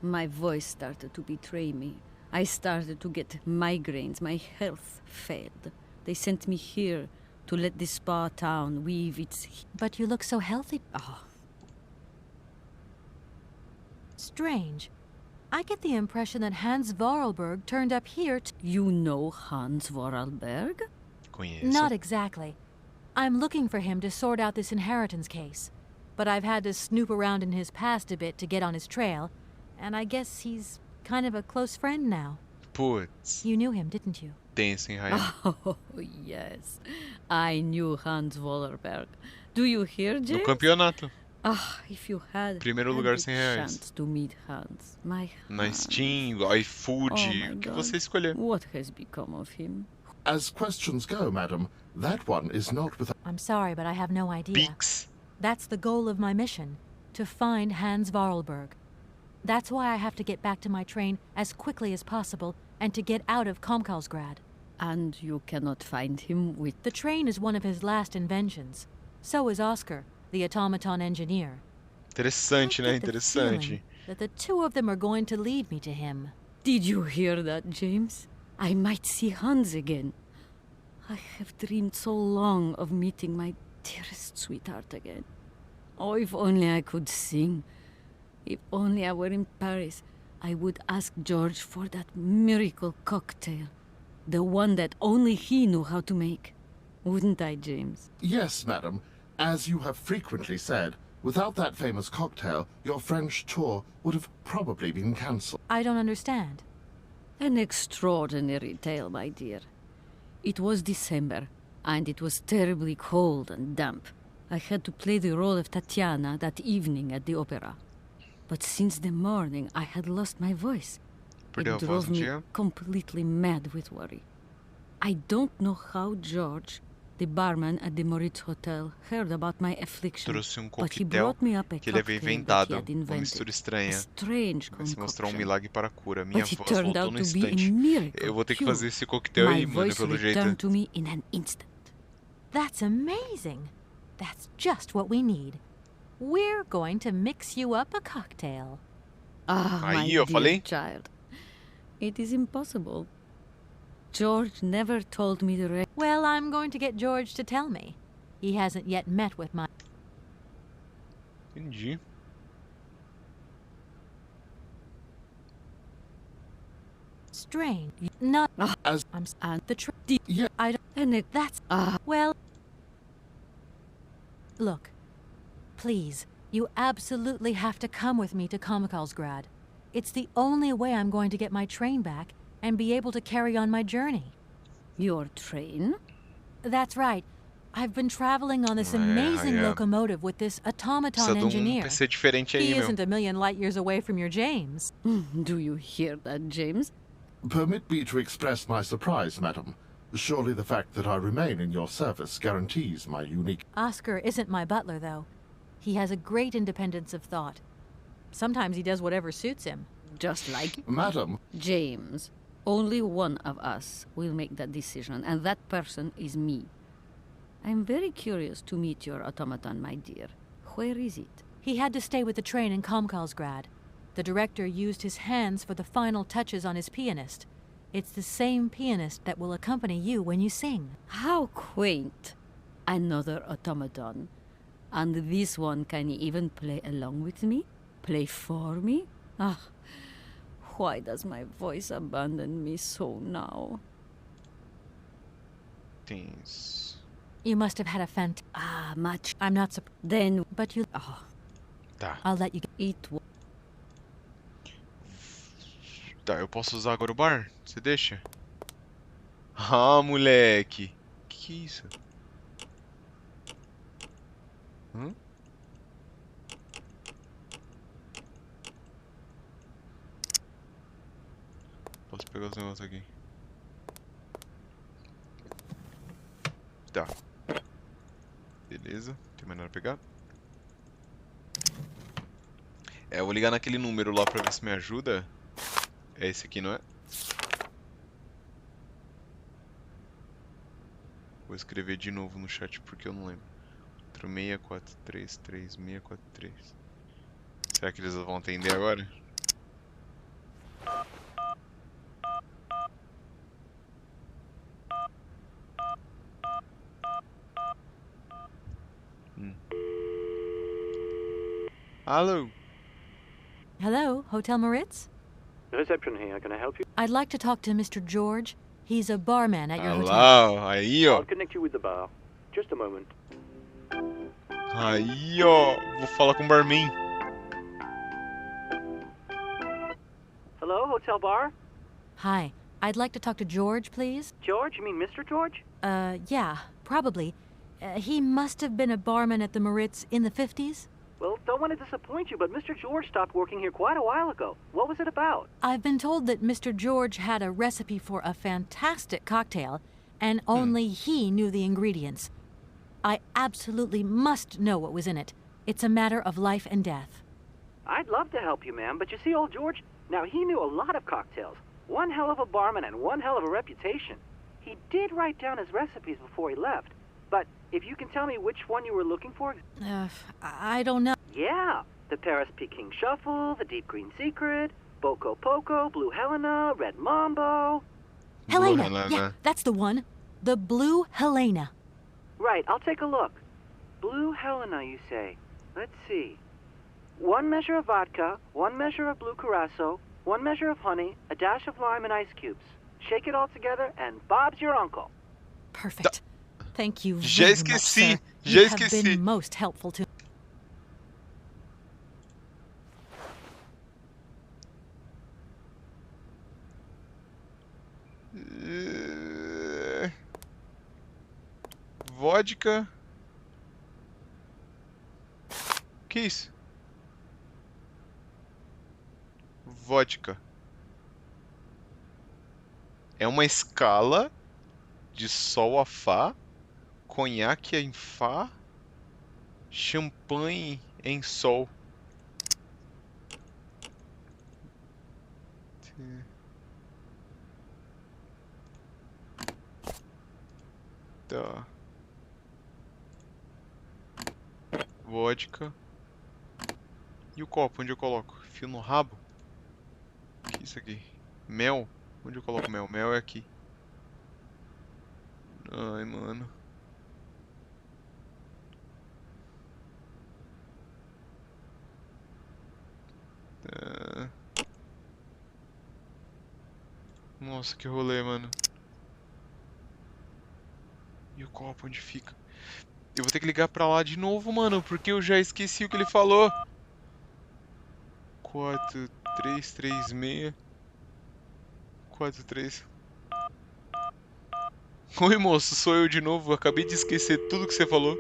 N: My voice started to betray me. I started to get migraines. My health failed. They sent me here to let the spa town weave its...
C: But you look so healthy.
N: Oh.
C: Strange. I get the impression that Hans Vorarlberg turned up here to...
N: You know Hans Vorarlberg?
A: Conheço.
C: Not exactly. I'm looking for him to sort out this inheritance case. But I've had to snoop around in his past a bit to get on his trail, and I guess he's kind of a close friend now.
A: Putz.
C: You knew him, didn't you?
A: Tenso, hein, Ryan?
N: Oh, yes. I knew Hans Vorarlberg. Do you hear,
A: No
N: James?
A: campeonato.
N: Ah, if you had
A: Primeiro
N: had
A: lugar,
N: the
A: R$100.
N: chance to meet Hans, my
A: Na
N: Hans.
A: Steam, iFood,
N: Oh my
A: o que
N: God.
A: você escolher.
N: What has become of him?
L: As questions go, madam, that one is not without...
C: I'm sorry, but I have no idea.
A: Pix.
C: That's the goal of my mission, to find Hans Vorarlberg. That's why I have to get back to my train as quickly as possible and to get out of Komkalsgrad.
N: And you cannot find him with...
C: The train is one of his last inventions. So is Oscar, the automaton engineer.
A: Interessante,
C: I
A: né?
C: get the
A: Interessante.
C: feeling that the two of them are going to lead me to him.
N: Did you hear that, James? I might see Hans again. I have dreamed so long of meeting my dearest sweetheart again. Oh, if only I could sing. If only I were in Paris, I would ask George for that miracle cocktail. The one that only he knew how to make. Wouldn't I, James?
L: Yes, madam. As you have frequently said, without that famous cocktail, your French tour would have probably been cancelled.
C: I don't understand.
N: An extraordinary tale, my dear. It was December, and it was terribly cold and damp. I had to play the role of Tatiana that evening at the opera. But since the morning, I had lost my voice.
A: Perdeu a
N: It
A: voz
N: drove
A: um
N: me
A: dia.
N: completely mad with worry. I don't know how George, the barman at the Moritz Hotel, heard about my affliction,
A: Trouxe
N: but he
A: coquetel
N: brought me up a
A: que ele havia
N: cocktail that he
A: inventado,
N: had
A: uma
N: invented.
A: mistura
N: A
A: estranha.
N: strange
A: Vai se mostrar um
N: concoction.
A: milagre para a cura. Minha
N: But it
A: voz
N: turned
A: voltou
N: out
A: no
N: to be a
A: instante.
N: miracle
A: Eu vou ter que
N: cure.
A: fazer esse coquetel
N: My
A: aí, mano,
N: voice
A: pelo jeito.
N: returned to me in an instant.
C: That's amazing. That's just what we need. We're going to mix you up a cocktail.
N: Ah, my
A: Aí, eu
N: dear
A: falei?
N: child. It is impossible. George never told me the rest.
C: Well, I'm going to get George to tell me. He hasn't yet met with my...
A: Entendi.
C: Strange. Not...
L: As
C: I'm... And the...
L: yeah,
C: I don't...
N: And it,
C: That's... Well... Look. Please, you absolutely have to come with me to Komkalsgrad. It's the only way I'm going to get my train back, and be able to carry on my journey.
N: Your train?
C: That's right. I've been traveling on this amazing locomotive with this automaton engineer.
A: PC diferente aí,
C: He
A: meu.
C: isn't a million light years away from your James.
N: Do you hear that, James?
L: Permit me to express my surprise, madam. Surely the fact that I remain in your service guarantees my unique...
C: Oscar isn't my butler, though. He has a great independence of thought. Sometimes he does whatever suits him.
N: Just like...
L: Madam...
N: James, only one of us will make that decision, and that person is me. I'm very curious to meet your automaton, my dear. Where is it?
C: He had to stay with the train in Komkalsgrad. The director used his hands for the final touches on his pianist. It's the same pianist that will accompany you when you sing.
N: How quaint. Another automaton. And this one can even play along with me? Play for me? Ah, why does my voice abandon me so now?
A: Things.
C: You must have had a
N: much.
C: I'm not surprised.
N: Then...
C: But you...
N: Oh.
A: Tá.
C: I'll let you...
N: It...
A: Tá, eu posso usar agora o bar? Você deixa? Ah, moleque. Que é isso? Posso pegar os negócios aqui. Tá. Beleza. Tem mais nada pra pegar? É, eu vou ligar naquele número lá pra ver se me ajuda. É esse aqui, não é? Vou escrever de novo no chat porque eu não lembro. 46433643. Será que eles vão atender agora? Alô?
C: Hello, Hotel Moritz?
H: Reception here, can I help you?
C: I'd like to talk to Mr. George. He's a barman at your hotel.
A: Olá, aí ó.
H: I'll connect you with the bar. Just a moment.
A: Aí ó, vou falar com o barman.
H: Hello, hotel bar?
C: Hi, I'd like to talk to George, please.
H: George? You mean Mr. George?
C: Yeah, probably. He must have been a barman at the Moritz in the 50s.
H: Well, don't want to disappoint you, but Mr. George stopped working here quite a while ago. What was it about?
C: I've been told that Mr. George had a recipe for a fantastic cocktail, and only he knew the ingredients. I absolutely must know what was in it. It's a matter of life and death.
H: I'd love to help you, ma'am, but you see, old George, now he knew a lot of cocktails. One hell of a barman and one hell of a reputation. He did write down his recipes before he left, but if you can tell me which one you were looking for...
C: I don't know.
H: Yeah, the Paris Peking Shuffle, the Deep Green Secret, Boko Poco, Blue Helena, Red Mambo...
C: Helena, yeah, that's the one. The Blue Helena.
H: Right, I'll take a look. Blue Helena, you say. Let's see. 1 measure of vodka, 1 measure of blue curacao, 1 measure of honey, a dash of lime and ice cubes. Shake it all together, and Bob's your uncle.
C: Perfect. Thank you
A: Já
C: very
A: esqueci,
C: much, sir.
A: já
C: You
A: esqueci.
C: have been most helpful to...
A: Vodka. Que isso? Vodka. É uma escala de sol a fá, conhaque em fá, champanhe em sol. Tá. Vodka. E o copo, onde eu coloco? Fio no rabo? O que é isso aqui? Mel? Onde eu coloco mel? Mel é aqui. Ai, mano. Tá. Nossa, que rolê, mano. E o copo, onde fica? Eu vou ter que ligar pra lá de novo, mano, porque eu já esqueci o que ele falou. 4336 4-3. Oi, moço, sou eu de novo. Acabei de esquecer tudo que você falou.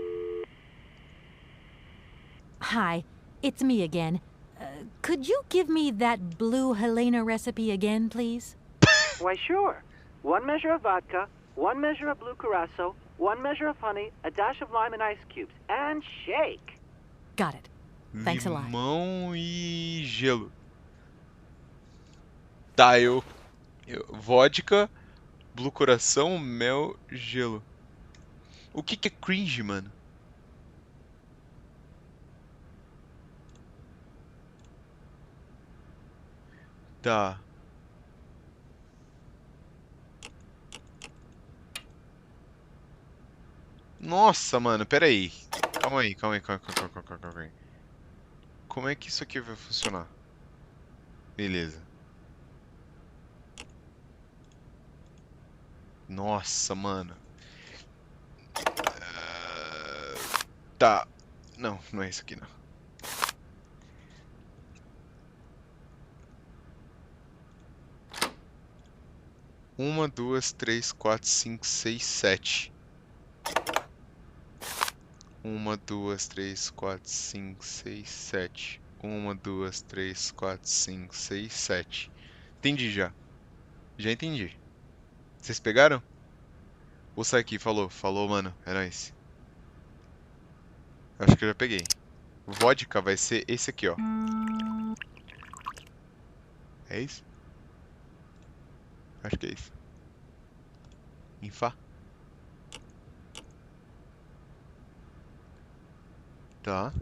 C: Hi, it's me again. Could you give me that blue Helena recipe again, please?
H: Why, sure. 1 measure of vodka, 1 measure of blue curacao, 1 measure of honey, a dash of lime and ice cubes, and shake.
C: Got it. Thanks a lot.
A: Limão e gelo. Tá, vodka, blue coração, mel, gelo. O que é cringe, mano? Tá. Nossa, mano, pera aí. Calma aí. Como é que isso aqui vai funcionar? Beleza. Nossa, mano. Tá. Não, não é isso aqui, não. Uma, duas, três, quatro, cinco, seis, sete. 1, 2, 3, 4, 5, 6, 7. 1, 2, 3, 4, 5, 6, 7. Entendi já. Já entendi. Vocês pegaram? Vou sair aqui, falou. Falou, mano. É nóis. Acho que eu já peguei. Vodka vai ser esse aqui, ó. É isso? Acho que é isso. Infá. Tá.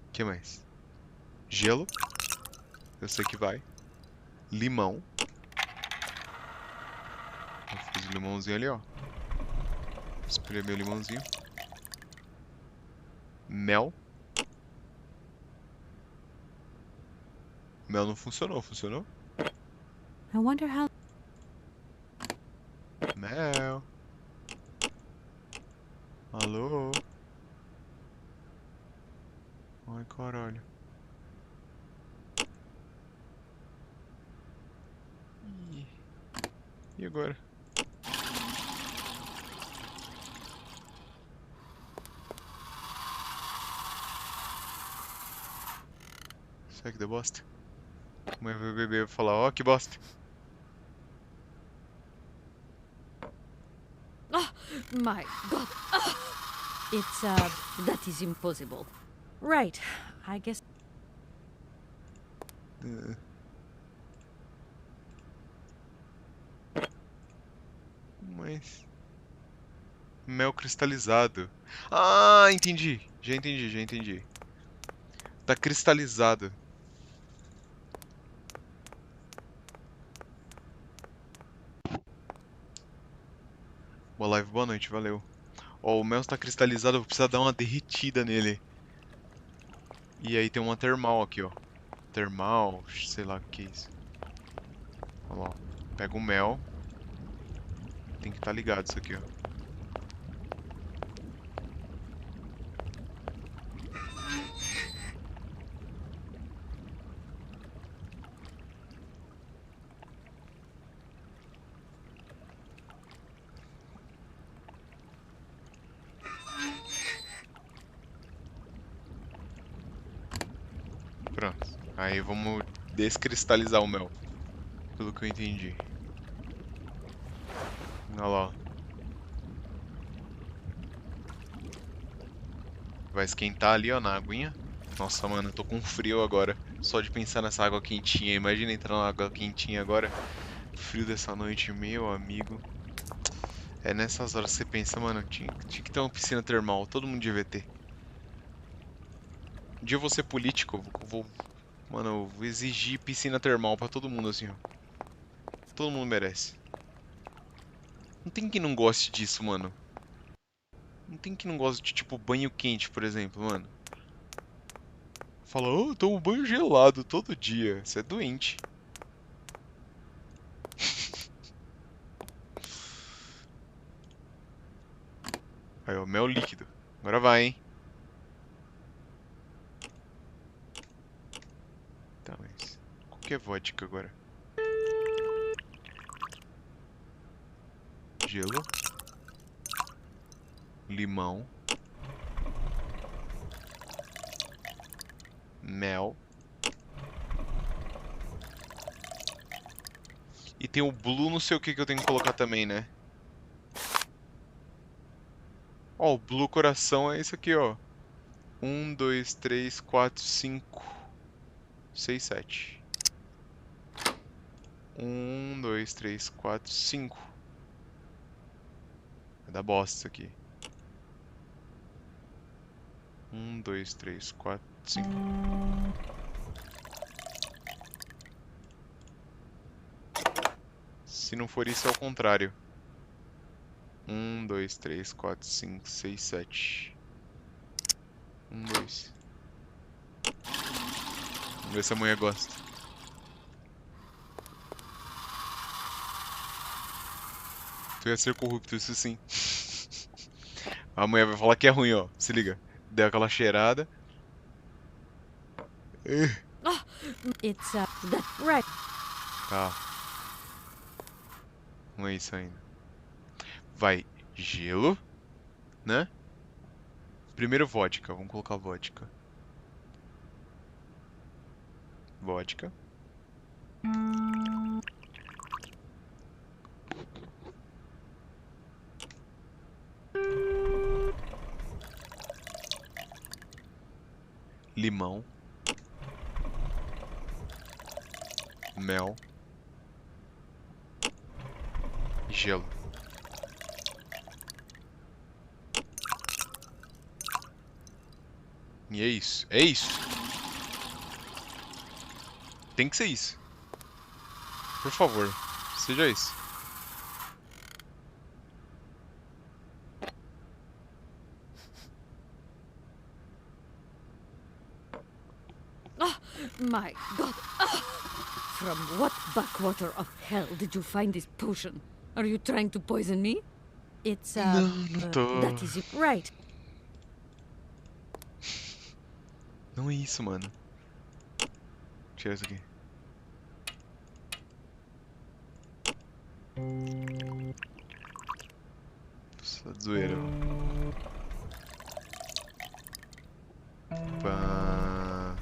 A: O que mais? Gelo. Eu sei que vai. Limão. Eu fiz o limãozinho ali, ó. Espremei o limãozinho. Mel. Mel não funcionou, funcionou?
C: I wonder how...
A: Mel. Alô? Ai, caralho. E agora? Será que deu bosta? Mãe vai beber e vai falar, ó, que bosta.
N: Oh, my God.
C: It's, that is impossible. Right, I guess...
A: Mas... Mel cristalizado. Ah, entendi. Já entendi. Tá cristalizado. Boa live, boa noite, valeu. Ó, o mel está cristalizado, eu vou precisar dar uma derretida nele. E aí tem uma termal aqui, ó. Termal, sei lá o que é isso. Olha lá, ó. Pega o mel. Tem que estar ligado isso aqui, ó. Pronto. Aí vamos descristalizar o mel. Pelo que eu entendi. Olha lá. Vai esquentar ali, ó, na aguinha. Nossa, mano, eu tô com frio agora. Só de pensar nessa água quentinha. Imagina entrar na água quentinha agora. Frio dessa noite, meu amigo. É nessas horas que você pensa, mano, tinha que ter uma piscina termal. Todo mundo devia ter. Um dia eu vou ser político. Mano, eu vou exigir piscina termal pra todo mundo, assim, ó. Todo mundo merece. Não tem quem não goste disso, mano. Não tem quem não goste de, tipo, banho quente, por exemplo, mano. Fala, oh, eu tomo banho gelado todo dia. Você é doente. Aí, ó, mel líquido. Agora vai, hein. Tá, mas... Qual que é vodka agora? Gelo. Limão. Mel. E tem o blue, não sei o que eu tenho que colocar também, né? Ó, o blue coração é isso aqui, ó. 1, 2, 3, 4, 5, 6, 7. 1, 2, 3, 4, 5. Vai dar bosta isso aqui. 1, 2, 3, 4, 5. Se não for isso, é o contrário. 1, 2, 3, 4, 5, 6, 7. 1, 2. Vamos ver se a mulher gosta. Tu ia ser corrupto, isso sim. A mulher vai falar que é ruim, ó. Se liga. Deu aquela cheirada.
C: It's that right.
A: Tá. Não é isso ainda. Vai gelo, né? Primeiro vodka. Vamos colocar vodka. Vodka. Limão. Mel. Gelo. E é isso. É isso. Tem que ser isso. Por favor, seja isso.
N: Oh, my God. From what backwater of hell did you find this potion? Are you trying to poison me?
C: It's,
A: não tô.
N: That is it. Right.
A: Não é isso, mano. Tira isso aqui. Só zoeira. Pá.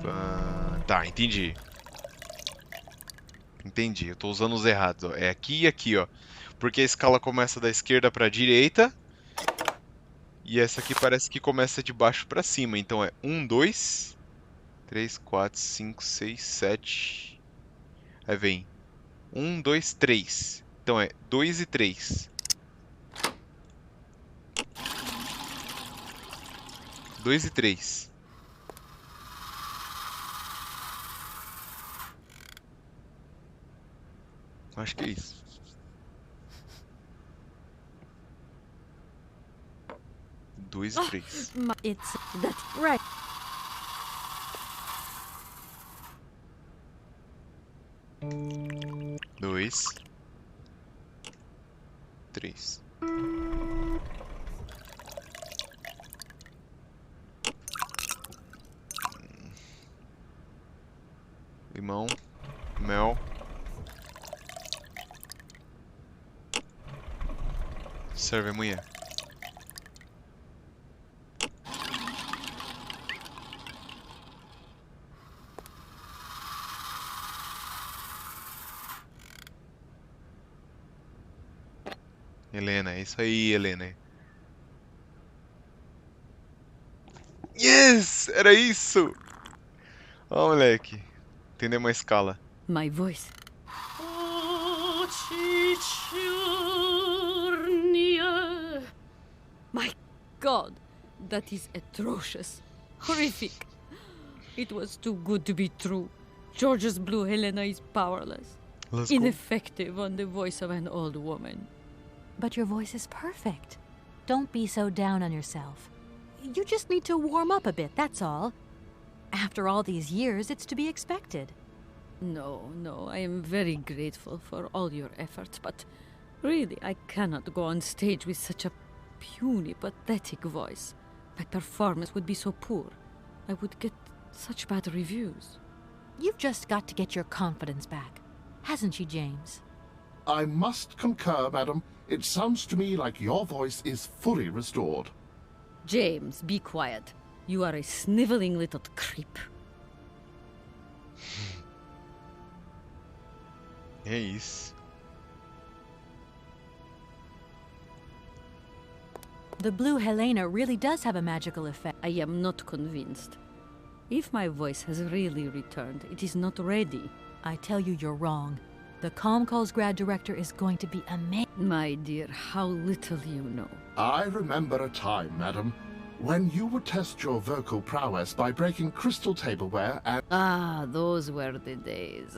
A: Pá. Tá, entendi. Entendi, eu tô usando os errados, ó. É aqui e aqui, ó. Porque a escala começa da esquerda pra direita. E essa aqui parece que começa de baixo pra cima. Então é 1, 2, 3, 4, 5, 6, 7. Aí vem 1, 2, 3. Então é 2 e 3. 2 e 3. Acho que é isso. Dois e 3.
N: It's that right.
A: Dois. 3. Limão. Mel. Serve a mulher. Helena, é isso aí, Helena. Yes! Era isso! Ó, moleque. Entendeu a escala.
N: My voice. My God, that is atrocious. Horrific. It was too good to be true. George's blue Helena is powerless.
A: Let's go.
N: Ineffective on the voice of an old woman.
C: But your voice is perfect. Don't be so down on yourself. You just need to warm up a bit, that's all. After all these years, it's to be expected.
N: No, I am very grateful for all your efforts, but really, I cannot go on stage with such a puny, pathetic voice. My performance would be so poor. I would get such bad reviews.
C: You've just got to get your confidence back. Hasn't she, James?
L: I must concur, madam. It sounds to me like your voice is fully restored.
N: James, be quiet. You are a sniveling little creep.
A: É isso.
C: The blue Helena really does have a magical effect.
N: I am not convinced. If my voice has really returned, it is not ready.
C: I tell you, you're wrong. The Comcalls grad director is going to be amazing.
N: My dear, how little you know.
L: I remember a time, madam, when you would test your vocal prowess by breaking crystal tableware and...
N: Ah, those were the days.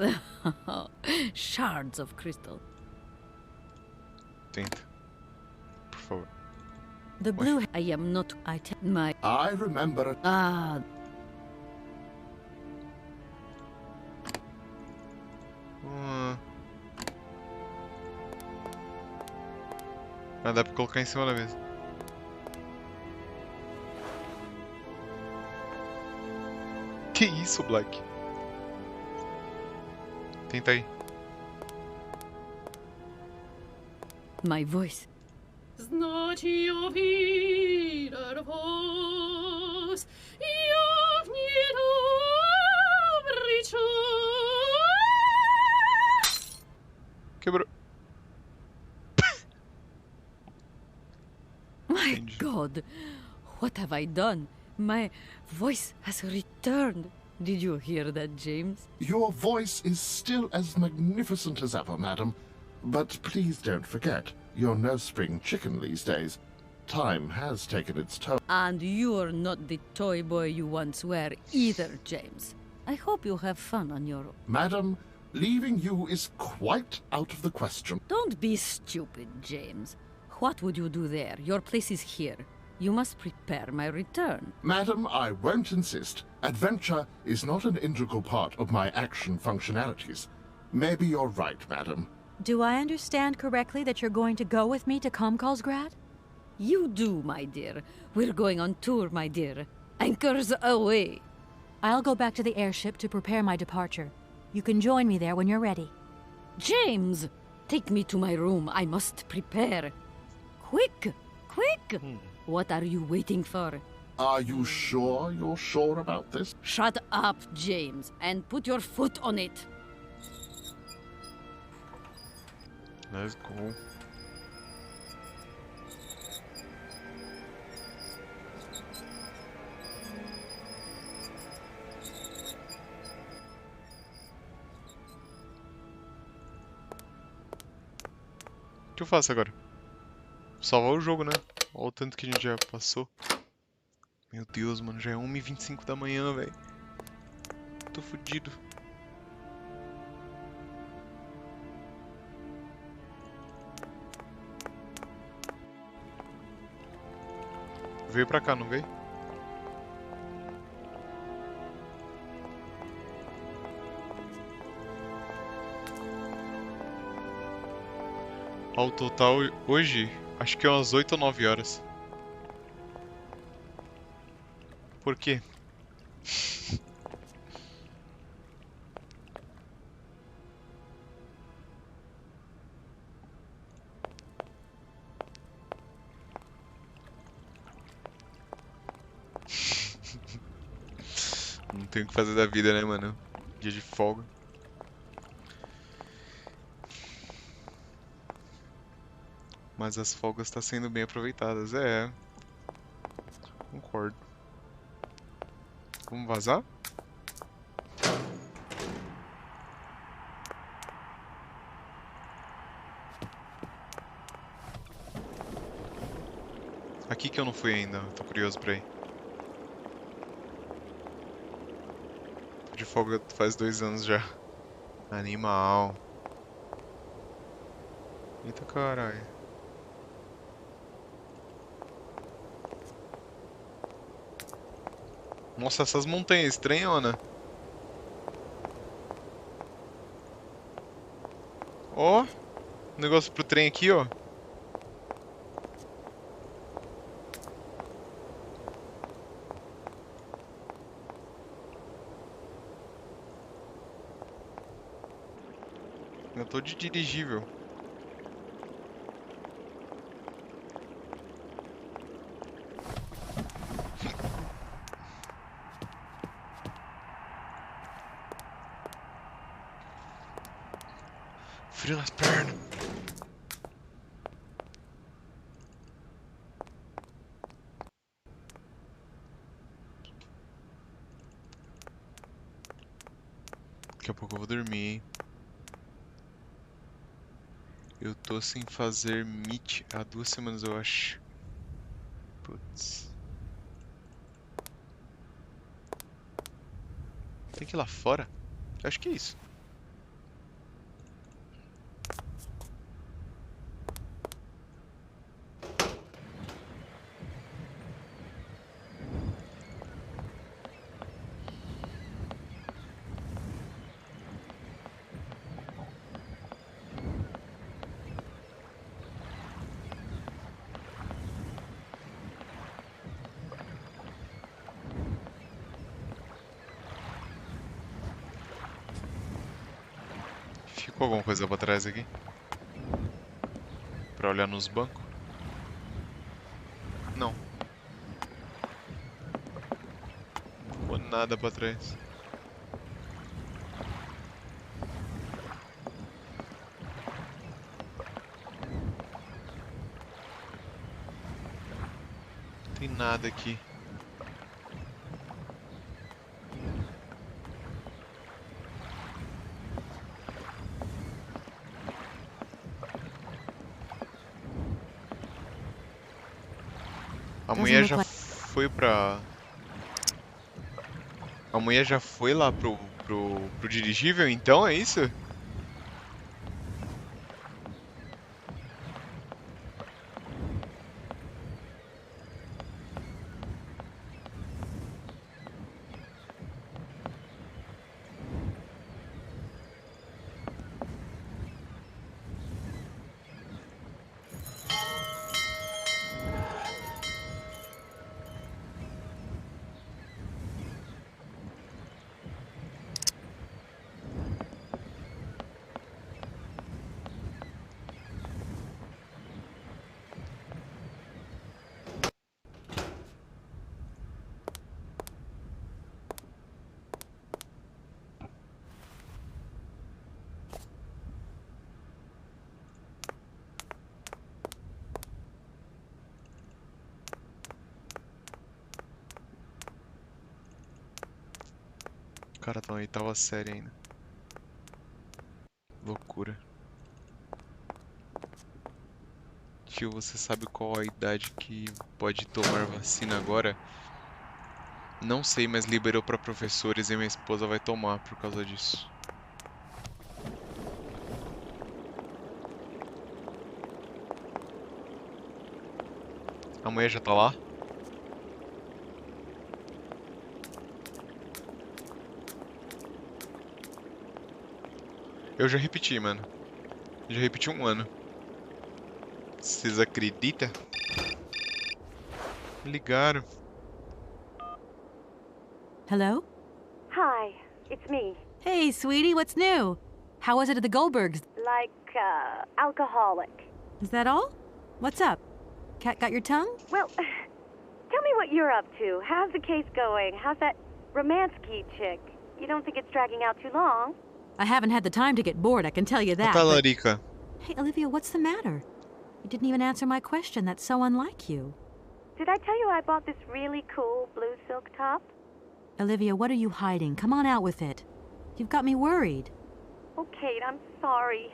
N: Shards of crystal.
A: Tenta. Por favor.
C: The blue...
N: I am not...
L: I remember...
N: Ah...
A: Ah, dá pra colocar em cima da mesa. Que isso, Black? Tenta aí.
N: My voice.
A: Quebrou.
N: My God, what have I done? My voice has returned. Did you hear that, James?
L: Your voice is still as magnificent as ever, madam. But please don't forget, you're no spring chicken these days. Time has taken its toll.
N: And you're not the toy boy you once were either, James. I hope you have fun on your own.
L: Madam, leaving you is quite out of the question.
N: Don't be stupid, James. What would you do there? Your place is here. You must prepare my return.
L: Madam, I won't insist. Adventure is not an integral part of my action functionalities. Maybe you're right, madam.
C: Do I understand correctly that you're going to go with me to Comcalls grad?
N: You do, my dear. We're going on tour, my dear. Anchors away.
C: I'll go back to the airship to prepare my departure. You can join me there when you're ready.
N: James! Take me to my room. I must prepare. Quick! Quick! What are you waiting for?
L: Are you sure you're sure about this?
N: Shut up, James, and put your foot on it.
A: Let's go. O que eu faço agora? Salvar o jogo, né? Olha o tanto que a gente já passou. Meu Deus, mano, já é 1h25 da manhã, velho. Tô fudido. Veio pra cá, não veio? Ao total, hoje, acho que é umas 8 ou 9 horas. Por quê? Não tem o que fazer da vida, né, mano? Dia de folga. Mas as folgas estão sendo bem aproveitadas, é. Concordo. Vamos vazar? Aqui que eu não fui ainda, tô curioso pra ir. Tô de folga faz 2 anos já. Animal. Eita caralho. Nossa, essas montanhas estranhona. Ó, negócio pro trem aqui, ó. Eu tô de dirigível. frio nas pernas. Daqui a pouco eu vou dormir, hein? Eu tô sem fazer meet há 2 semanas, eu acho. Putz. Tem que ir lá fora? Acho que é isso. Ficou alguma coisa pra trás aqui? Pra olhar nos bancos? Não. Não ficou nada pra trás. Não tem nada aqui. A mulher já foi pra... A mulher já foi lá pro dirigível, então, é isso? Cara, tá na 8ª série ainda. Loucura. Tio, você sabe qual a idade que pode tomar vacina agora? Não sei, mas liberou pra professores e minha esposa vai tomar por causa disso. A mulher já tá lá? Eu já repeti, mano. Já repeti 1 ano. Vocês acreditam? Ligaram.
C: Hello?
F: Hi, it's me.
C: Hey, sweetie, what's new? How was it at the Goldbergs?
F: Like, alcoholic.
C: Is that all? What's up? Cat got your tongue?
F: Well, tell me what you're up to. How's the case going? How's that Romansky chick? You don't think it's dragging out too long?
C: I haven't had the time to get bored, I can tell you that.
A: Talarica.
C: Hey, Olivia, what's the matter? You didn't even answer my question. That's so unlike you.
F: Did I tell you I bought this really cool blue silk top?
C: Olivia, what are you hiding? Come on out with it. You've got me worried.
F: Oh, Kate, I'm sorry.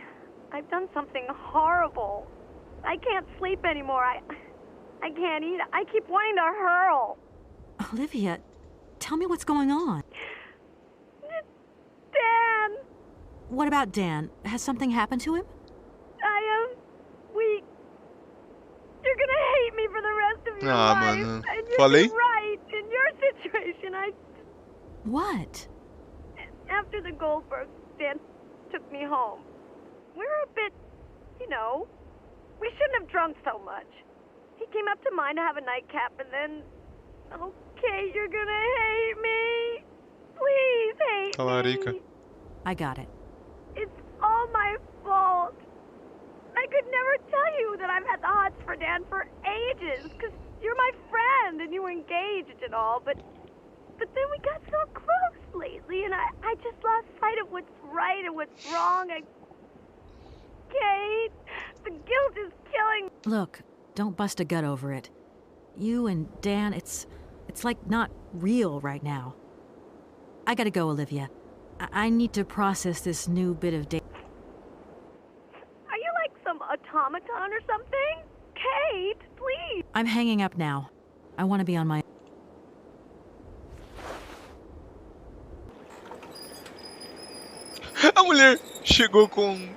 F: I've done something horrible. I can't sleep anymore. I can't eat. I keep wanting to hurl.
C: Olivia, tell me what's going on.
F: Dan!
C: What about Dan? Has something happened to him?
F: You're gonna hate me for the rest of your life.
A: Mano.
F: And you're
A: Falei?
F: right. In your situation,
C: What?
F: After the Goldbergs, Dan took me home. We were a bit, we shouldn't have drunk so much. He came up to mine to have a nightcap, and then, okay, you're gonna hate me. Please hate
A: Talarica.
F: me.
C: I got it.
F: It's all my fault. I could never tell you that I've had the hots for Dan for ages, because you're my friend and you were engaged and all, but then we got so close lately, and I just lost sight of what's right and what's wrong. Kate! The guilt is killing me.
C: Look, don't bust a gut over it. You and Dan, it's like not real right now. I gotta go, Olivia. I need to process this new bit of data.
F: Are you like some automaton or something? Kate, please!
C: I'm hanging up now. I want to be on my...
A: A mulher chegou com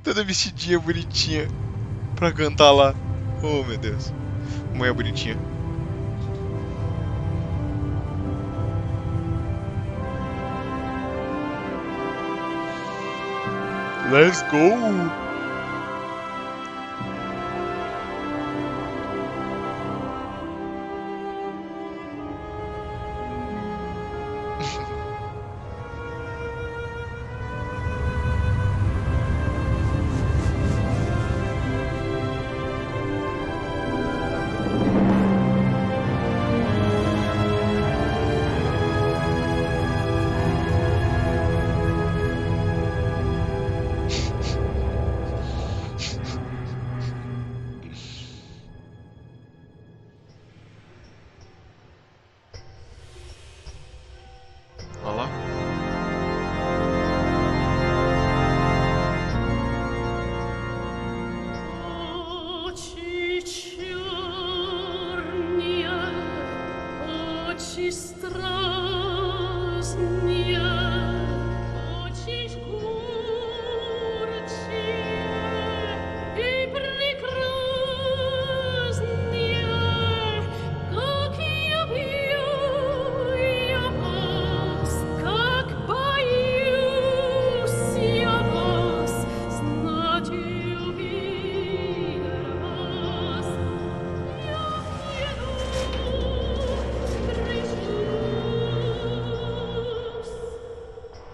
A: toda vestidinha bonitinha pra cantar lá. Oh, meu Deus. Mulher bonitinha. Let's go! Olha lá.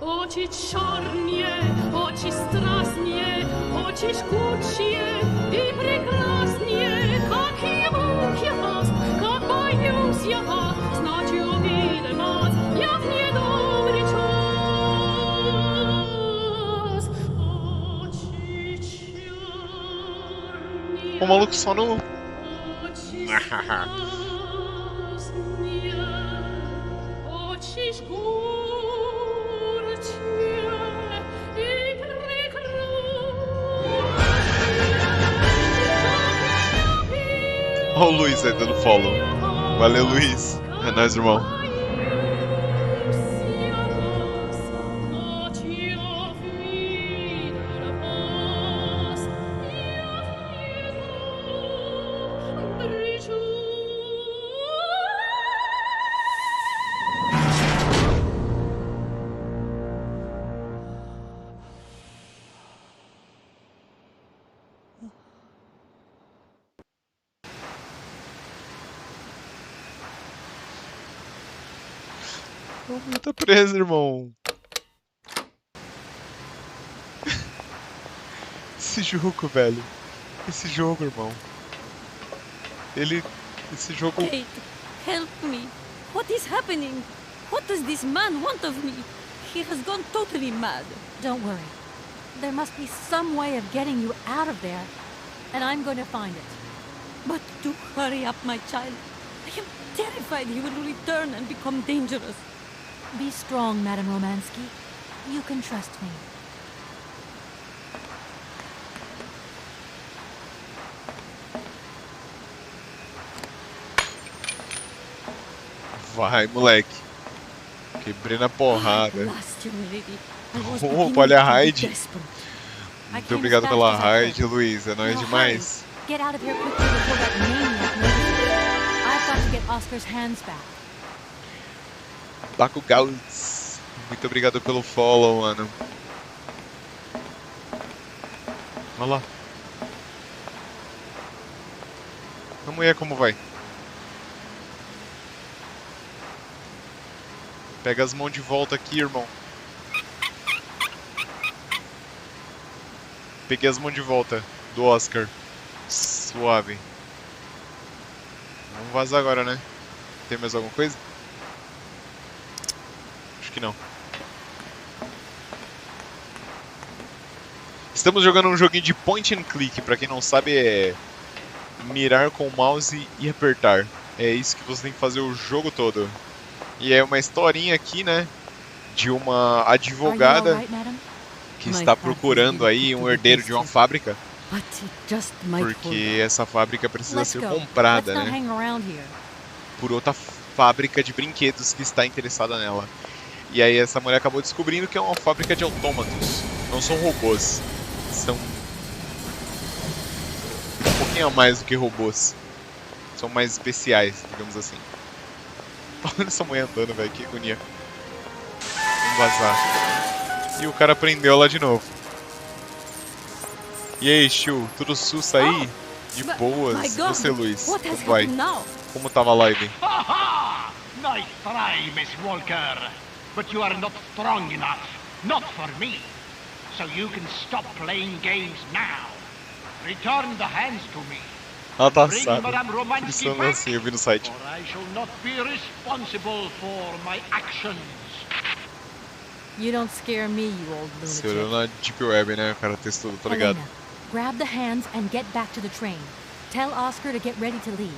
P: Очи черные, очи страстные, очи жгучие и прекрасные, как я вас, как боюсь я вас, значит увидим вас, я в недобрый час. Очи черные,
A: O maluco só no...
P: очи страстные, очи жгучие.
A: Olha o Luiz aí dando follow. Valeu, Luiz. É nóis, irmão. Tá preso, irmão. Esse jogo, velho. Esse jogo, irmão. Esse jogo...
C: Kate, help me. What is happening? What does this man want of me? He has gone totally mad. Don't worry. There must be some way of getting you out of there. And I'm going to find it. But do hurry up, my child. I am terrified he will return and become dangerous. Be strong, Madame Romansky. You can trust me.
A: Vai, moleque. Quebrei na porrada.
C: Last young lady. I was
A: Opa,
C: beginning
A: olha a
C: to be
A: raid.
C: desperate.
A: Muito obrigado pela raid, Luiz. É nóis demais.
C: Get out of here quickly before that maniac notices. I've got to get Oscar's hands back.
A: Baco Gauts. Muito obrigado pelo follow, mano. Olha lá. A mulher como vai? Pega as mãos de volta aqui, irmão. Peguei as mãos de volta do Oscar. Suave. Vamos vazar agora, né? Tem mais alguma coisa? Acho que não. Estamos jogando um joguinho de point and click, pra quem não sabe é mirar com o mouse e apertar. É isso que você tem que fazer o jogo todo. E é uma historinha aqui, né, de uma advogada que está procurando aí um herdeiro de uma fábrica, porque essa fábrica precisa ser comprada, né, por outra fábrica de brinquedos que está interessada nela. E aí essa mulher acabou descobrindo que é uma fábrica de autômatos, não são robôs, são um pouquinho a mais do que robôs, são mais especiais, digamos assim. Olha essa mulher andando, velho, que agonia. Vamos vazar. E o cara prendeu ela de novo. E aí, Xiu, tudo sus aí? De boas. Você, Luiz, como vai? Como tava a live?
Q: Nice try, Miss Walker. But you are not strong enough. Not for me. So you can stop playing games now. Return the hands to me.
A: Ela tá assada. Funcionando assim, eu vi no site.
Q: Or I shall not be responsible for my actions.
C: You don't scare me, you old
A: Você
C: lunatic.
A: olhou na Deep Web, né, o cara textudo, tá ligado?
C: Helena, grab the hands and get back to the train. Tell Oscar to get ready to leave.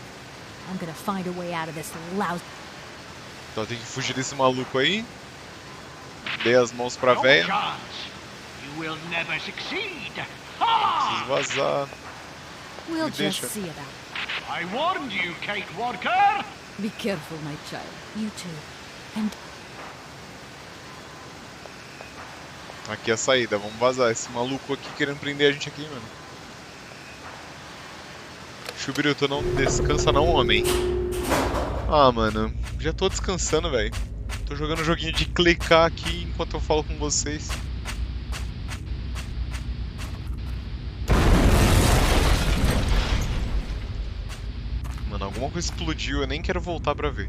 C: I'm gonna find a way out of this lousy...
A: Então tem que fugir desse maluco aí. Dei as mãos pra véia.
Q: You will never succeed.
A: Preciso vazar.
C: We'll
A: Me
C: just
A: deixa.
C: see about it.
Q: I warned you, Kate Walker.
C: Be careful, my child. You too. And
A: Aqui é a saída, vamos vazar. Esse maluco aqui querendo prender a gente aqui, mano. Xiubitz, tu não descansa não, homem. Ah, mano, já tô descansando, velho. Tô jogando um joguinho de clicar aqui enquanto eu falo com vocês. Mano, alguma coisa explodiu, eu nem quero voltar pra ver.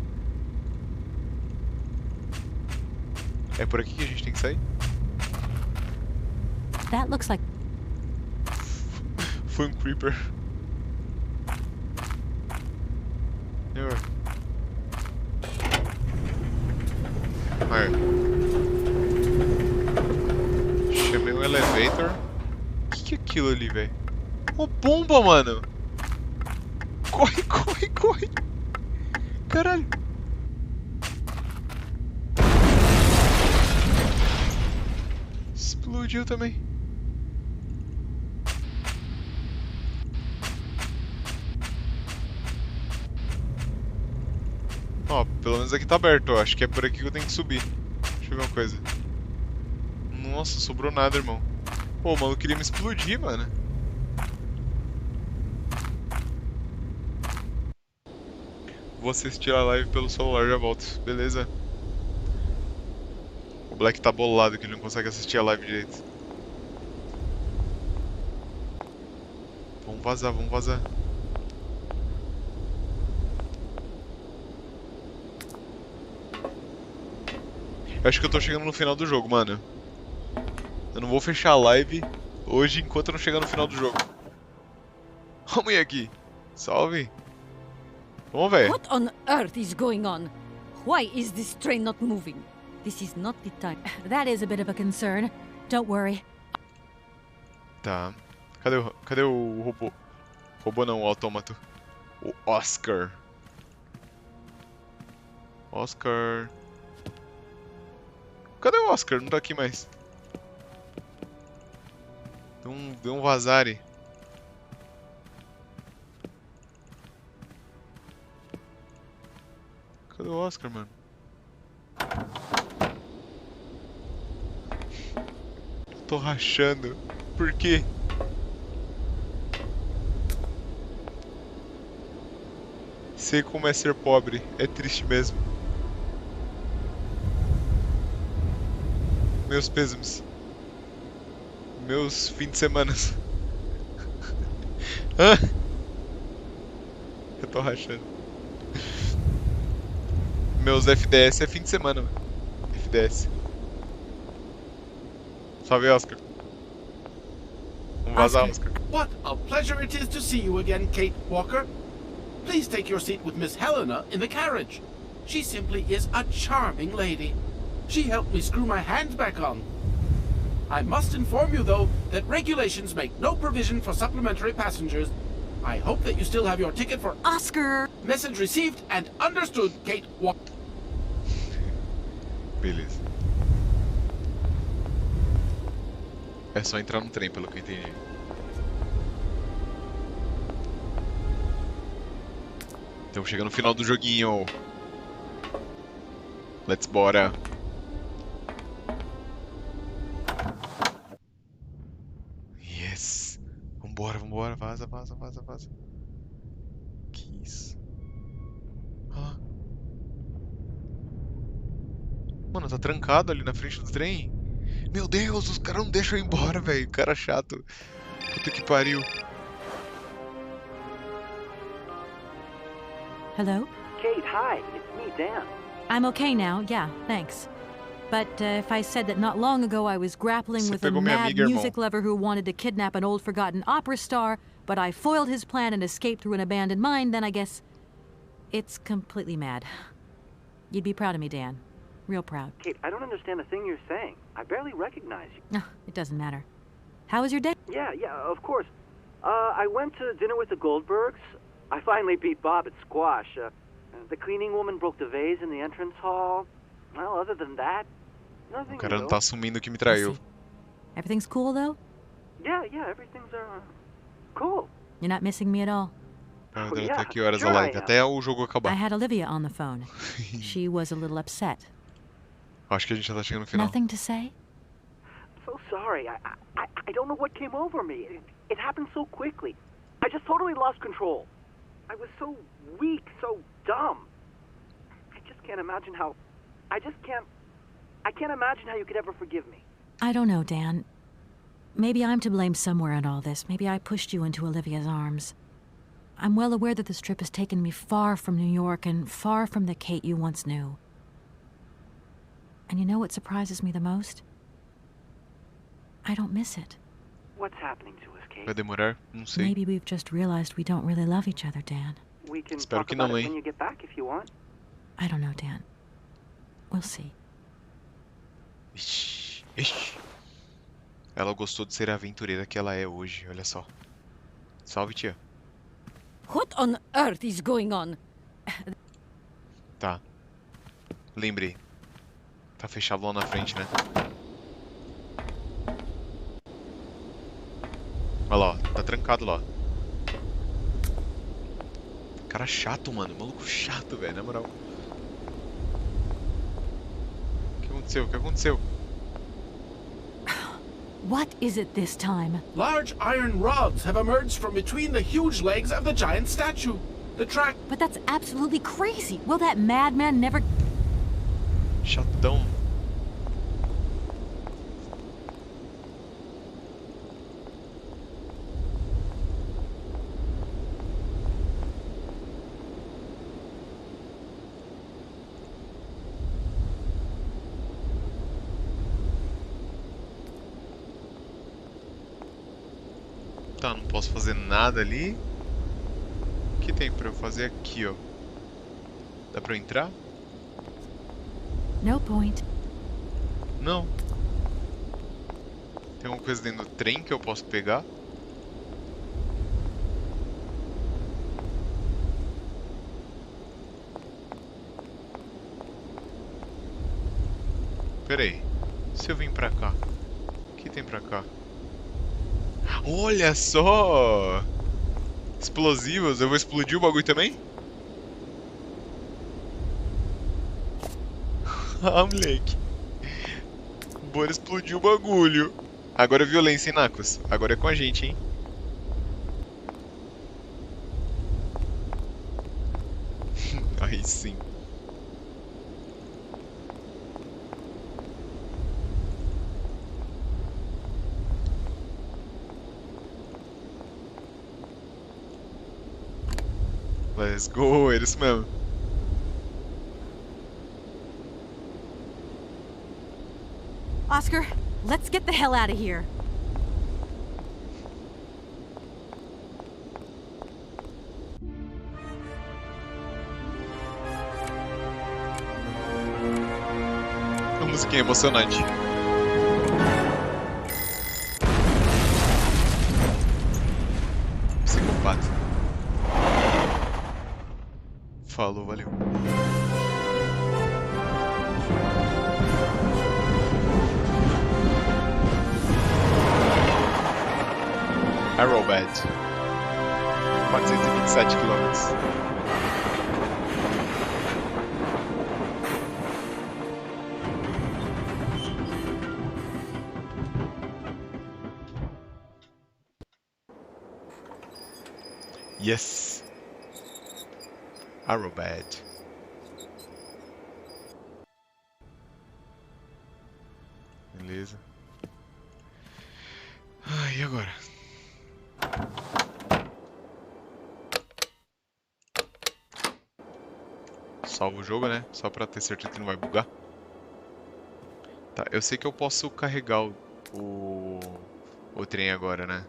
A: É por aqui que a gente tem que sair?
C: that looks like...
A: Foi um creeper. Aí. Chamei um elevator. O que é aquilo ali, velho? Uma bomba, mano! Corre, corre, corre! Caralho! Explodiu também. Ó, pelo menos aqui tá aberto, ó. Acho que é por aqui que eu tenho que subir. Deixa eu ver uma coisa. Nossa, sobrou nada, irmão. Pô, o maluco queria me explodir, mano. Vou assistir a live pelo celular, já volto. Beleza? O Black tá bolado que ele não consegue assistir a live direito. Vamos vazar, vamos vazar. Eu acho que eu tô chegando no final do jogo, mano. Eu não vou fechar a live hoje enquanto eu não chegar no final do jogo. Vamos ir aqui. Salve. Vamos, velho.
C: What on earth is going on? Why is this train not moving? This is not the time. That is a bit of a concern. Don't worry.
A: Tá. Cadê o robô? Robô não, o autômato. O Oscar. Oscar. Cadê o Oscar? Não tá aqui mais. Deu um vazare. Cadê o Oscar, mano? Tô rachando. Por quê? Sei como é ser pobre. É triste mesmo. Meus pêsames. Meus fins de semana. Eu tô rachando. Meus FDS é fim de semana, mano. FDS. Salve, Oscar. Vamos vazar, Oscar.
B: What a pleasure it is to see you again, Kate Walker. Please take your seat with Miss Helena in the carriage. She simply is a charming lady. She helped me screw my hands back on. I must inform you, though, that regulations make no provision for supplementary passengers. I hope that you still have your ticket for
C: Oscar.
B: Message received and understood, Kate.
A: Beleza. É só entrar no trem, pelo que eu entendi. Estamos chegando no final do joguinho. Let's bora. Yes. Vambora, vambora. Vaza, vaza, vaza, vaza. Que isso? Ah. Mano, tá trancado ali na frente do trem. Meu Deus, os caras não deixam eu ir embora, velho. Cara chato. Puta que pariu.
C: Hello?
H: Kate, hi. It's me, Dan.
C: I'm okay now, yeah, thanks. But if I said that not long ago I was grappling with a mad music lover who wanted to kidnap an old forgotten opera star, but I foiled his plan and escaped through an abandoned mine, then I guess it's completely mad. You'd be proud of me, Dan. Real proud.
H: Kate, I don't understand a thing you're saying. I barely recognize you.
C: It doesn't matter. How was your day?
H: Yeah, of course. I went to dinner with the Goldbergs. I finally beat Bob at squash. The cleaning woman broke the vase in the entrance hall. Well, other than that, nothing.
A: O cara não tá assumindo que me traiu.
C: Everything's cool, though?
H: Yeah, everything's cool.
C: You're not missing me at all?
A: Até que horas a live? Até o jogo acabar.
C: I had Olivia on the phone. She was a little upset.
A: Acho que a gente já tá chegando no final.
C: Nothing to say?
H: I'm so sorry. I don't know what came over me. It happened so quickly. I just totally lost control. I was so weak, so dumb. I just can't imagine how... I can't imagine how you could ever forgive me.
C: I don't know, Dan. Maybe I'm to blame somewhere in all this. Maybe I pushed you into Olivia's arms. I'm well aware that this trip has taken me far from New York and far from the Kate you once knew. And you know what surprises me the most? I don't miss it.
H: What's happening to us, Kate?
A: Vai demorar? Não sei.
C: Maybe we've just realized we don't really love each other, Dan.
H: We can
A: Espero
H: talk
A: que
H: about
A: não,
H: it
A: hein?
H: when you get back if you want.
C: I don't know, Dan. We'll see.
A: Ixi. Ela gostou de ser a aventureira que ela é hoje, olha só. Salve, tia.
N: What on earth is going on?
A: Tá. Lembrei. Tá fechado lá na frente, né? Olha lá, ó. Tá trancado lá. Cara chato, mano. Maluco chato, velho, na moral. O que aconteceu? O que aconteceu?
C: What is it this time?
B: Large iron rods have emerged from between the huge legs of the giant statue. The track...
C: But that's absolutely crazy. Will that madman never...
A: Chatão. Tá, não posso fazer nada ali. O que tem pra eu fazer aqui, ó? Dá pra eu entrar?
C: No point.
A: Não. Tem alguma coisa dentro do trem que eu posso pegar? Pera aí. Se eu vim pra cá, o que tem pra cá? Olha só! Explosivos, eu vou explodir o bagulho também? Ah, moleque. Bora explodir o bagulho. Agora é violência, hein, Nacos? Agora é com a gente, hein? Aí sim. Let's go, é isso mesmo.
C: Oscar, let's get the hell out of here.
A: Uma musiquinha emocionante. 4. Falou, valeu. Arrowbed. 427 km. Yes. Arrowbed. Beleza. Ah, e agora? Salva o jogo, né? Só pra ter certeza que não vai bugar. Tá, eu sei que eu posso carregar o trem agora, né?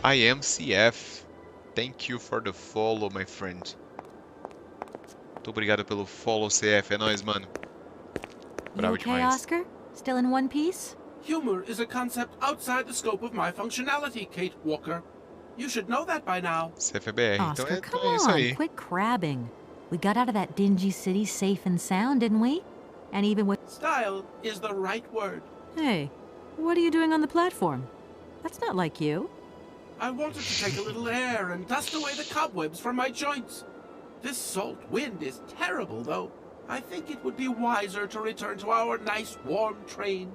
A: I am CF. Thank you for the follow, my friend. Muito obrigado pelo follow, CF. É nóis, mano.
C: You
A: Bravo
C: okay,
A: demais.
C: Oscar? Still in one piece?
B: Humor is a concept outside the scope of my functionality, Kate Walker. You should know that by now.
A: CF é BR, então
C: Oscar,
A: é
C: come
A: isso
C: on,
A: aí.
C: quit crabbing. We got out of that dingy city safe and sound, didn't we? And even with...
B: Style is the right word.
C: Hey, what are you doing on the platform? That's not like you.
B: I wanted to take a little air and dust away the cobwebs from my joints. This salt wind is terrible, though. I think it would be wiser to return to our nice warm train.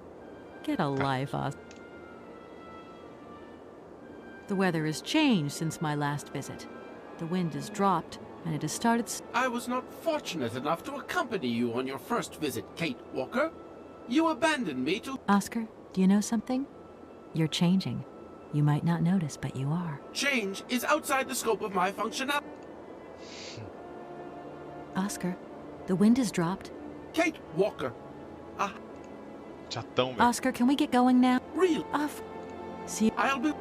C: Get a life, Oscar. The weather has changed since my last visit. The wind has dropped, and it has started...
B: I was not fortunate enough to accompany you on your first visit, Kate Walker. You abandoned me to...
C: Oscar, do you know something? You're changing. You might not notice, but you are.
B: Change is outside the scope of my functionality.
C: Oscar, the wind has dropped.
B: Kate Walker.
A: Chatão, velho.
C: Oscar, can we get going now?
B: Real.
C: See.
B: I'll be...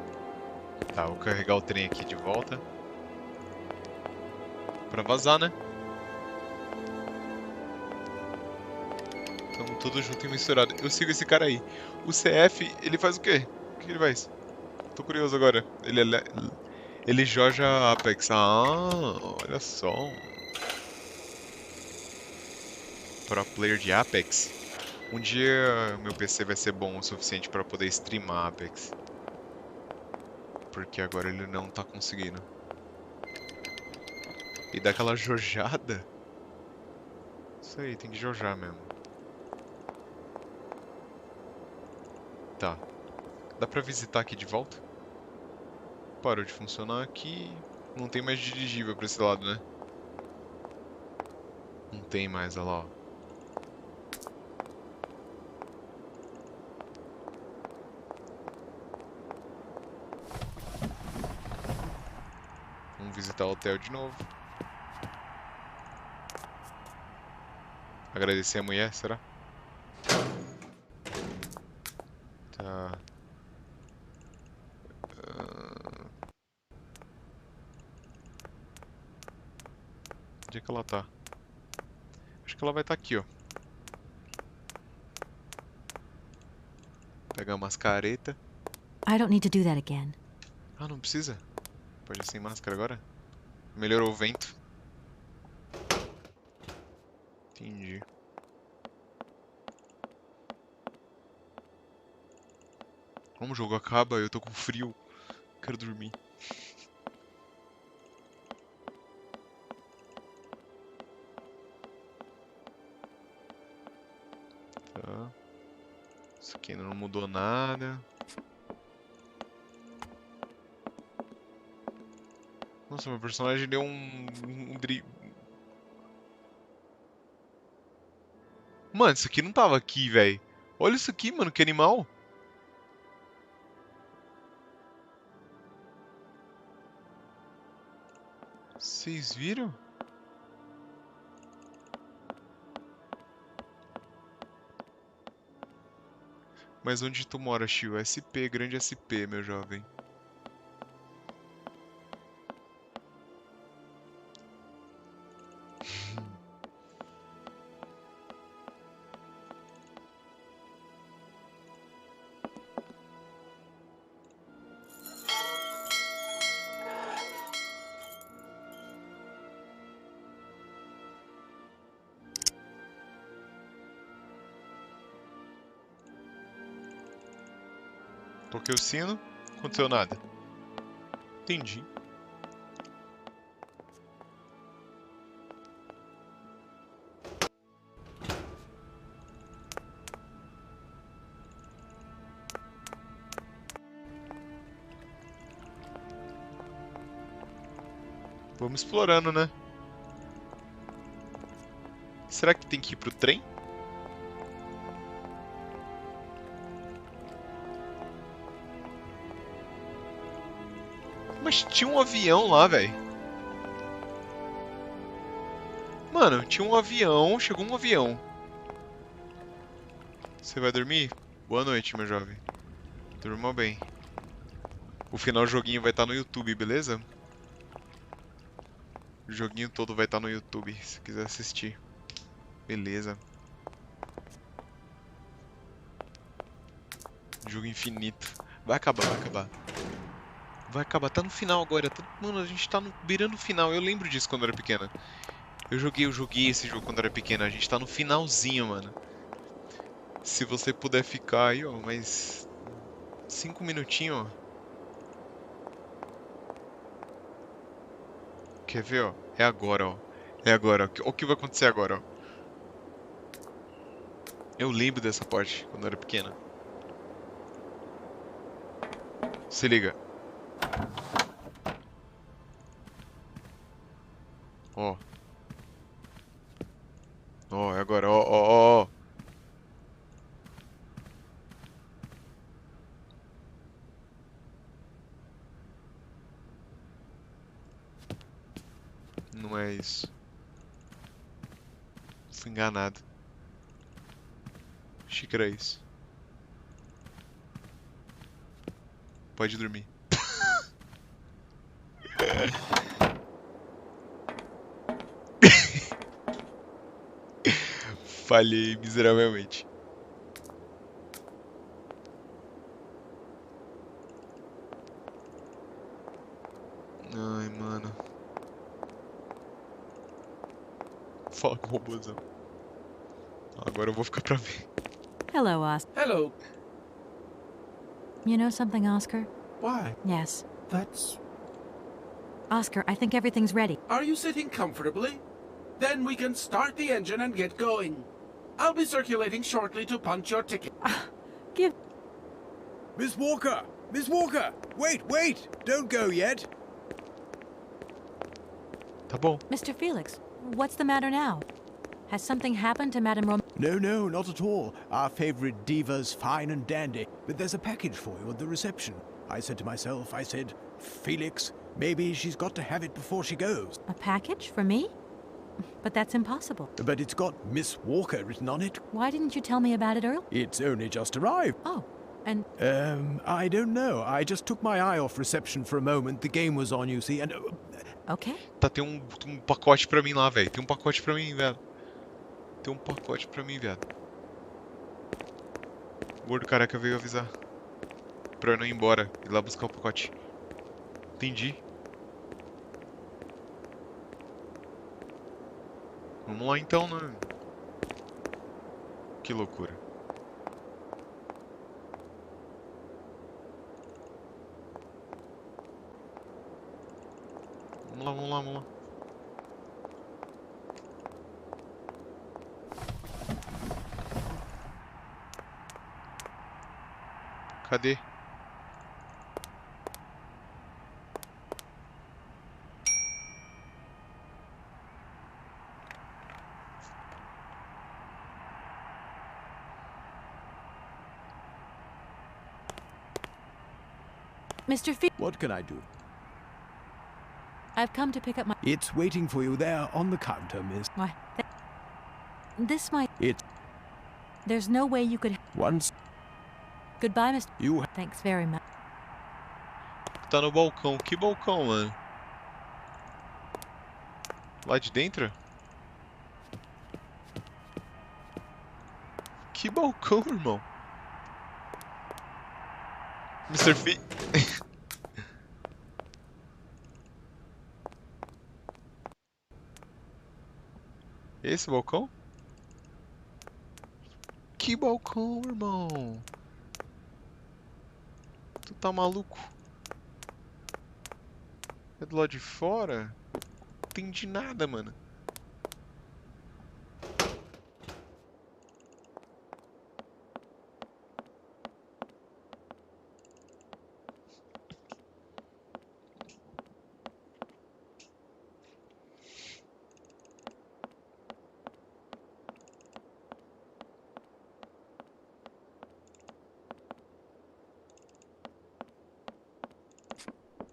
A: Tá, vou carregar o trem aqui de volta. Pra vazar, né? Tamo tudo junto e misturado. Eu sigo esse cara aí. O CF, ele faz o quê? O que ele faz? Tô curioso agora. Ele joga Apex. Ah, olha só. Pro player de Apex. Um dia meu PC vai ser bom o suficiente pra poder streamar Apex. Porque agora ele não tá conseguindo. E dá aquela jojada. Isso aí, tem que jojar mesmo. Tá. Dá pra visitar aqui de volta? Parou de funcionar aqui. Não tem mais dirigível pra esse lado, né? Não tem mais, olha lá, ó. Vamos visitar o hotel de novo. Agradecer a mulher, será? Tá. Onde é que ela tá? Acho que ela vai estar aqui, ó. Pegar umas careta.
C: I don't need to do that again.
A: Ah, não precisa? Pode ir sem máscara agora? Melhorou o vento. Entendi. Como o jogo acaba, eu tô com frio. Quero dormir. Tá. Isso aqui ainda não mudou nada. Nossa, meu personagem deu um drible. Mano, isso aqui não tava aqui, velho. Olha isso aqui, mano, que animal. Vocês viram? Mas onde tu mora, Xiu? SP, grande SP, meu jovem. Toquei o sino, não aconteceu nada. Entendi. Vamos explorando, né? Será que tem que ir pro trem? Mas tinha um avião lá, velho. Mano, tinha um avião, chegou um avião. Você vai dormir? Boa noite, meu jovem. Durma bem. O final do joguinho vai estar no YouTube, beleza? O joguinho todo vai estar no YouTube, se quiser assistir. Beleza. Jogo infinito. Vai acabar, vai acabar. Vai acabar, tá no final agora. Mano, a gente tá beirando o final. Eu lembro disso quando eu era pequena. Eu joguei esse jogo quando eu era pequena. A gente tá no finalzinho, mano. Se você puder ficar aí, ó, mais 5 minutinhos, ó. Quer ver, ó? É agora, ó. É agora, ó. O que vai acontecer agora, ó? Eu lembro dessa parte quando eu era pequena. Se liga. Ó. Ó, é agora, ó, ó, ó. Não é isso. Fui enganado. Achei que era isso. Pode dormir. Falhei miseravelmente. Ai, mano. Fala com o robôzão. Agora eu vou ficar pra ver.
C: Hello, Oscar.
B: Hello.
C: You know something, Oscar?
B: Why?
C: Yes.
B: That's...
C: Oscar, I think everything's ready.
B: Are you sitting comfortably? Then we can start the engine and get going. I'll be circulating shortly to punch your ticket.
C: Give...
K: Miss Walker! Miss Walker! Wait, wait! Don't go yet!
A: Tá bom.
C: Mr. Felix, what's the matter now? Has something happened to Madame Rom...
K: No, no, not at all. Our favorite diva's fine and dandy. But there's a package for you at the reception. I said to myself, Felix, maybe she's got to have it before she goes.
C: A package for me? But that's impossible.
K: But it's got Miss Walker written on it.
C: Why didn't you tell me about it earlier?
K: It's only just arrived.
C: Oh, and...
K: I don't know. I just took my eye off reception for a moment. The game was on, you see, and...
C: Okay.
A: Tá, tem um pacote pra mim lá, velho. Tem um pacote pra mim, velho. Tem um pacote pra mim, viado. O gordo careca veio avisar. Pra eu não ir embora. Ir lá buscar o pacote. Entendi. Vamos lá então, né? Que loucura. Vamos lá, vamos lá, vamos lá. Cadê?
C: Mr. Felix...
K: What can I do?
C: I've come to pick up my...
K: It's waiting for you there on the counter, miss.
C: Why? This might...
K: It's...
C: There's no way you could...
K: Once...
C: Goodbye, Mr...
K: You...
C: Thanks very much.
A: Tá no balcão. Que balcão, mano? Lá de dentro? Que balcão, irmão? Mr. F... Esse balcão? Que balcão, irmão? Tá maluco? É do lado de fora? Não entendi nada, mano.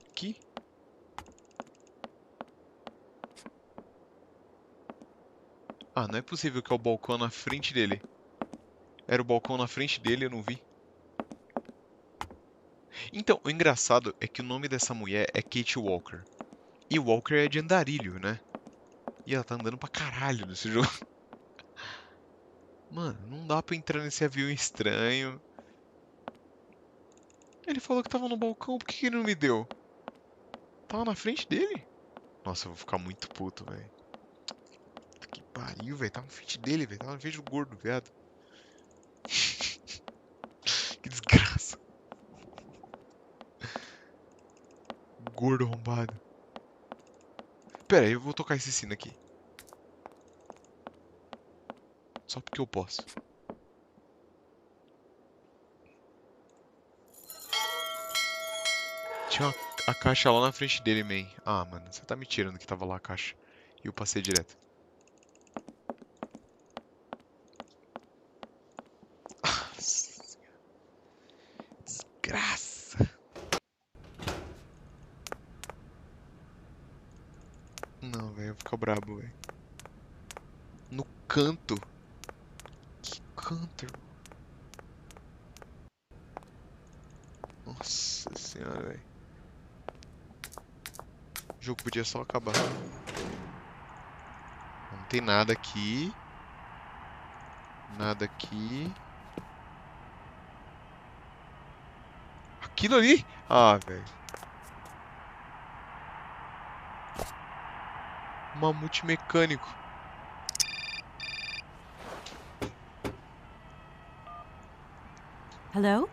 A: Aqui? Ah, não é possível que é o balcão na frente dele. Era o balcão na frente dele, eu não vi. Então, o engraçado é que o nome dessa mulher é Kate Walker. E Walker é de andarilho, né? E ela tá andando pra caralho nesse jogo. Mano, não dá pra entrar nesse avião estranho. Ele falou que tava no balcão, por que ele não me deu? Tava na frente dele? Nossa, eu vou ficar muito puto, velho. Que pariu, velho. Tava na frente dele, velho. Tava na frente do gordo, viado. Que desgraça. Gordo arrombado. Pera aí, eu vou tocar esse sino aqui. Só porque eu posso. Tinha a caixa lá na frente dele, man. Ah, mano, você tá me tirando que tava lá a caixa. E eu passei direto. Desgraça. Não, velho, eu vou ficar brabo, velho. No canto? Que canto, irmão? Nossa senhora, velho. O jogo podia só acabar. Não tem nada aqui. Nada aqui. Aquilo ali? Ah, velho. Mamute mecânico.
C: Hello?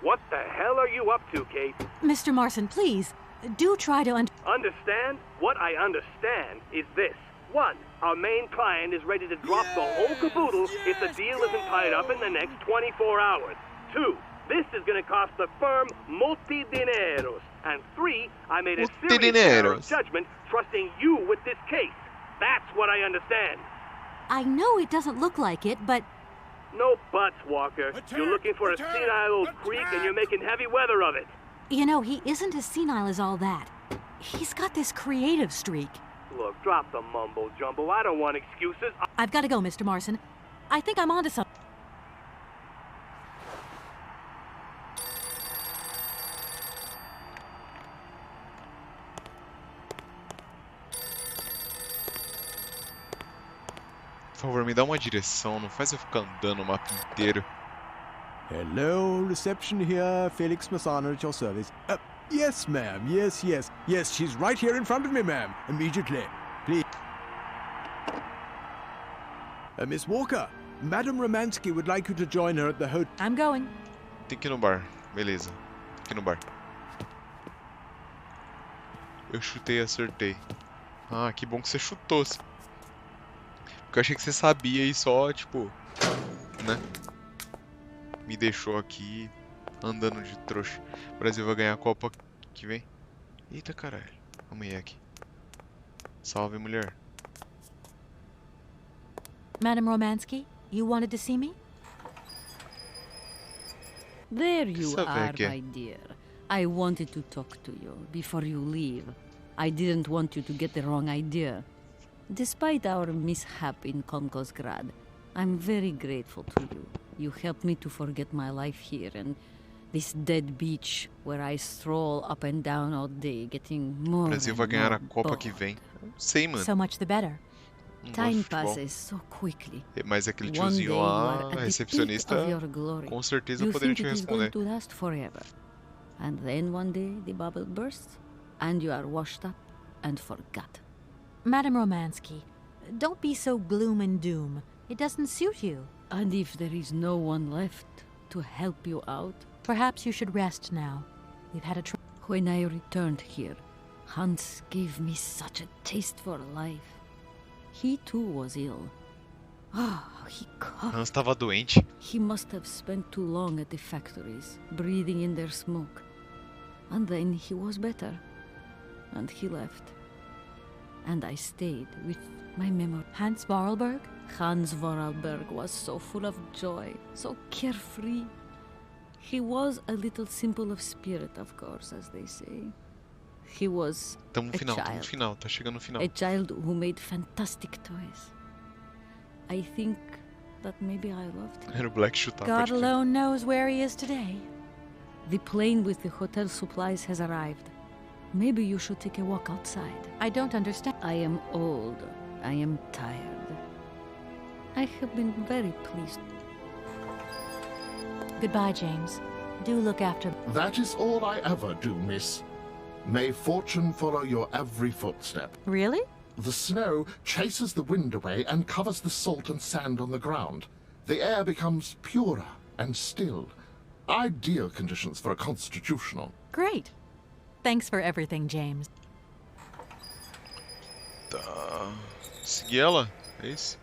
J: What the hell are you up to, Kate?
C: Mr. Marson, please, do try to
J: Understand? What I understand is this. 1. Our main client is ready to drop the whole caboodle if the deal isn't tied up in the next 24 hours. 2. This is going to cost the firm multi-dineros. And 3. I made a serious error of judgment trusting you with this case. That's what I understand.
C: I know it doesn't look like it, but...
J: No buts, Walker. You're looking for a senile old creek and you're making heavy weather of it.
C: You know, he isn't as senile as all that. He's got this creative streak.
J: Look, drop the mumbo-jumbo. I don't want excuses.
C: I've got to go, Mr. Marson. I think I'm onto something.
A: Por favor, me dá uma direção, não faz eu ficar andando o mapa inteiro.
K: Hello, reception here. Felix Massana at your service. Yes, ma'am. Yes, yes. Yes, she's right here in front of me, ma'am. Immediately. Please. Miss Walker, Madame Romansky would like you to join her at the hotel.
C: I'm going.
A: Tem que ir no bar. Beleza. Tem que ir no bar. Eu chutei e acertei. Ah, que bom que você chutou. Porque eu achei que você sabia e só, tipo... Né? Me deixou aqui andando de trouxa. O Brasil vai ganhar a Copa que vem. Eita caralho. A mulher aqui. Salve, mulher.
C: Madame Romansky, you wanted to see me?
N: There you are, my dear. I wanted to talk to you before you leave. I didn't want you to get the wrong idea. Despite our mishap in Komkosgrad, I'm very grateful to you. You helped me to forget my life here and this dead beach where I stroll up and down all day, getting more.
A: O Brasil vai ganhar a Copa que vem. Não sei, mano.
C: So much the better.
N: Time passes so quickly.
A: Mas aquele tiozinho lá, a recepcionista, com certeza poderia te responder.
N: To last forever. And then one day the bubble bursts and you are washed up and forgot.
C: Madame Romansky, don't be so gloom and doom. It doesn't suit you.
N: And if there is no one left to help you out?
C: Perhaps you should rest now. We've had a
N: When I returned here, Hans gave me such a taste for life. He too was ill. He coughed.
A: Hans estava doente.
N: He must have spent too long at the factories, breathing in their smoke. And then he was better. And he left. And I stayed with my memory.
C: Hans Vorarlberg?
N: Hans Vorarlberg was so full of joy, so carefree. He was a little simple of spirit, of course, as they say. He was
A: Tamo no
N: a
A: final,
N: child.
A: tá chegando no final.
N: A child who made fantastic toys. I think that maybe I loved him.
A: Era o Black chutar.
C: God
A: pode crer.
C: alone knows where he is today.
N: The plane with the hotel supplies has arrived. Maybe you should take a walk outside.
C: I don't understand.
N: I am old. I am tired. I have been very pleased.
C: Goodbye, James. Do look after...
L: That is all I ever do, miss. May fortune follow your every footstep.
C: Really?
L: The snow chases the wind away and covers the salt and sand on the ground. The air becomes purer and still. Ideal conditions for a constitutional.
C: Great. Thanks for everything, James.
A: Tá. Seguir ela? É isso?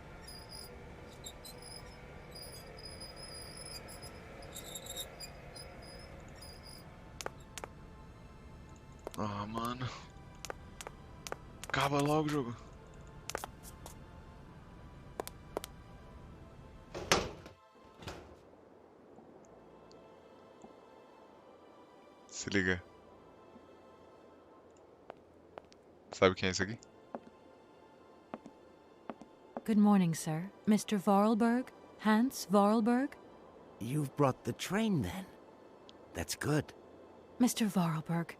A: Ah, mano. Acaba logo o jogo. Se liga. Sabe quem é esse aqui?
C: Good morning, sir. Mr. Vorarlberg? Hans Vorarlberg?
M: You've brought the train, then. That's good.
C: Mr. Vorarlberg,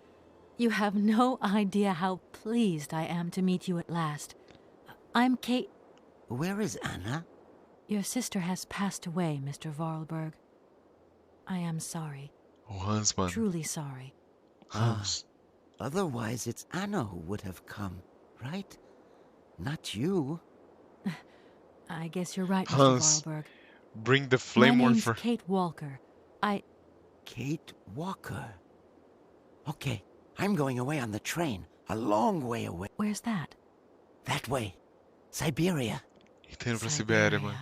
C: you have no idea how pleased I am to meet you at last. I'm Kate...
M: Where is Anna?
C: Your sister has passed away, Mr. Vorarlberg. I am sorry.
A: O Hans, mano.
C: Truly sorry.
A: Hans.
M: Otherwise, it's Anna who would have come, right? Not you.
C: I guess you're right, Mr.
A: Hans,
C: Vorarlberg.
A: bring the
C: My
A: flame one
C: name's
A: for...
C: Kate Walker.
M: Kate Walker. Okay, I'm going away on the train. A long way away.
C: Where's that?
M: That way. Syberia.
A: E tá indo pra Sibéria, mano.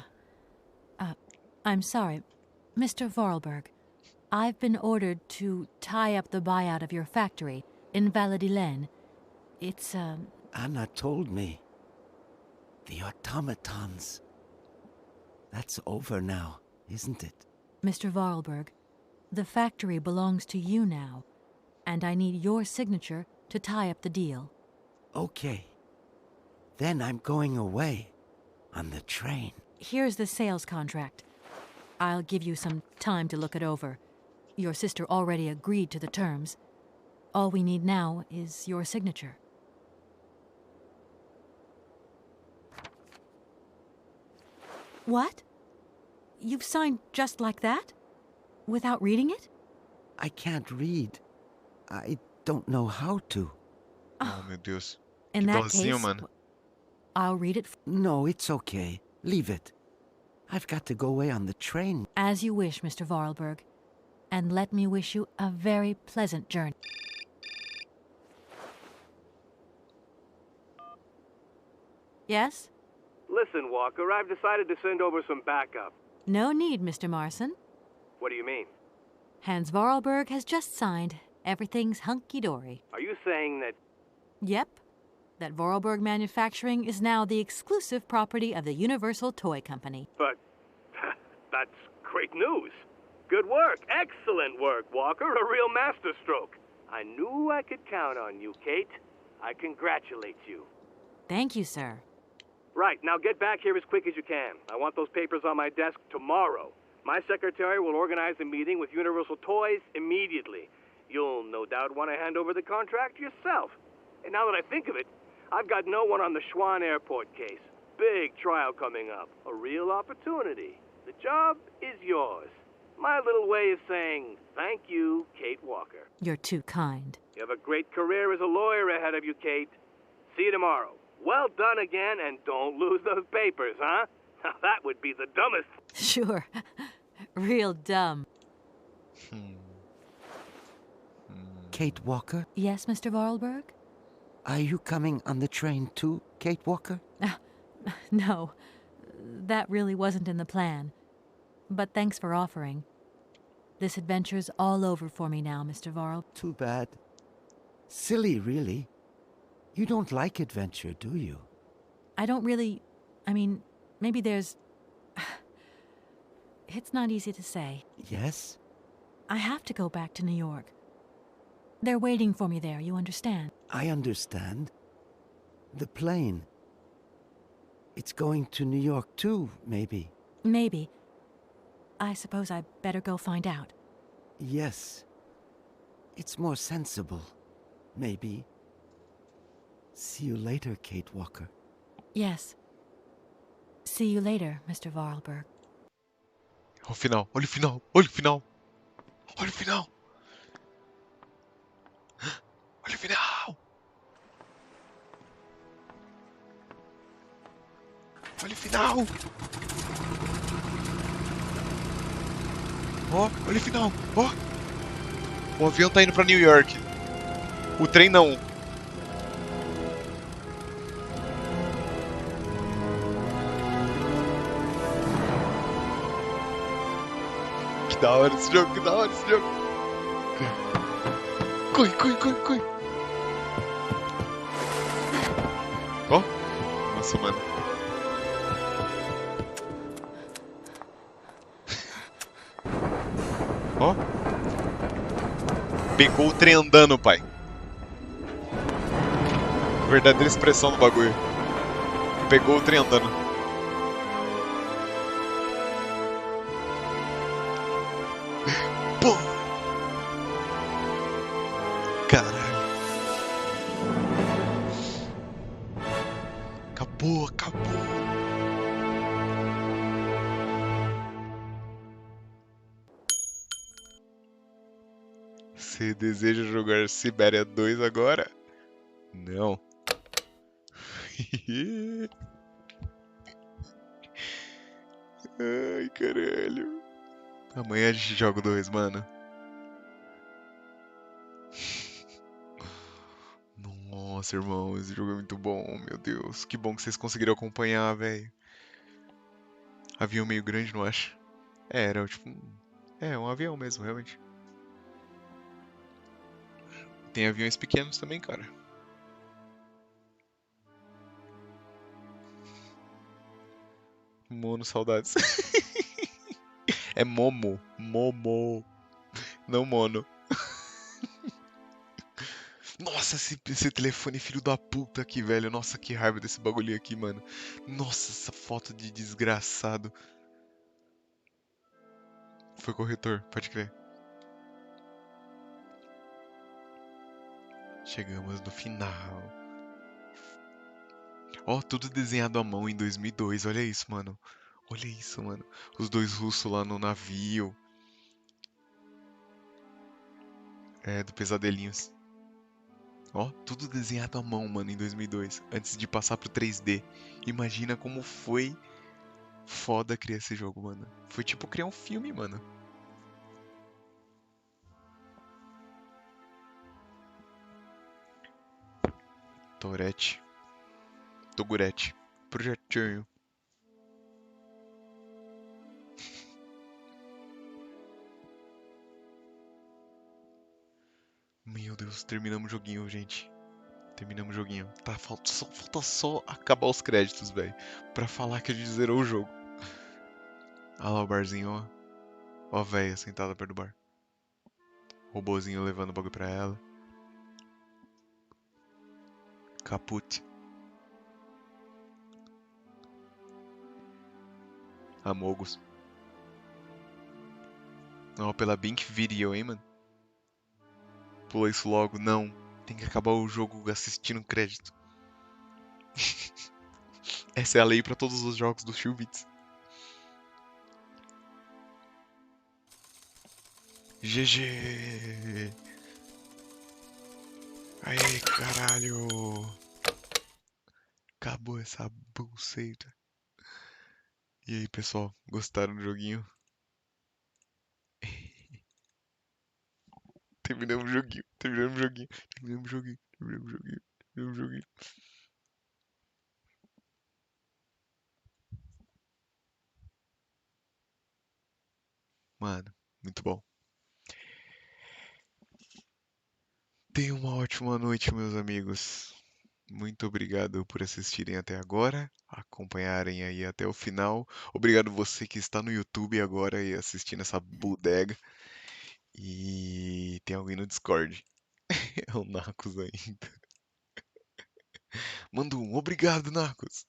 C: I'm sorry. Mr. Vorarlberg, I've been ordered to tie up the buyout of your factory in Valladolid. It's,
M: Anna told me. The automatons. That's over now, isn't it?
C: Mr. Vorarlberg, the factory belongs to you now, and I need your signature to tie up the deal.
M: Okay. Then I'm going away on the train.
C: Here's the sales contract. I'll give you some time to look it over. Your sister already agreed to the terms. All we need now is your signature. What? You've signed just like that? Without reading it?
M: I can't read. I don't know how to.
A: Oh, meu Deus.
C: In
A: Que
C: that
A: dózinho,
C: case,
A: mano.
C: I'll read it.
M: No, it's okay. Leave it. I've got to go away on the train.
C: As you wish, Mr. Vorarlberg. And let me wish you a very pleasant journey. Yes?
J: Listen, Walker, I've decided to send over some backup.
C: No need, Mr. Marson.
J: What do you mean?
C: Hans Vorarlberg has just signed. Everything's hunky-dory.
J: Are you saying that...
C: Yep. That Vorarlberg Manufacturing is now the exclusive property of the Universal Toy Company.
J: But... that's great news. Good work. Excellent work, Walker. A real masterstroke. I knew I could count on you, Kate. I congratulate you.
C: Thank you, sir.
J: Right, now get back here as quick as you can. I want those papers on my desk tomorrow. My secretary will organize a meeting with Universal Toys immediately. You'll no doubt want to hand over the contract yourself. And now that I think of it, I've got no one on the Schwann Airport case. Big trial coming up. A real opportunity. The job is yours. My little way of saying thank you, Kate Walker.
C: You're too kind.
J: You have a great career as a lawyer ahead of you, Kate. See you tomorrow. Well done again, and don't lose those papers, huh? Now that would be the dumbest...
C: Sure. Real dumb.
M: Kate Walker?
C: Yes, Mr. Vorarlberg?
M: Are you coming on the train too, Kate Walker?
C: No, that really wasn't in the plan. But thanks for offering. This adventure's all over for me now, Mr. Varl.
M: Too bad. Silly, really. You don't like adventure, do you?
C: I don't really... I mean, maybe there's... It's not easy to say.
M: Yes?
C: I have to go back to New York. They're waiting for me there, you understand?
M: I understand. The plane. It's going to New York too, maybe.
C: Maybe. I suppose I'd better go find out.
M: Yes. It's more sensible. Maybe. See you later, Kate Walker.
C: Yes. See you later, Mr. Vorarlberg.
A: Olha o final, olha o final, olha o final. Olha o final. Olha o final. Olha o final. Ó, olha o final. Ó. O avião tá indo pra New York. O trem não. Que da hora esse jogo, que da hora esse jogo. Corre, corre, corre, corre. Ó. Nossa, mano. Ó. Pegou o trem andando, pai. Verdadeira expressão do bagulho. Pegou o trem andando. Pô. Caralho. Acabou, acabou. Você deseja jogar Syberia 2 agora? Não. Ai, caralho. Amanhã a gente joga o 2, mano. Nossa, irmão, esse jogo é muito bom, meu Deus. Que bom que vocês conseguiram acompanhar, velho. Avião meio grande, não acho? É, era tipo... um avião mesmo, realmente. Tem aviões pequenos também, cara. Mono, saudades. É Momo. Momo. Não Mono. Nossa, esse telefone filho da puta aqui, velho. Nossa, que raiva desse bagulho aqui, mano. Nossa, essa foto de desgraçado. Foi corretor, pode crer. Chegamos no final. Ó, tudo desenhado à mão em 2002. Olha isso, mano. Olha isso, mano. Os dois russos lá no navio. É, do Pesadelinhos. Ó, tudo desenhado à mão, mano, em 2002. Antes de passar pro 3D. Imagina como foi foda criar esse jogo, mano. Foi tipo criar um filme, mano. Tourette. Togurete. Projetinho. Meu Deus, terminamos o joguinho, gente. Terminamos o joguinho. Tá, falta só acabar os créditos, velho. Pra falar que a gente zerou o jogo. Olha lá o barzinho, ó. Ó a véia sentada perto do bar. Robozinho levando o bagulho pra ela. Caput. Amogos. Ó, pela Bink Video, hein, mano. Pula isso logo. Não. Tem que acabar o jogo assistindo crédito. Essa é a lei pra todos os jogos do Xiubitz. GG. Aê, caralho. Acabou essa buceta. E aí, pessoal, gostaram do joguinho? Terminamos o joguinho. Terminamos o joguinho. Terminamos o joguinho. Terminamos o joguinho. Terminamos o joguinho. Mano, muito bom. Tenham uma ótima noite, meus amigos. Muito obrigado por assistirem até agora, acompanharem aí até o final. Obrigado você que está no YouTube agora e assistindo essa bodega. E tem alguém no Discord. É o Nacos ainda. Manda um obrigado, Nacos.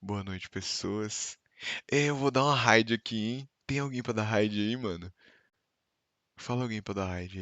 A: Boa noite, pessoas. Eu vou dar uma raid aqui, hein? Tem alguém pra dar raid aí, mano? Fala alguém pra dar raid aí.